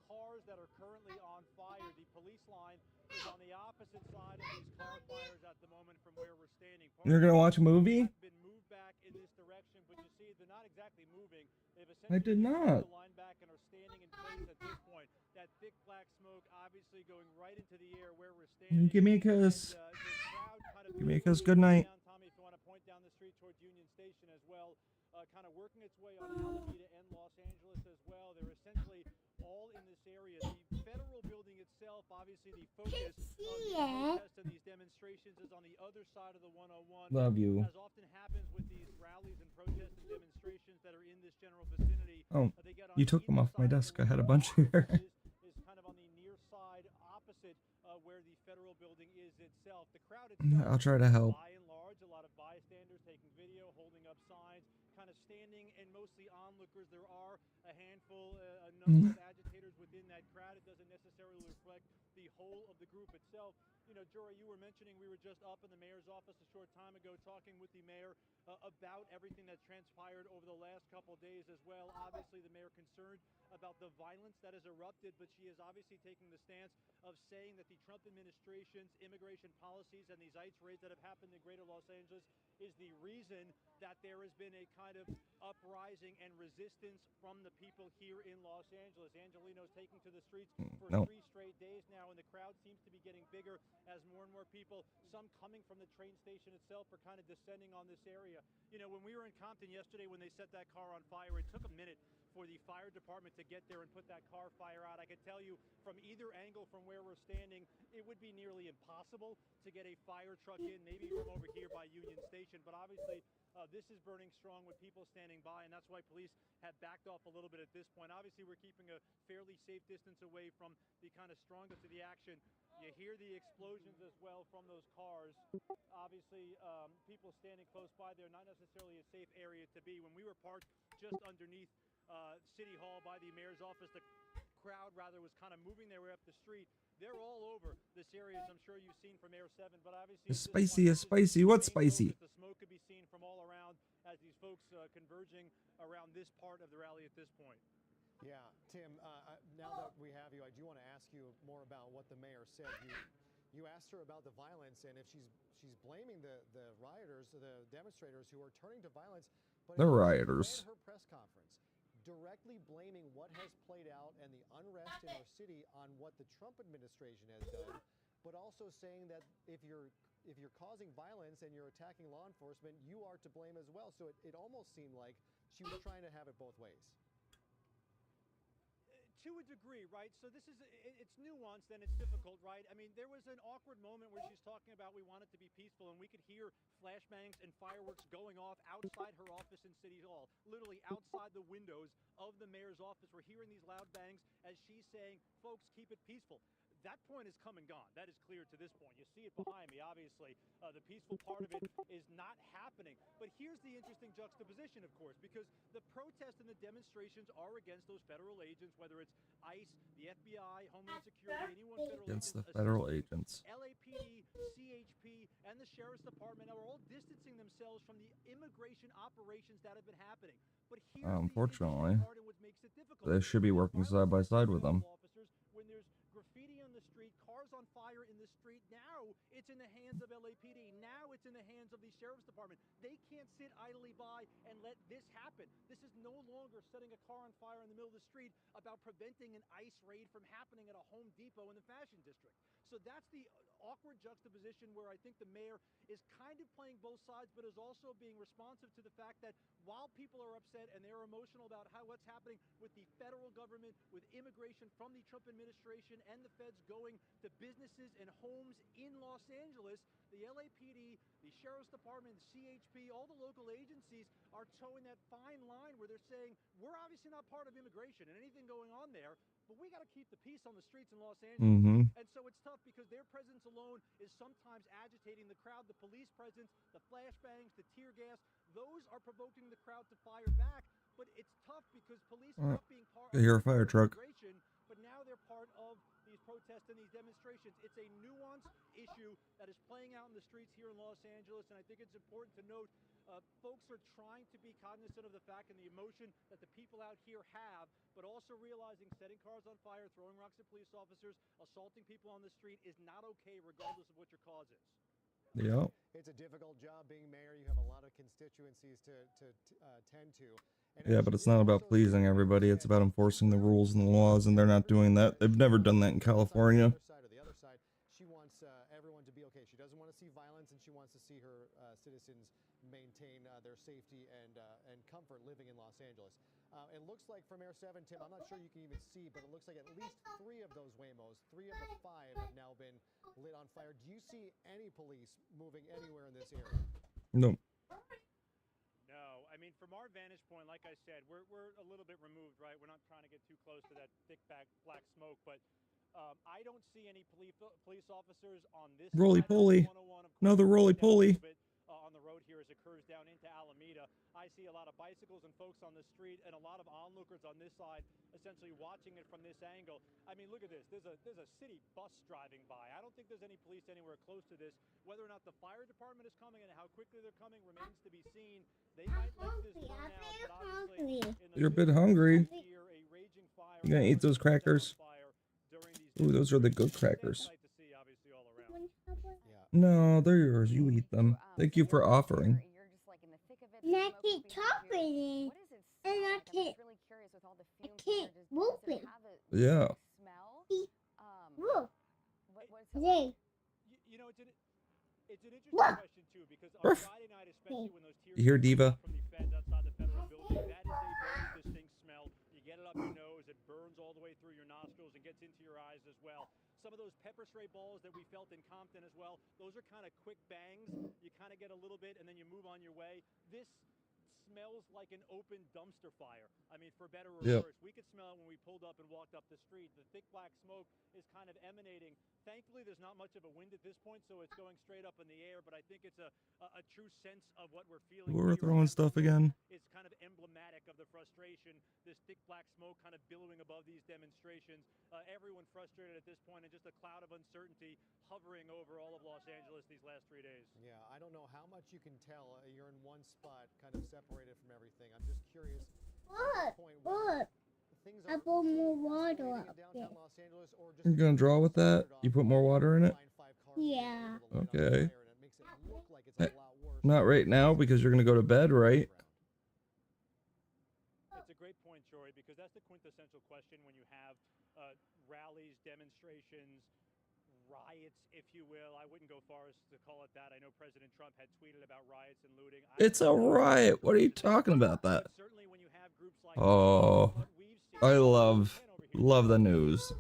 cars that are currently on fire. The police line is on the opposite side of these car fires at the moment from where we're standing. You're gonna watch a movie? Been moved back in this direction, but you see they're not exactly moving. They've I did not. the line back and are standing in place at this point. That thick black smoke obviously going right into the air where we're standing. Give me a kiss. Give me a kiss. Good night. Tommy, if you want to point down the street towards Union Station as well, kind of working its way on Alameda and Los Angeles as well. They're essentially all in this area. The federal building itself, obviously the focus of these demonstrations is on the other side of the 101. Love you. As often happens with these rallies and protests and demonstrations that are in this general vicinity. Oh, you took them off my desk. I had a bunch here. Is kind of on the near side opposite where the federal building is itself. The crowd itself, I'll try to help. by and large, a lot of bystanders taking video, holding up signs, kind of standing, and mostly onlookers. There are a handful, a number of agitators within that crowd. It doesn't necessarily reflect the whole of the group itself. You know, Jory, you were mentioning we were just up in the mayor's office a short time ago talking with the mayor about everything that transpired over the last couple of days as well. Obviously, the mayor concerned about the violence that has erupted, but she is obviously taking the stance of saying that the Trump administration's immigration policies and these ICE raids that have happened in greater Los Angeles is the reason that there has been a kind of uprising and resistance from the people here in Los Angeles. Angelino's taking to the streets for No. 3 straight days now, and the crowd seems to be getting bigger as more and more people, some coming from the train station itself, are kind of descending on this area. You know, when we were in Compton yesterday, when they set that car on fire, it took a minute for the fire department to get there and put that car fire out. I could tell you from either angle from where we're standing, it would be nearly impossible to get a fire truck in, maybe from over here by Union Station. But obviously, this is burning strong with people standing by, and that's why police have backed off a little bit at this point. Obviously, we're keeping a fairly safe distance away from the kind of strongest of the action. You hear the explosions as well from those cars. Obviously, people standing close by there, not necessarily a safe area to be. When we were parked just underneath City Hall by the mayor's office, the crowd rather was kind of moving their way up the street. They're all over this area, as I'm sure you've seen from Air 7, but obviously It's spicy, it's spicy. What's spicy? the smoke could be seen from all around as these folks converging around this part of the rally at this point. Yeah, Tim, now that we have you, I do want to ask you more about what the mayor said. You asked her about the violence and if she's blaming the rioters, the demonstrators who are turning to violence. But The rioters. Her press conference, directly blaming what has played out and the unrest in our city on what the Trump administration has done, but also saying that if you're causing violence and you're attacking law enforcement, you are to blame as well. So it almost seemed like she was trying to have it both ways. To a degree, right? So this is, it's nuanced and it's difficult, right? I mean, there was an awkward moment where she's talking about we want it to be peaceful, and we could hear flashbangs and fireworks going off outside her office in City Hall, literally outside the windows of the mayor's office. We're hearing these loud bangs as she's saying, folks, keep it peaceful. That point has come and gone. That is clear to this point. You see it behind me, obviously. The peaceful part of it is not happening. But here's the interesting juxtaposition, of course, because the protests and the demonstrations are against those federal agents, whether it's ICE, the FBI, Homeland Security, anyone federal Against the agents federal assisting. agents. LAPD, CHP, and the Sheriff's Department are all distancing themselves from the immigration operations that have been happening. But here's Unfortunately, the part in what makes it difficult. they should be working side by side with them. Officers, when there's graffiti on the street, cars on fire in the street, now it's in the hands of LAPD. Now it's in the hands of the Sheriff's Department. They can't sit idly by and let this happen. This is no longer setting a car on fire in the middle of the street about preventing an ICE raid from happening at a Home Depot in the Fashion District. So that's the awkward juxtaposition where I think the mayor is kind of playing both sides, but is also being responsive to the fact that while people are upset and they're emotional about what's happening with the federal government, with immigration from the Trump administration and the feds going to businesses and homes in Los Angeles, the LAPD, the Sheriff's Department, the CHP, all the local agencies are towing that fine line where they're saying, we're obviously not part of immigration and anything going on there, but we got to keep the peace on the streets in Los Angeles. And so it's tough because their presence alone is sometimes agitating the crowd. The police presence, the flashbangs, the tear gas, those are provoking the crowd to fire back. But it's tough because police are not being part of You're a fire truck. immigration, but now they're part of these protests and these demonstrations. It's a nuanced issue that is playing out in the streets here in Los Angeles, and I think it's important to note folks are trying to be cognizant of the fact and the emotion that the people out here have, but also realizing setting cars on fire, throwing rocks at police officers, assaulting people on the street is not okay regardless of what your cause is. Yeah. It's a difficult job being mayor. You have a lot of constituencies to tend to. Yeah, but it's not about pleasing everybody. It's about enforcing the rules and the laws, and they're not doing that. They've never done that in California. The other side, she wants everyone to be okay. She doesn't want to see violence, and she wants to see her citizens maintain their safety and comfort living in Los Angeles. It looks like from Air 7, Tim, I'm not sure you can even see, but it looks like at least 3 of those Waymos, 3 of the 5 have now been lit on fire. Do you see any police moving anywhere in this area? No. No, I mean, from our vantage point, like I said, we're a little bit removed, right? We're not trying to get too close to that thick black smoke, but I don't see any police officers on this Roly-poly. Another roly-poly. On the road here as it curves down into Alameda. I see a lot of bicycles and folks on the street and a lot of onlookers on this side essentially watching it from this angle. I mean, look at this. There's a city bus driving by. I don't think there's any police anywhere close to this. Whether or not the fire department is coming and how quickly they're coming remains to be seen. They might let this burn out, but obviously You're a bit hungry. You gonna eat those crackers? Ooh, those are the good crackers. Yeah, No, they're yours. You eat them. Thank you for offering. And I can't chop it. And I can't move it. Yeah. Look. Hey. You know, it's an interesting Look. question too, because on Ruff. Friday night, especially when those tears You hear Diva? from the feds outside the federal building, that is a very distinct smell. You get it up your nose, it burns all the way through your nostrils and gets into your eyes as well. Some of those pepper spray balls that we felt in Compton as well, those are kind of quick bangs. You kind of get a little bit and then you move on your way. This smells like an open dumpster fire. I mean, for better or Yep. worse. We could smell it when we pulled up and walked up the street. The thick black smoke is kind of emanating. Thankfully, there's not much of a wind at this point, so it's going straight up in the air, but I think it's a true sense of what we're feeling. We're here throwing at stuff the again. moment. It's kind of emblematic of the frustration, this thick black smoke kind of billowing above these demonstrations. Everyone frustrated at this point, and just a cloud of uncertainty hovering over all of Los Angeles these last 3 days. Yeah, I don't know how much you can tell. You're in one spot, kind of separated from everything. I'm just curious. Look. I put more water up there. You're gonna draw with that? You put more water in it? Yeah. Okay. Not right now because you're gonna go to bed, right? It's a great point, Jory, because that's the quintessential question when you have rallies, demonstrations, riots, if you will. I wouldn't go far as to call it that. I know President Trump had tweeted about riots and looting. It's a riot. What are you talking about that? Oh, I love the news.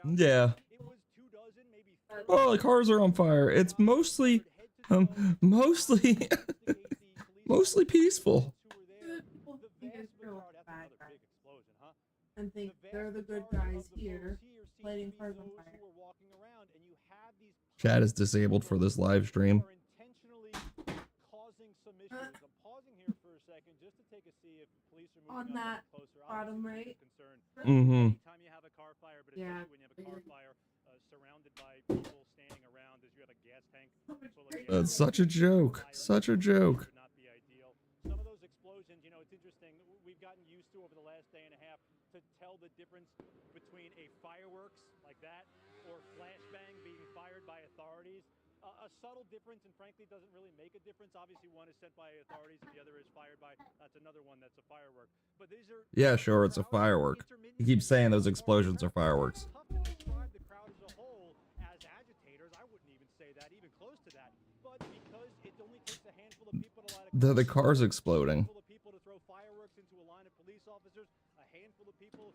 Yeah. Oh, the cars are on fire. It's mostly mostly peaceful. And think they're the good guys here, lighting cars on fire. Chat is disabled for this live stream. On that bottom right. Mm-hmm. Anytime you have a car fire, but especially Yeah. when you have a car fire surrounded by people standing around as you have a gas tank. That's such a joke. Such a joke. Some of those explosions, you know, it's interesting. We've gotten used to over the last day and a half to tell the difference between a fireworks like that or flashbang being fired by authorities. A subtle difference, and frankly doesn't really make a difference. Obviously, one is sent by authorities and the other is fired by, that's another one that's a firework. But these are... Yeah, sure, it's a firework. He keeps saying those explosions are fireworks. Tough to describe the crowd as a whole as agitators. I wouldn't even say that, even close to that. But because it only takes a handful of people to light a The car's exploding. handful of people to throw fireworks into a line of police officers, a handful of people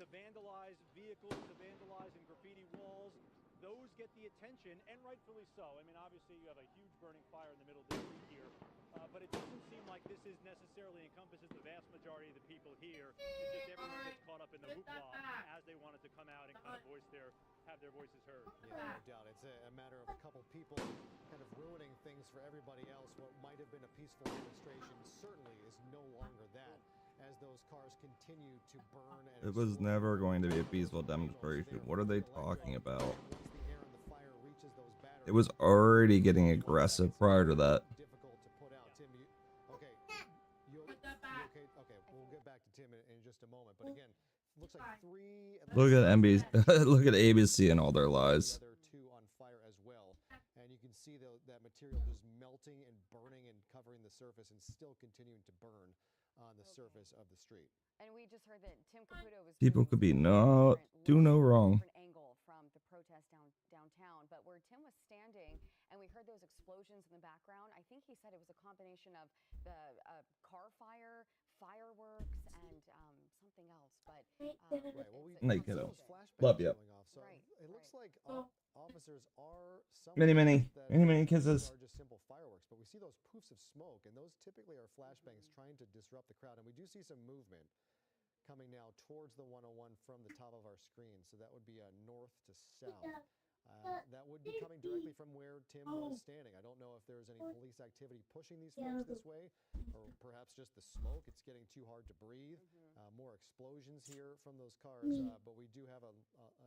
to vandalize vehicles, to vandalize and graffiti walls. Those get the attention, and rightfully so. I mean, obviously, you have a huge burning fire in the middle of the street here, but it doesn't seem like this is necessarily encompasses the vast majority of the people here. It's just everyone gets caught up in the hoopla as they wanted to come out and kind of have their voices heard. Yeah, no doubt. It's a matter of a couple people kind of ruining things for everybody else. What might have been a peaceful demonstration certainly is no longer that, as those cars continue to burn. And It was never going to be a peaceful demonstration. What are they talking about? It was already getting aggressive prior to that. Difficult to put out. Tim, okay, okay, we'll get back to Tim in just a moment. But again, looks like three. Look at NBC, look at ABC and all their lies. There are two on fire as well, and you can see that material just melting and burning and covering the surface, and still continuing to burn on the surface of the street. And we just heard that Tim Caputo was People could be do no wrong. angle from the protest downtown, but where Tim was standing and we heard those explosions in the background, I think he said it was a combination of the car fire, fireworks, and something else. But Night kiddo. Love you. So it looks like officers are Many kisses. are just simple fireworks, but we see those poofs of smoke, and those typically are flashbangs trying to disrupt the crowd. And we do see some movement coming now towards the 101 from the top of our screen. So that would be north to south. That would be coming directly from where Tim was standing. I don't know if there's any police activity pushing these folks this way, or perhaps just the smoke. It's getting too hard to breathe. More explosions here from those cars, but we do have a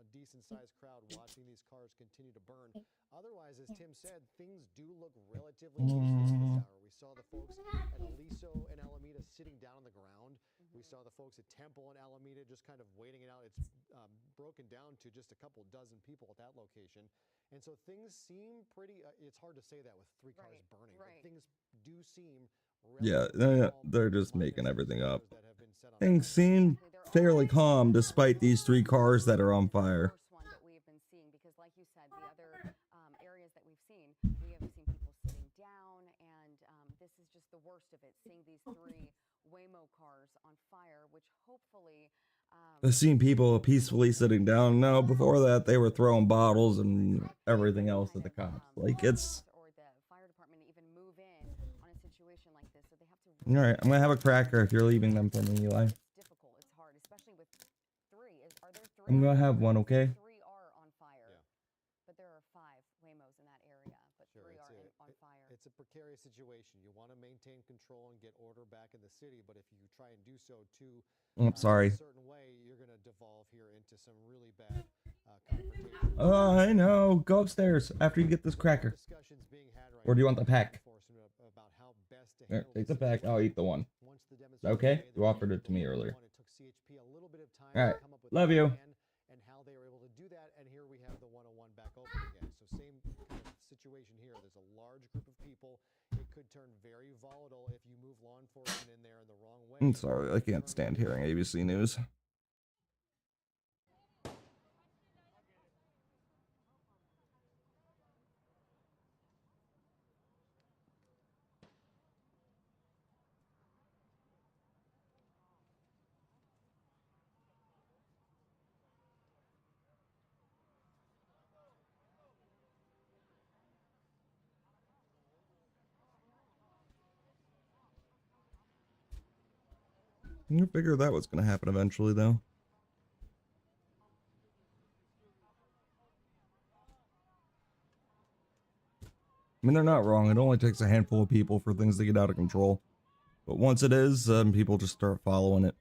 decent-sized crowd watching these cars continue to burn. Otherwise, as Tim said, things do look relatively peaceful at this hour. We saw the folks at Aliso and Alameda sitting down on the ground. We saw the folks at Temple and Alameda just kind of waiting it out. It's broken down to just a couple dozen people at that location. And so things seem pretty, it's hard to say that with 3 cars burning, but things do seem Yeah, they're just making everything up. Things seem fairly calm despite these 3 cars that are on fire. One that we have been seeing, because like you said, the other areas that we've seen, we have seen people sitting down, and this is just the worst of it, seeing these 3 Waymo cars on fire, which hopefully... I've seen people peacefully sitting down. No, before that, they were throwing bottles and everything else at the cops. Like, it's... or the fire department even move in on a situation like this, so they have to... Alright, I'm gonna have a cracker if you're leaving them for me, Eli. It's difficult, it's hard, especially with 3. Are there 3? I'm gonna have one, okay? 3 are on fire, but there are 5 Waymos in that area, but 3 are on fire. It's a precarious situation. You want to maintain control and get order back in the city, but if you try and do so too I'm sorry. a certain way, you're going to devolve here into some really bad confrontation. Oh, I know. Go upstairs after you get this cracker. Or do you want the pack? Here, take the pack. I'll eat the one. Okay? You offered it to me earlier. Alright. Love you. And how they were able to do that, and here we have the 101 back open again. So same kind of situation here. There's a large group of people. It could turn very volatile if you move law enforcement in there in the wrong way. I'm sorry, I can't stand hearing ABC News. You figure that was going to happen eventually, though. I mean, they're not wrong. It only takes a handful of people for things to get out of control. But once it is, people just start following it.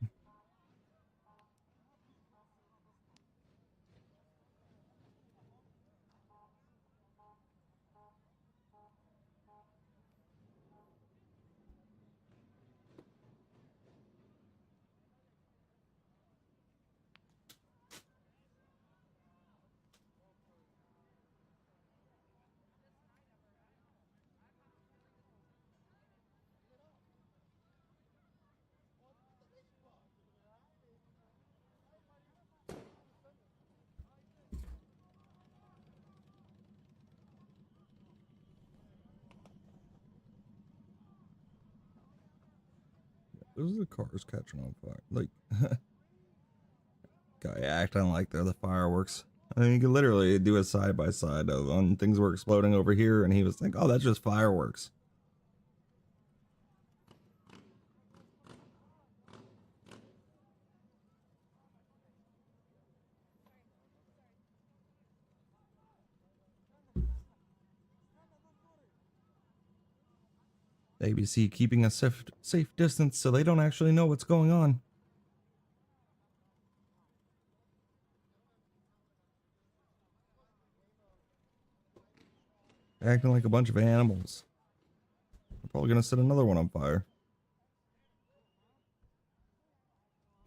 Those are the cars catching on fire. Like, guy acting like they're the fireworks. I mean, you could literally do a side by side of when things were exploding over here, and he was like, "Oh, that's just fireworks." ABC keeping a safe distance so they don't actually know what's going on. Acting like a bunch of animals. They're probably gonna set another one on fire.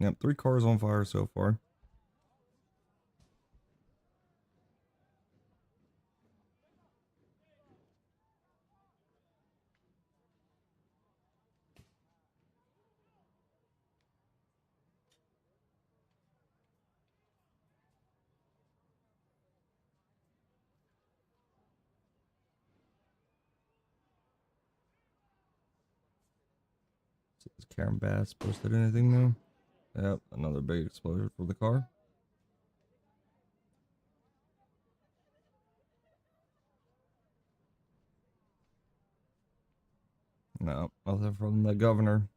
Yep, 3 cars on fire so far. Has Karen Bass posted anything new? Yep, another big explosion for the car. No, nothing from the governor.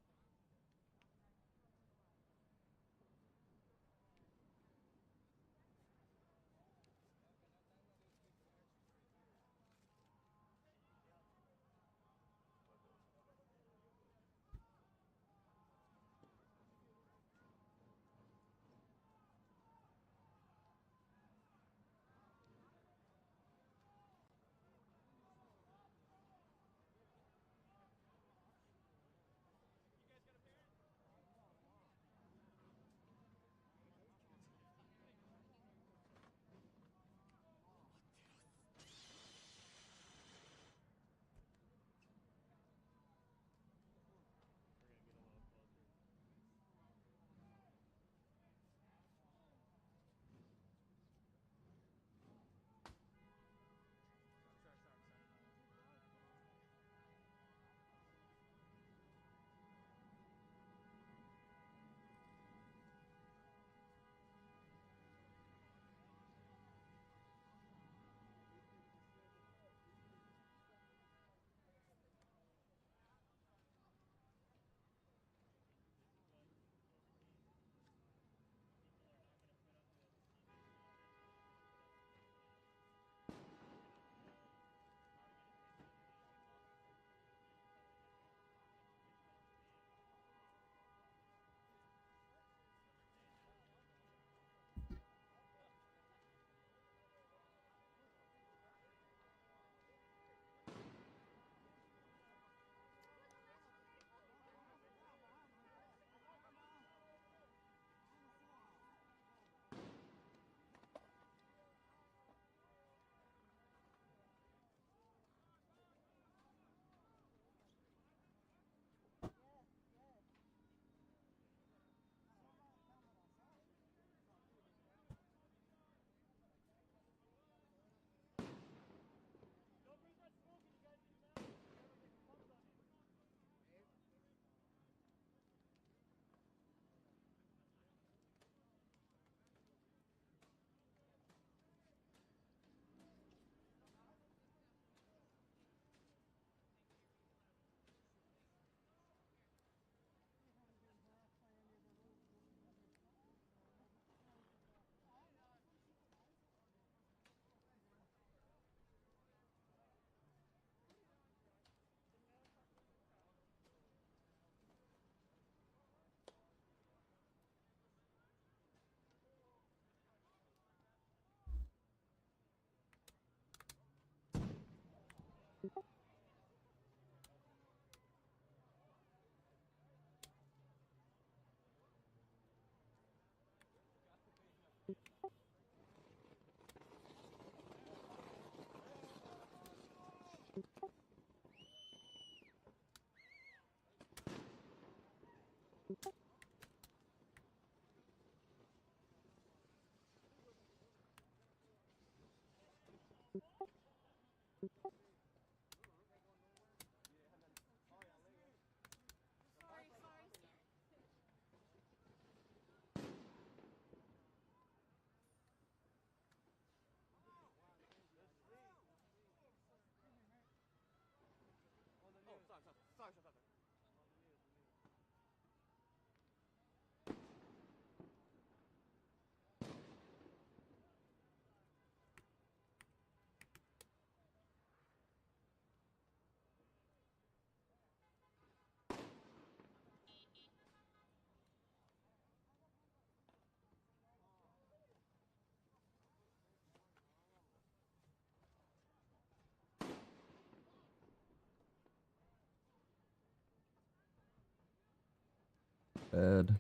Bad.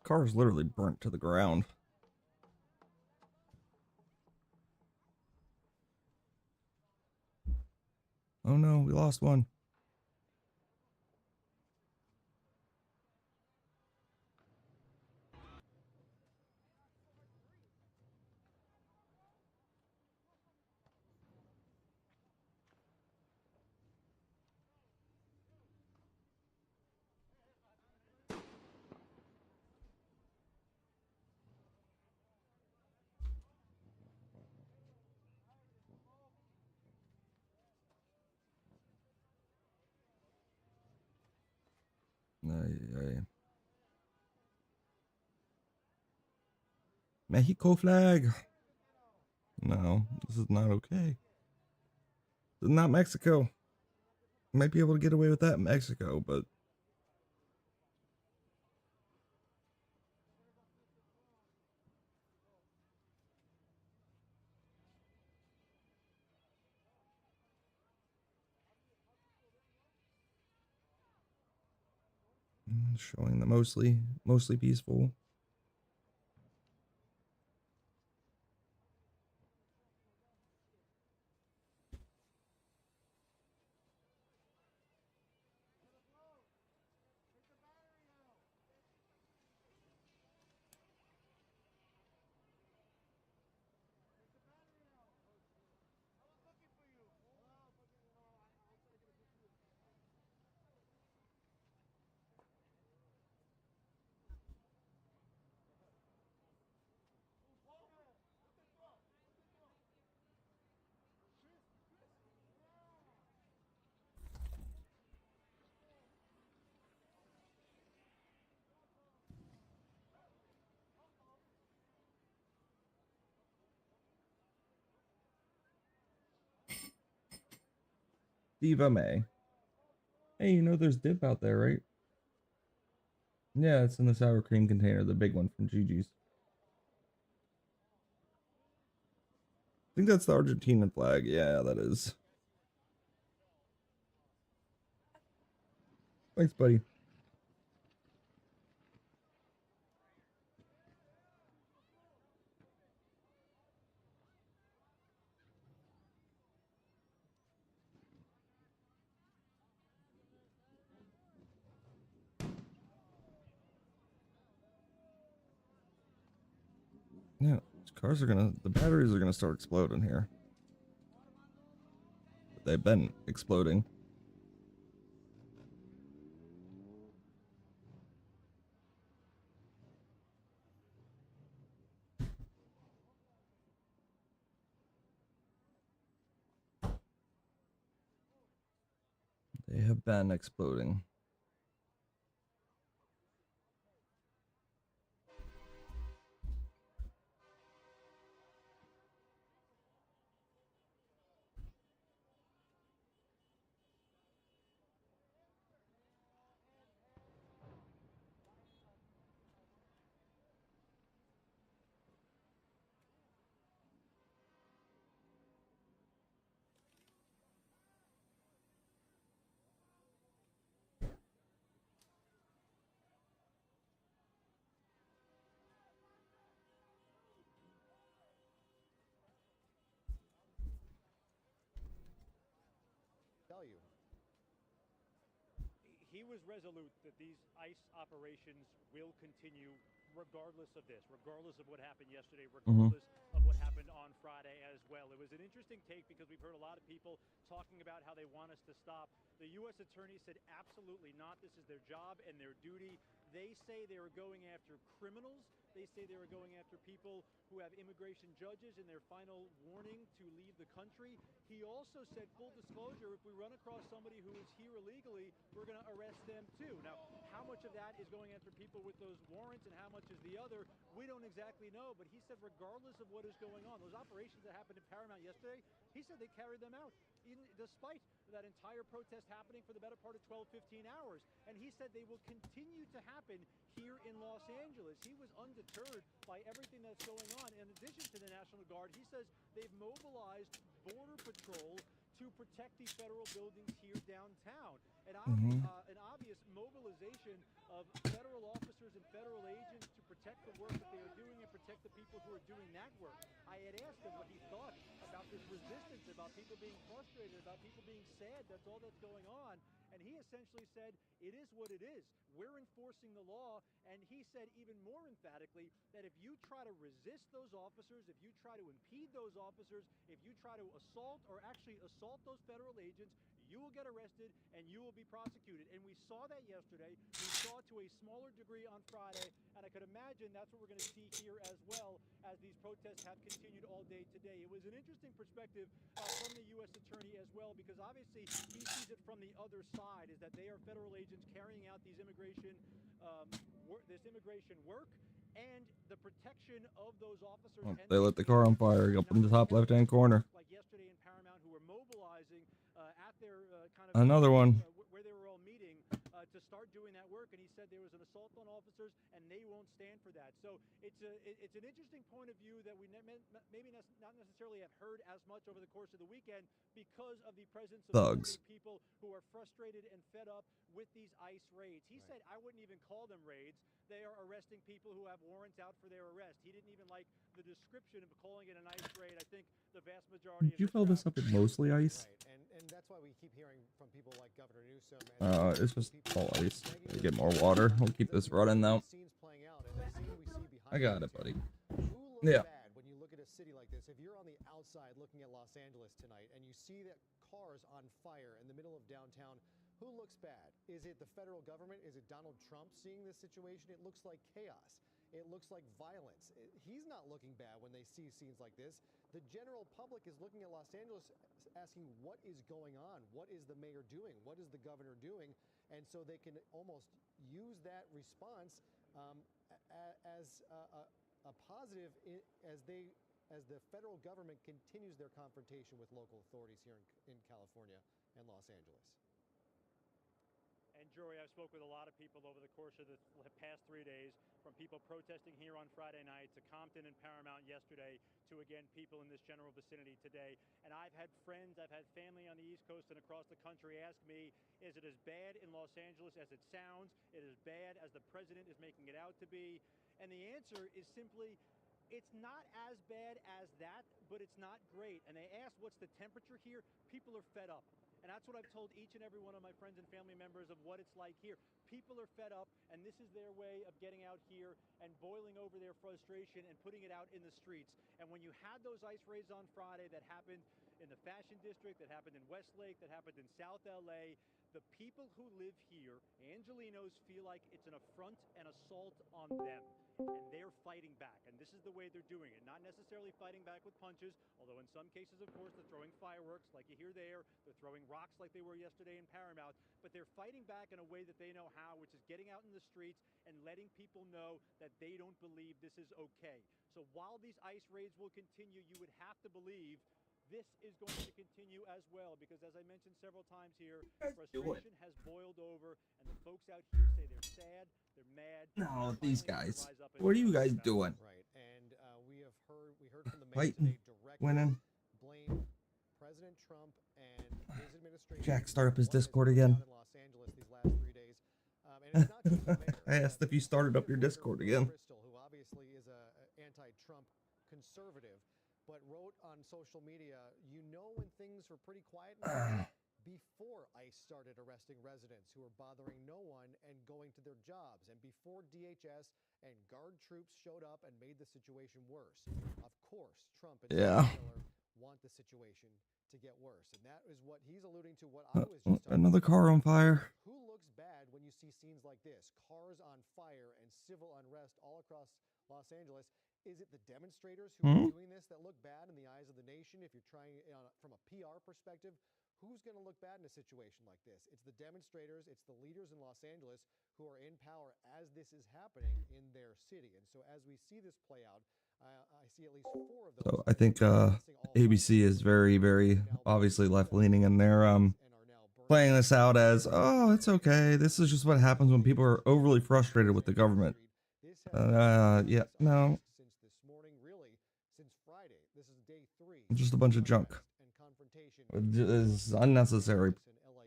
Car is literally burnt to the ground. Oh no, we lost one. Ay. Mexico flag. No, this is not okay. This is not Mexico. Might be able to get away with that in Mexico, but showing the mostly peaceful. Diva May. Hey, you know there's dip out there, right? Yeah, it's in the sour cream container, the big one from Gigi's. I think that's the Argentinian flag. Yeah, that is. Thanks, buddy. Yeah, the batteries are gonna start exploding here. They've been exploding. They have been exploding. he was resolute that these ICE operations will continue regardless of this, regardless of what happened yesterday, regardless of what happened on Friday as well. It was an interesting take because we've heard a lot of people talking about how they want us to stop. The U.S. attorney said absolutely not. This is their job and their duty. They say they were going after criminals. They say they were going after people who have immigration judges in their final warning to leave the country. He also said, full disclosure, if we run across somebody who is here illegally, we're going to arrest them too. Now, how much of that is going after people with those warrants and how much is the other, we don't exactly know. But he said regardless of what is going on, those operations that happened in Paramount yesterday, he said they carried them out, despite that entire protest happening for the better part of 12, 15 hours. And he said they will continue to happen here in Los Angeles. He was undeterred by everything that's going on. In addition to the National Guard, he says they've mobilized Border Patrol to protect the federal buildings here downtown. An obvious mobilization of federal officers and federal agents to protect the work that they are doing and protect the people who are doing that work. I had asked him what he thought about this resistance, about people being frustrated, about people being sad. That's all that's going on. And he essentially said, it is what it is. We're enforcing the law. And he said even more emphatically that if you try to resist those officers, if you try to impede those officers, if you try to assault or actually assault those federal agents, you will get arrested and you will be prosecuted. And we saw that yesterday. We saw it to a smaller degree on Friday. And I could imagine that's what we're going to see here as well as these protests have continued all day today. It was an interesting perspective from the U.S. attorney as well, because obviously he sees it from the other side, is that they are federal agents carrying out these immigration work and the protection of those officers. Oh, and they lit the car on fire up in the top left-hand corner. Like yesterday in Paramount, who were mobilizing at their Another one. Where they were all meeting to start doing that work. And he said there was an assault on officers, and they won't stand for that. So it's an interesting point of view that we maybe not necessarily have heard as much over the course of the weekend because of the presence of so many people who are frustrated and fed up with these ICE raids. He said, I wouldn't even call them raids. They are arresting people who have warrants out for their arrest. He didn't even like the description of calling it an ICE raid. I think the vast majority Did you fill this up with mostly ice? Right. And that's why we keep hearing from people like Governor Newsom. It's just all ice. I get more water. We'll keep this running though. I got it, buddy. Yeah. Bad when you look at a city like this. If you're on the outside looking at Los Angeles tonight and you see that cars on fire in the middle of downtown, who looks bad? Is it the federal government? Is it Donald Trump seeing this situation? It looks like chaos. It looks like violence. He's not looking bad when they see scenes like this. The general public is looking at Los Angeles asking what is going on? What is the mayor doing? What is the governor doing? And so they can almost use that response as a positive as the federal government continues their confrontation with local authorities here in California and Los Angeles. And Jory, I spoke with a lot of people over the course of the past 3 days, from people protesting here on Friday night to Compton and Paramount yesterday to, again, people in this general vicinity today. And I've had friends, I've had family on the East Coast and across the country ask me, is it as bad in Los Angeles as it sounds? Is it as bad as the president is making it out to be? And the answer is simply, it's not as bad as that, but it's not great. And they ask, what's the temperature here? People are fed up. And that's what I've told each and every one of my friends and family members of what it's like here. People are fed up, and this is their way of getting out here and boiling over their frustration and putting it out in the streets. And when you had those ICE raids on Friday that happened in the Fashion District, that happened in Westlake, that happened in South LA, the people who live here, Angelinos, feel like it's an affront and assault on them. And they're fighting back. And this is the way they're doing it. Not necessarily fighting back with punches, although in some cases, of course, they're throwing fireworks like you hear there. They're throwing rocks like they were yesterday in Paramount. But they're fighting back in a way that they know how, which is getting out in the streets and letting people know that they don't believe this is okay. So while these ICE raids will continue, you would have to believe this is going to continue as well, because as I mentioned several times here, frustration has boiled over, and the folks out here say they're sad, they're mad. No, these guys. What are you guys doing? Right, and we heard from the mayor today directly winning. Blame President Trump and his administration. Jack, start up his Discord again. In Los Angeles these last 3 days, and it's not just the mayor. I asked if you started up your Discord again. Crystal, who obviously is a anti-Trump conservative, but wrote on social media, you know, when things were pretty quiet, before ICE started arresting residents who were bothering no one and going to their jobs, and before DHS and guard troops showed up and made the situation worse. Of course, Trump and Yeah. Miller want the situation to get worse, and that is what he's alluding to. What I was just talking Another car on fire. Who looks bad when you see scenes like this? Cars on fire and civil unrest all across Los Angeles. Is it the demonstrators who are doing this that look bad in the eyes of the nation? If you're trying from a PR perspective, who's going to look bad in a situation like this? It's the demonstrators, it's the leaders in Los Angeles who are in power as this is happening in their city. And so as we see this play out, I see at least 4 of those. So I think ABC is very, very obviously left-leaning, and they're playing this out as, oh, it's okay. This is just what happens when people are overly frustrated with the government. Yeah, no. Since this morning, really, since Friday. This is day 3. Just a bunch of junk. It is unnecessary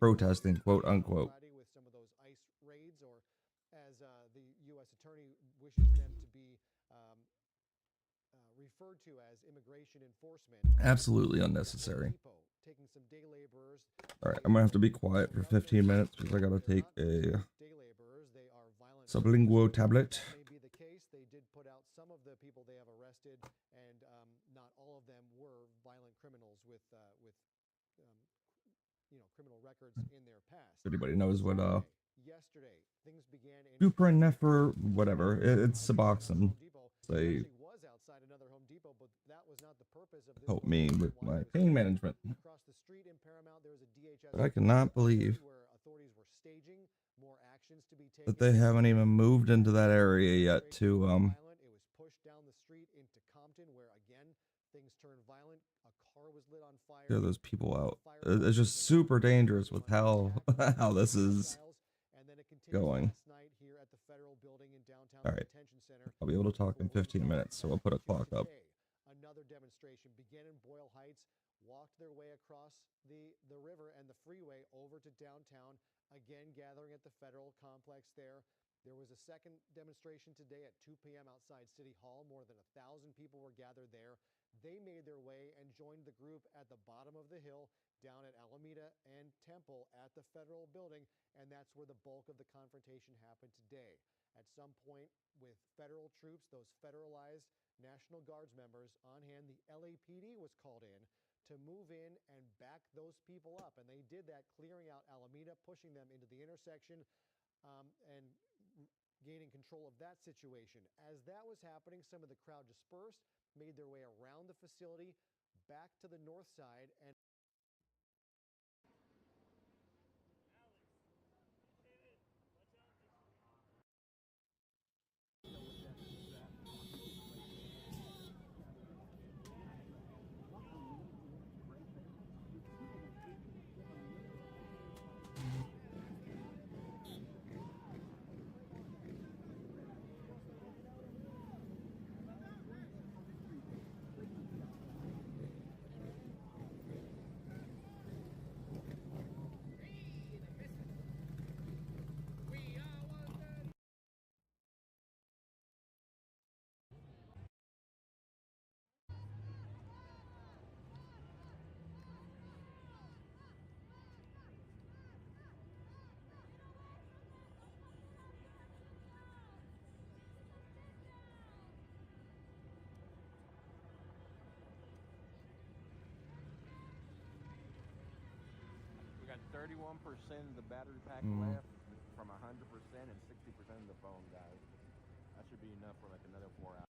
protesting, quote unquote. With some of those ICE raids, or as the U.S. attorney wishes them to be referred to as immigration enforcement. Absolutely unnecessary. Taking some day laborers. All right, I'm gonna have to be quiet for 15 minutes because I gotta take a sublingual tablet. May be the case. They did put out some of the people they have arrested, and not all of them were violent criminals with criminal records in their past. Everybody knows what Yesterday, things began in Super Nefer, whatever. It's Suboxone. They was outside another Home Depot, but that was not the purpose of this. help me with my pain management. Across the street in Paramount, there was a DHS. But I cannot believe where authorities were staging more actions to be taken. that they haven't even moved into that area yet to It was pushed down the street into Compton, where again things turned violent. A car was lit on fire. clear those people out. It's just super dangerous with how this is going. All right, I'll be able to talk in 15 minutes, so I'll put a clock up. Another demonstration began in Boyle Heights, walked their way across the river and the freeway over to downtown, again gathering at the federal complex there. There was a second demonstration today at 2 p.m. outside City Hall. More than 1,000 people were gathered there. They made their way and joined the group at the bottom of the hill down at Alameda and Temple at the federal building, and that's where the bulk of the confrontation happened today. At some point, with federal troops, those federalized National Guards members on hand, the LAPD was called in to move in and back those people up, and they did that, clearing out Alameda, pushing them into the intersection, and gaining control of that situation. As that was happening, some of the crowd dispersed, made their way around the facility back to the north side, and We got 31% of the battery pack left from 100% and 60% of the phone, guys. That should be enough for like another 4 hours.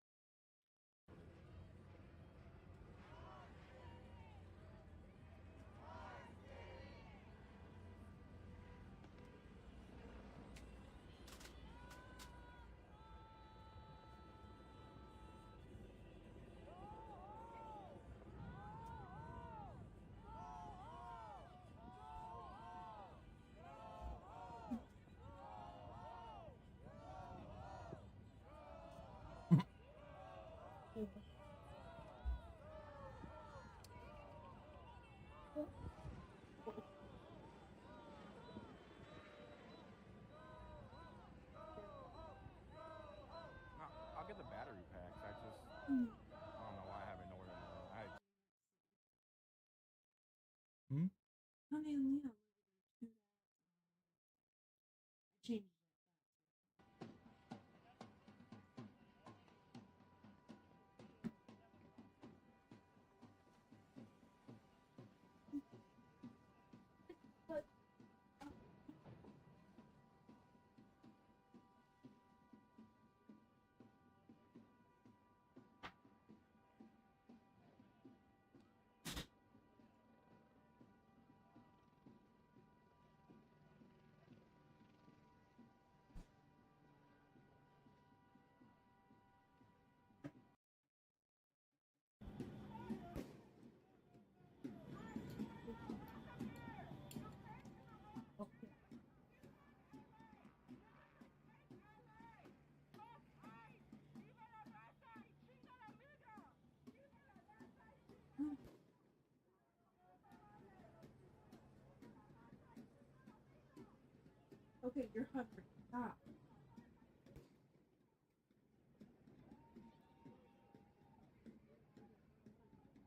Okay, you're hovering. Stop.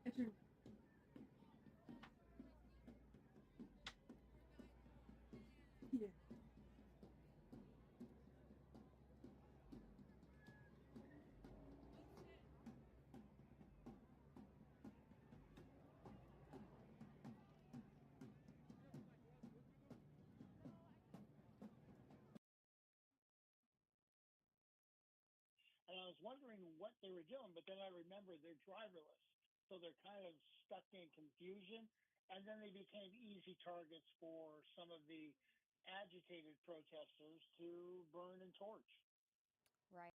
I turned. Yeah. And I was wondering what they were doing, but then I remembered they're driverless. So they're kind of stuck in confusion. And then they became easy targets for some of the agitated protesters to burn and torch. Right.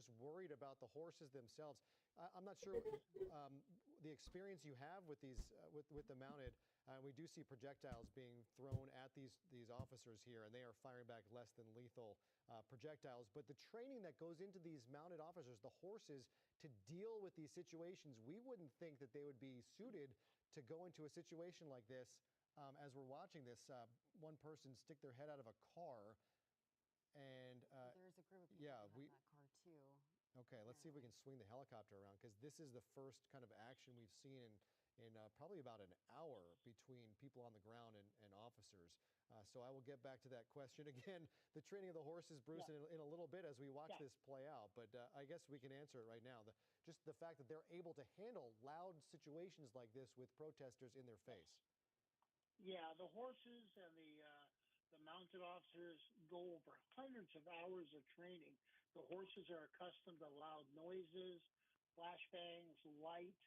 Just worried about the horses themselves. I'm not sure the experience you have with these with the mounted. We do see projectiles being thrown at these officers here, and they are firing back less than lethal projectiles. But the training that goes into these mounted officers, the horses, to deal with these situations, we wouldn't think that they would be suited to go into a situation like this. As we're watching this, one person stick their head out of a car. And there's a group of people in that car too. Okay, let's see if we can swing the helicopter around, because this is the first kind of action we've seen in probably about an hour between people on the ground and officers. So I will get back to that question again. The training of the horses, Bruce, in a little bit as we watch this play out. But I guess we can answer it right now. Just the fact that they're able to handle loud situations like this with protesters in their face. Yeah, the horses and the mounted officers go over hundreds of hours of training. The horses are accustomed to loud noises, flashbangs, light,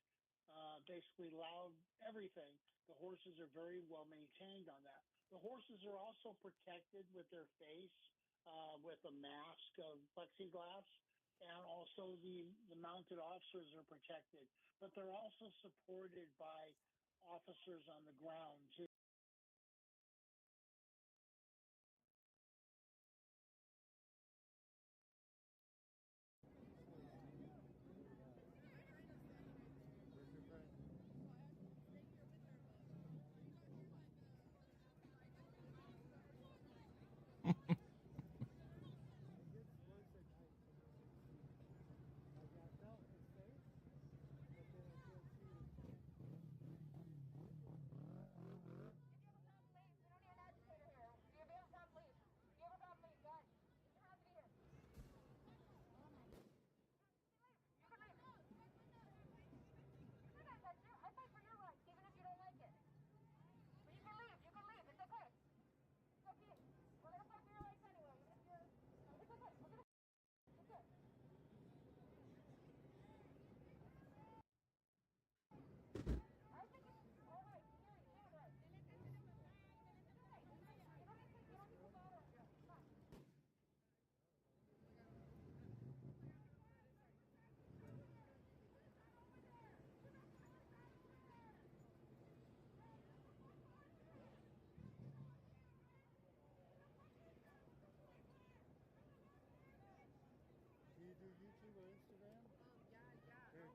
basically loud everything. The horses are very well maintained on that. The horses are also protected with their face, with a mask of plexiglass, and also the mounted officers are protected. But they're also supported by officers on the ground too.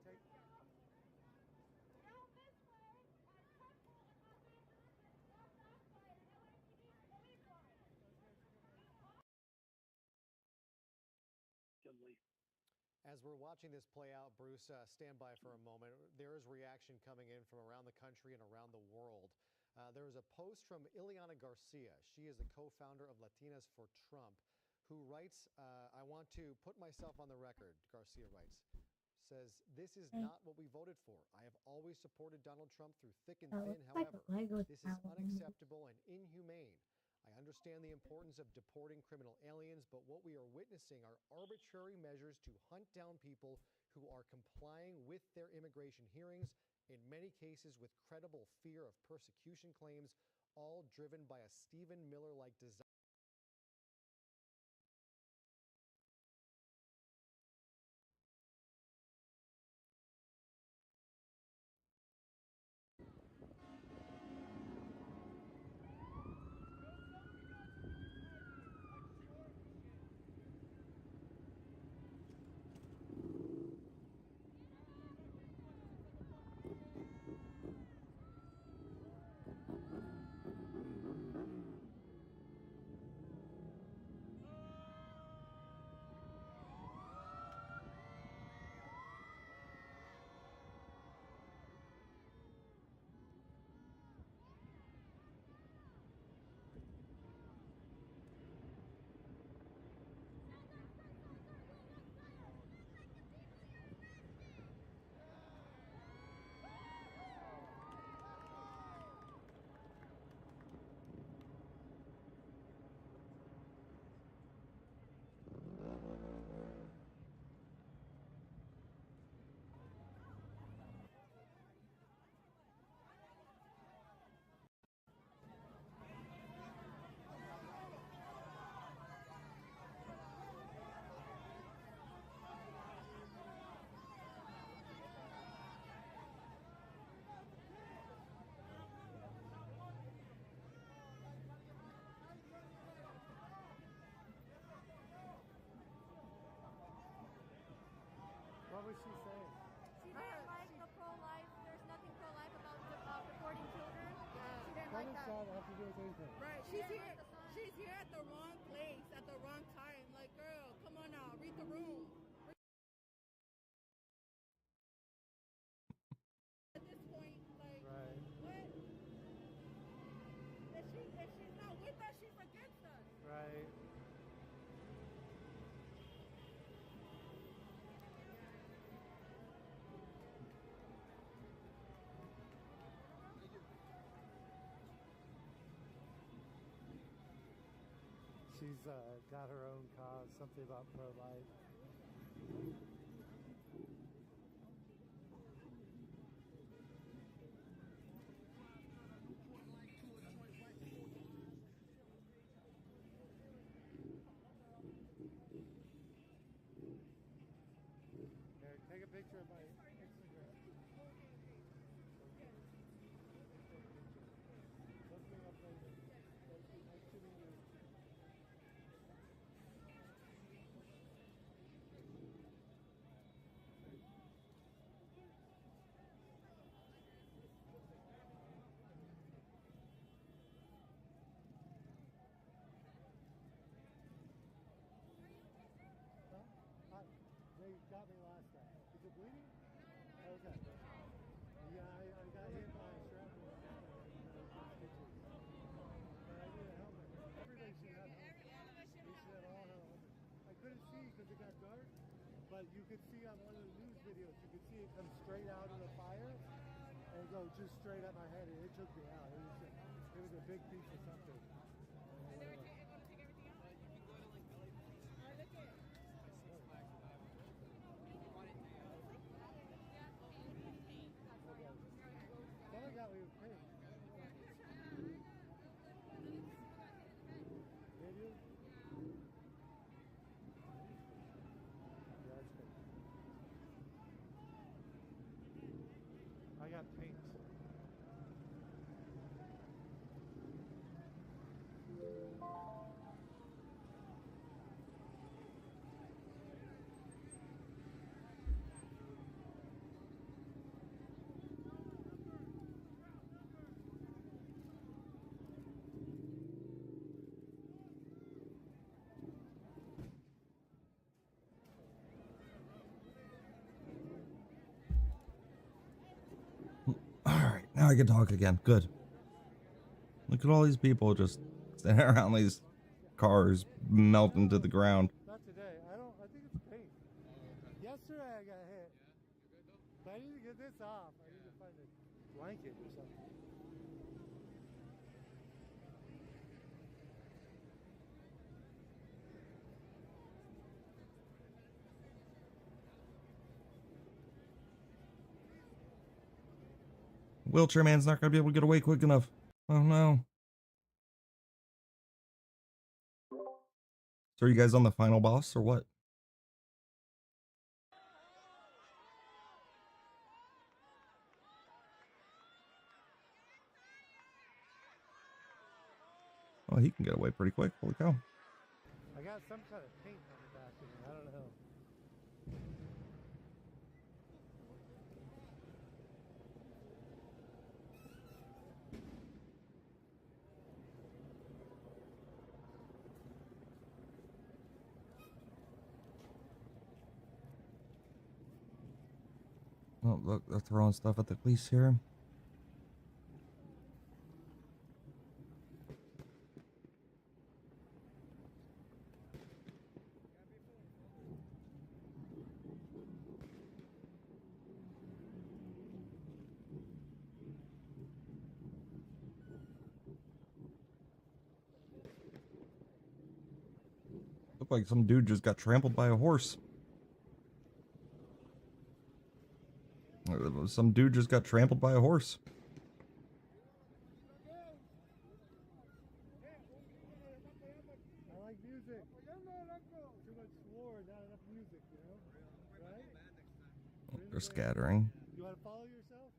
take. As we're watching this play out, Bruce, stand by for a moment. There is reaction coming in from around the country and around the world. There is a post from Ileana Garcia. She is the co-founder of Latinas for Trump, who writes, I want to put myself on the record, Garcia writes, says, this is not what we voted for. I have always supported Donald Trump through thick and thin. However, this is unacceptable and inhumane. I understand the importance of deporting criminal aliens, but what we are witnessing are arbitrary measures to hunt down people who are complying with their immigration hearings, in many cases with credible fear of persecution claims, all driven by a Stephen Miller-like desire. What was she saying? She didn't like the pro-life. There's nothing pro-life about reporting children. She didn't What like does that. that have to do with anything? Right, she's here at the wrong place at the wrong time. Like, girl, come on now, read the room. At this point, like, right. What? If she's not with us, she's against us. Right. She's got her own cause, something about pro-life. Here, take a picture of my Instagram. Look me up later. Nice to meet you. They got me last time. Is it bleeding? Okay. Yeah, I got hit by a shrapnel. Stitches. But I need a helmet. Everybody should have helmets. They should all have helmets. I couldn't see because it got dark, but you could see on one of the news videos, you could see it come straight out of the fire and go just straight at my head, and it took me out. It was a big piece of something. Someone got me with pink. Did you? Yeah, that's good. I got paint. I can talk again. Good. Look at all these people just standing around these cars melting to the ground. Not today. I think it's paint. Yesterday I got hit. But I need to get this off. I need to find a blanket or something. Wheelchair man's not gonna be able to get away quick enough. Oh no. So are you guys on the final boss or what? Oh, he can get away pretty quick. Holy cow. I got some kind of paint on the back of me. I don't know. Oh, look, they're throwing stuff at the police here. Looked like some dude just got trampled by a horse. Some dude just got trampled by a horse. I like music. Too much sword, not enough music, you know? Right? They're scattering. You want to follow yourself?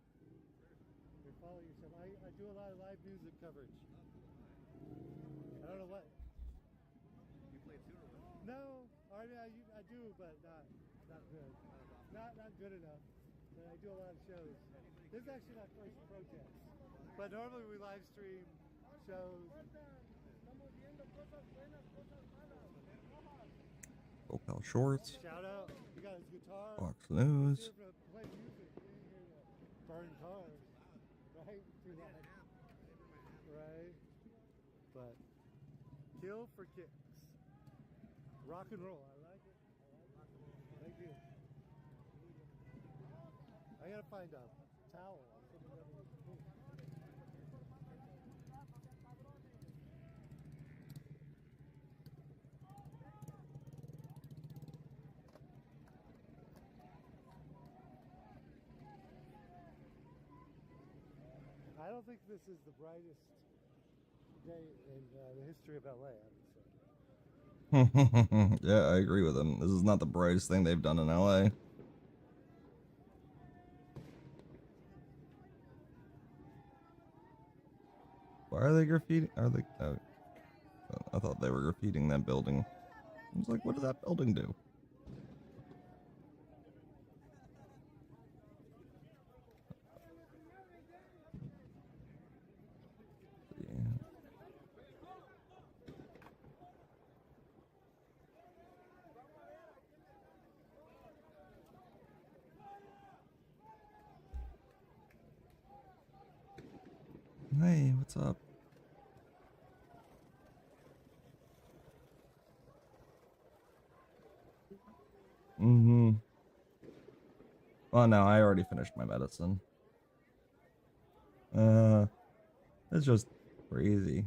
You follow yourself. I do a lot of live music coverage. I don't know what. You play tune or what? No, I do, but not good. Not good enough. But I do a lot of shows. This is actually my first protest. But normally we live stream shows. Opal Shorts. Shout out. You got his guitar. Fox News. He's here to play music. He ain't here to burn cars. Right? Too loud. Right? But kill for kicks. Rock and roll. I like it. Thank you. I gotta find a towel. I don't think this is the brightest day in the history of LA, I would say. Yeah, I agree with him. This is not the brightest thing they've done in LA. Why are they graffiti? Are they? I thought they were graffitiing that building. I was like, what did that building do? Hey, what's up? Mm-hmm. Oh no, I already finished my medicine. It's just crazy.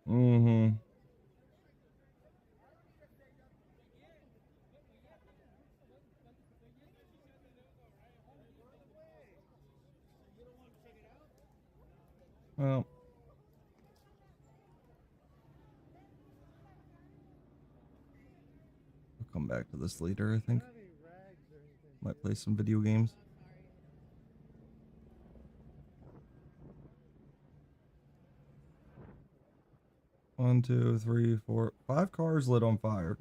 Mm-hmm. Well, I'll come back to this later, I think. Might play some video games. One, two, three, four, 5 cars lit on fire.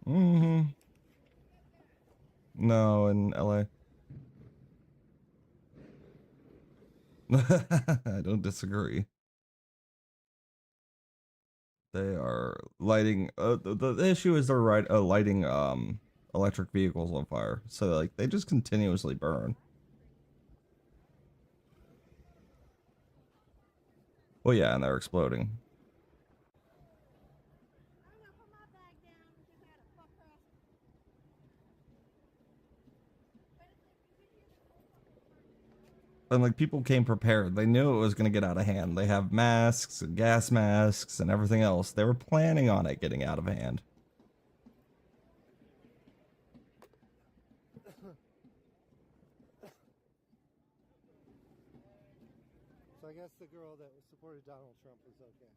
Mm-hmm. No, in LA. I don't disagree. They are lighting. The issue is they're lighting electric vehicles on fire. So like they just continuously burn. Well, yeah, and they're exploding. And like people came prepared. They knew it was going to get out of hand. They have masks and gas masks and everything else. They were planning on it getting out of hand. So I guess the girl that supported Donald Trump was okay.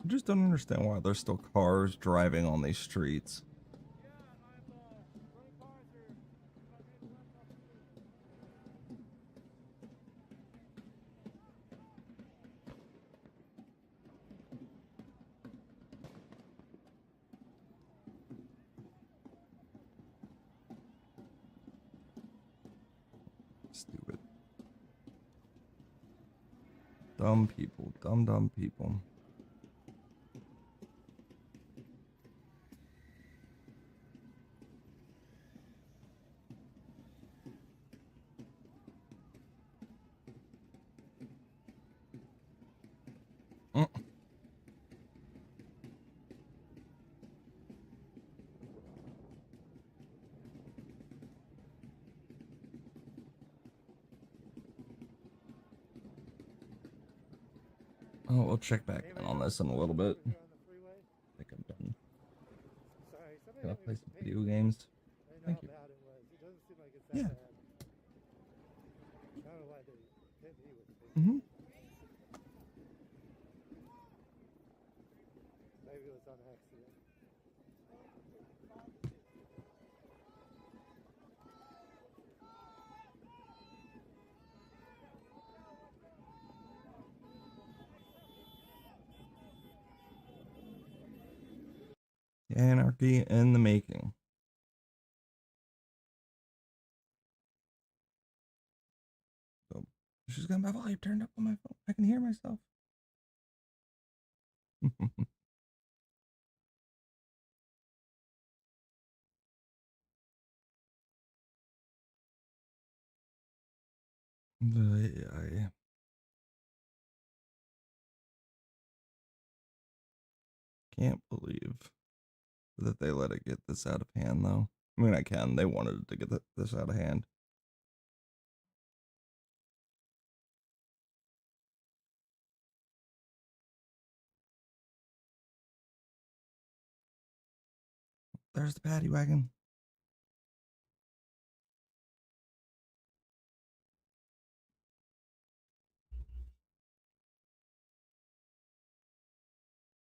I just don't understand why there's still cars driving on these streets. Stupid. Dumb people. Dumb people. Oh, we'll check back in on this in a little bit. I think I'm done. Sorry, somebody Can I hit me play with some the video paper. games? I know Thank how you. bad it was. It doesn't seem like it's that Yeah. bad. I don't know why they hit me with the paper. Mm-hmm. Maybe it was on accident. Anarchy in the making. So, she's got my volume turned up on my phone. I can hear myself. I can't believe that they let it get this out of hand, though. I mean, I can. They wanted it to get this out of hand. There's the paddy wagon.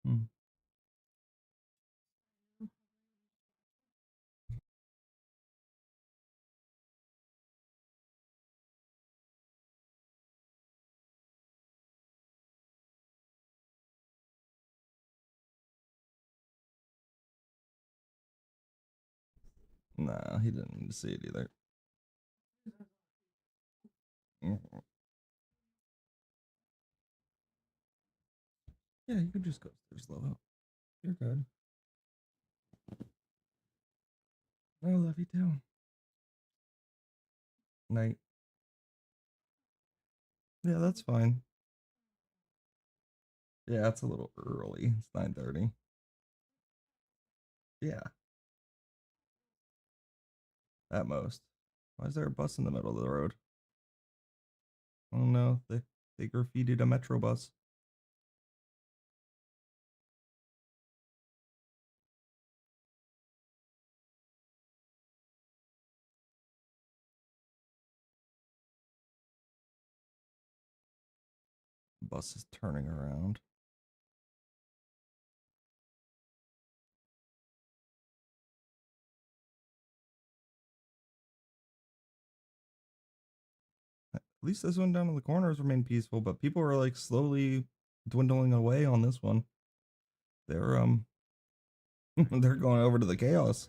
Hmm. Nah, he didn't need to see it either. Mhm. Yeah, you could just go slow. You're good. I love you too. Night. Yeah, that's fine. Yeah, it's a little early. It's 9:30. Yeah, at most. Why is there a bus in the middle of the road? Oh no, they graffitied a metro bus. Bus is turning around. At least this one down in the corners remained peaceful, but people were like slowly dwindling away on this one. They're they're going over to the chaos.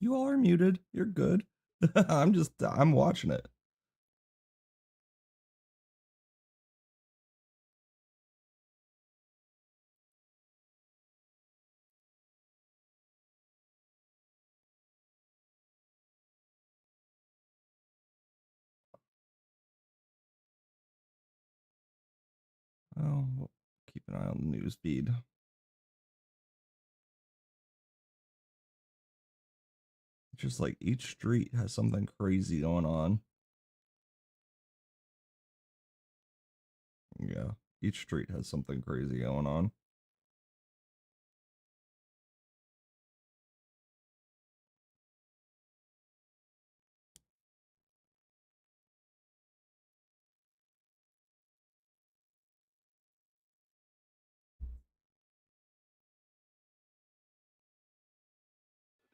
You all are muted. You're good. I'm watching it. Oh, we'll keep an eye on the news feed. Just like each street has something crazy going on. Yeah, each street has something crazy going on.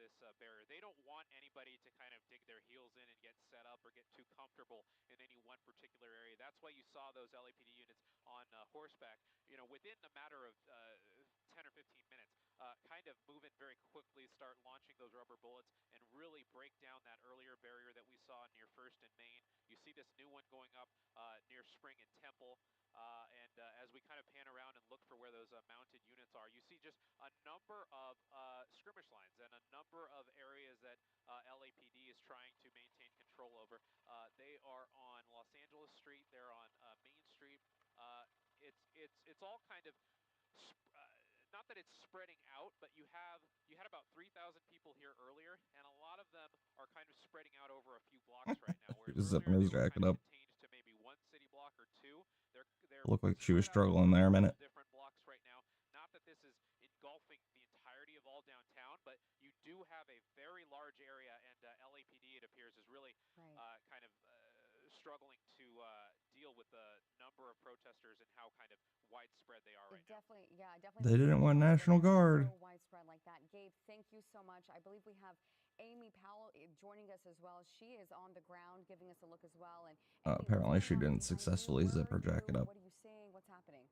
This barrier. They don't want anybody to kind of dig their heels in and get set up or get too comfortable in any one particular area. That's why you saw those LAPD units on horseback, you know, within a matter of 10 or 15 minutes, kind of move in very quickly, start launching those rubber bullets, and really break down that earlier barrier that we saw near First and Main. You see this new one going up near Spring and Temple. As we kind of pan around and look for where those mounted units are, you see just a number of skirmish lines and a number of areas that LAPD is trying to maintain control over. They are on Los Angeles Street. They're on Main Street. It's all kind of not that it's spreading out, but you had about 3,000 people here earlier, and a lot of them are kind of spreading out over a few blocks right now. Whereas Zipping earlier his they were jacket kind of up. contained to maybe one city block or two. They're Looked like she was spread out struggling over there a minute. different blocks right now. Not that this is engulfing the entirety of all downtown, but you do have a very large area, and LAPD, it appears, is really kind of struggling to deal with the number of protesters and how kind of widespread they are right now. Definitely. They didn't want National Guard. So widespread like that. Gabe, thank you so much. I believe we have Amy Powell joining us as well. She is on the ground giving us a look as well. And Amy, Apparently she didn't successfully zip her jacket up. What are you seeing? What's happening?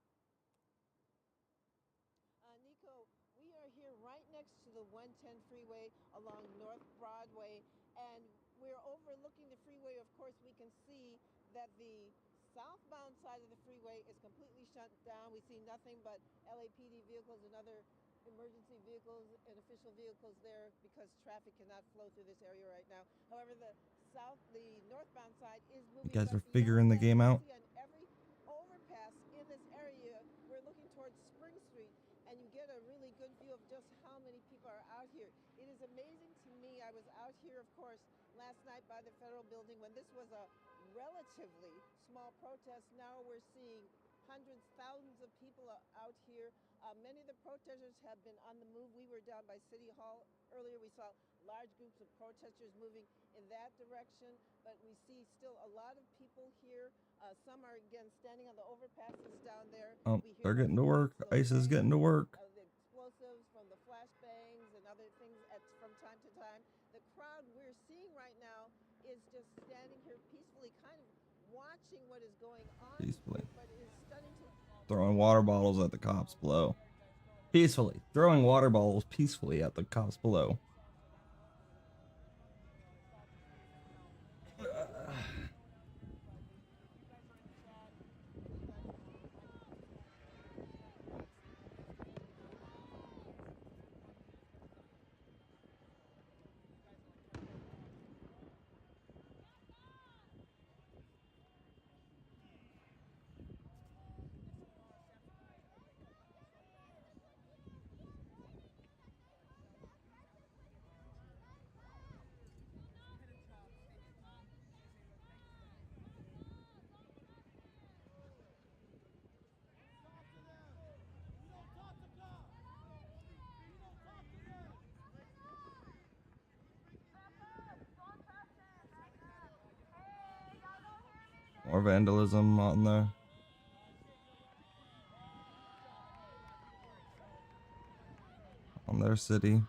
Nico, we are here right next to the 110 freeway along North Broadway, and we're overlooking the freeway. Of course, we can see that the southbound side of the freeway is completely shut down. We see nothing but LAPD vehicles and other emergency vehicles and official vehicles there because traffic cannot flow through this area right now. However, the northbound side is moving. You guys are beyond figuring the that, game out. on every overpass in this area, we're looking towards Spring Street, and you get a really good view of just how many people are out here. It is amazing to me. I was out here, of course, last night by the Federal Building when this was a relatively small protest. Now we're seeing hundreds, thousands of people out here. Many of the protesters have been on the move. We were down by City Hall earlier. We saw large groups of protesters moving in that direction, but we see still a lot of people here. Some are, again, standing on the overpasses down there. Oh, they're getting to work. ICE is getting to work. The explosives from the flashbangs and other things from time to time. The crowd we're seeing right now is just standing here peacefully, kind of watching what is going on. Peacefully. But it is stunning to Throwing water bottles at the cops below. Peacefully. Throwing water bottles peacefully at the cops below. More vandalism on there. On their city.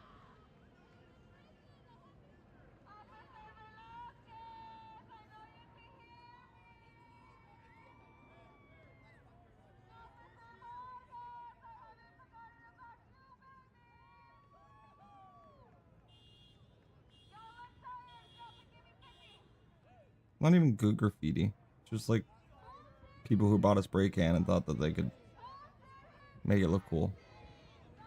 Not even good graffiti. Just like people who bought a spray can and thought that they could make it look cool.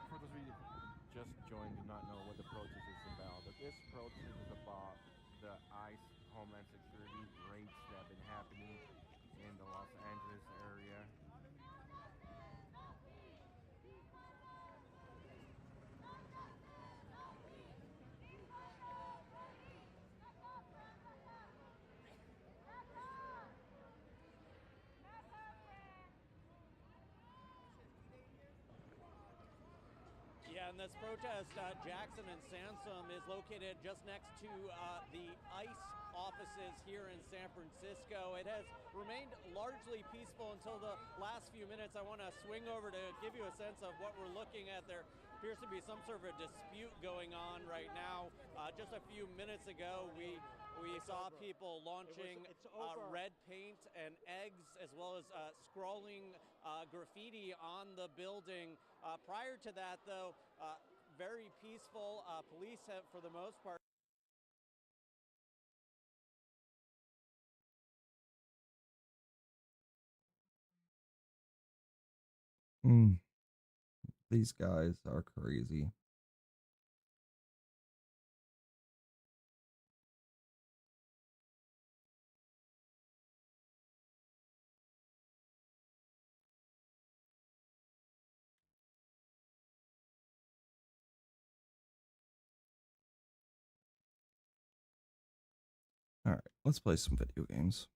For those of you who just joined, do not know what the protest is about, but this protest is about the ICE Homeland Security raids that have been happening in the Los Angeles area. Yeah, and this protest, Jackson and Sansom, is located just next to the ICE offices here in San Francisco. It has remained largely peaceful until the last few minutes. I want to swing over to give you a sense of what we're looking at. There appears to be some sort of a dispute going on right now. Just a few minutes ago, we saw people launching red paint and eggs, as well as scrawling graffiti on the building. Prior to that, though, very peaceful. Police have, for the most part, These guys are crazy. All right, let's play some video games.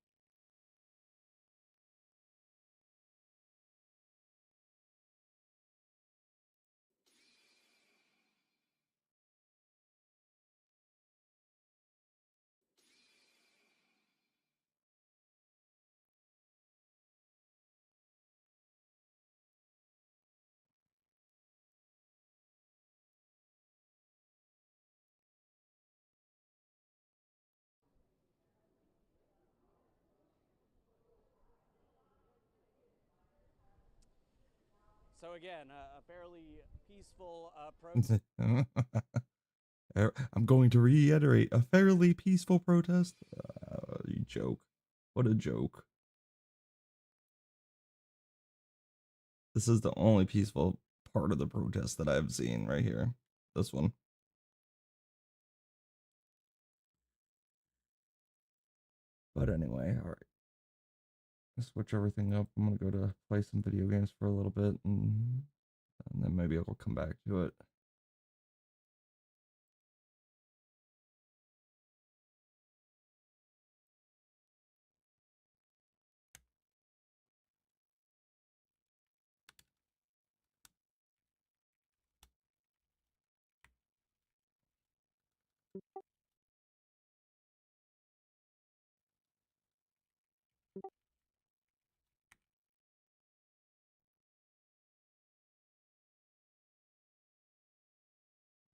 so again, a fairly peaceful protest. I'm going to reiterate, a fairly peaceful protest. You joke. What a joke. This is the only peaceful part of the protest that I've seen right here. This one. But anyway, all right. Let's switch everything up. I'm gonna go to play some video games for a little bit, and then maybe I'll come back to it.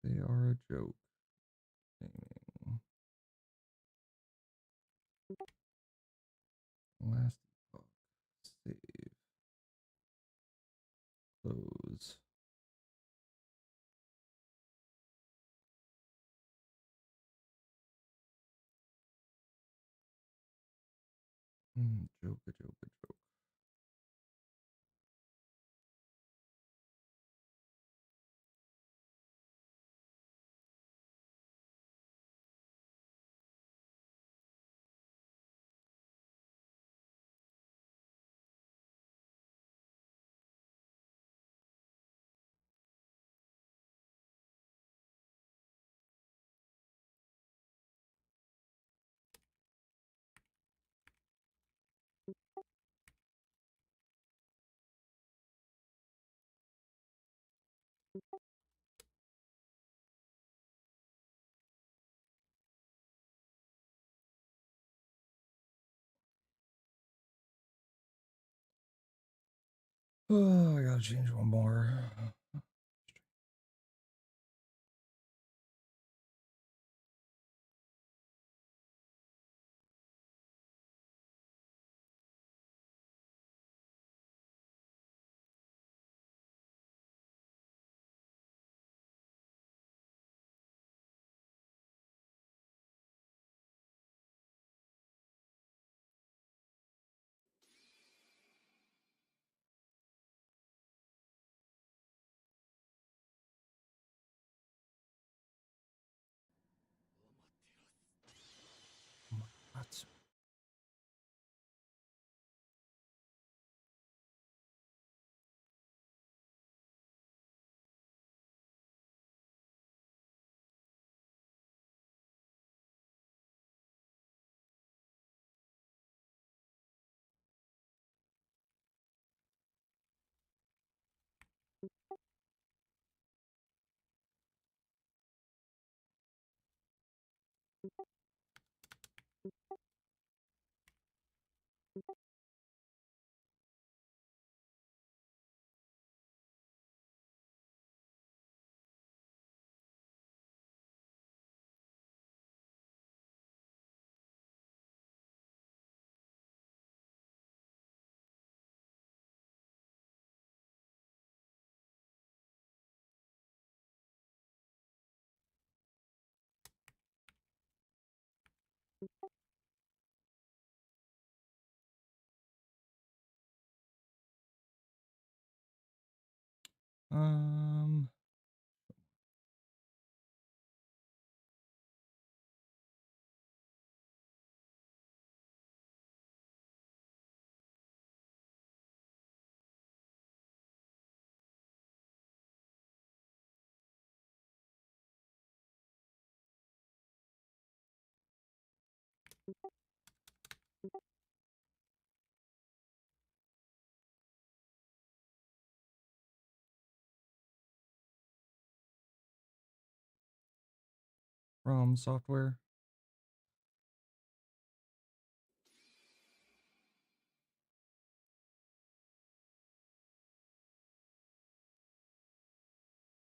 They are a joke. Last Epoch. Save. Close. Joke, a joke, a joke. Oh, I gotta change one more. What? Um, from software.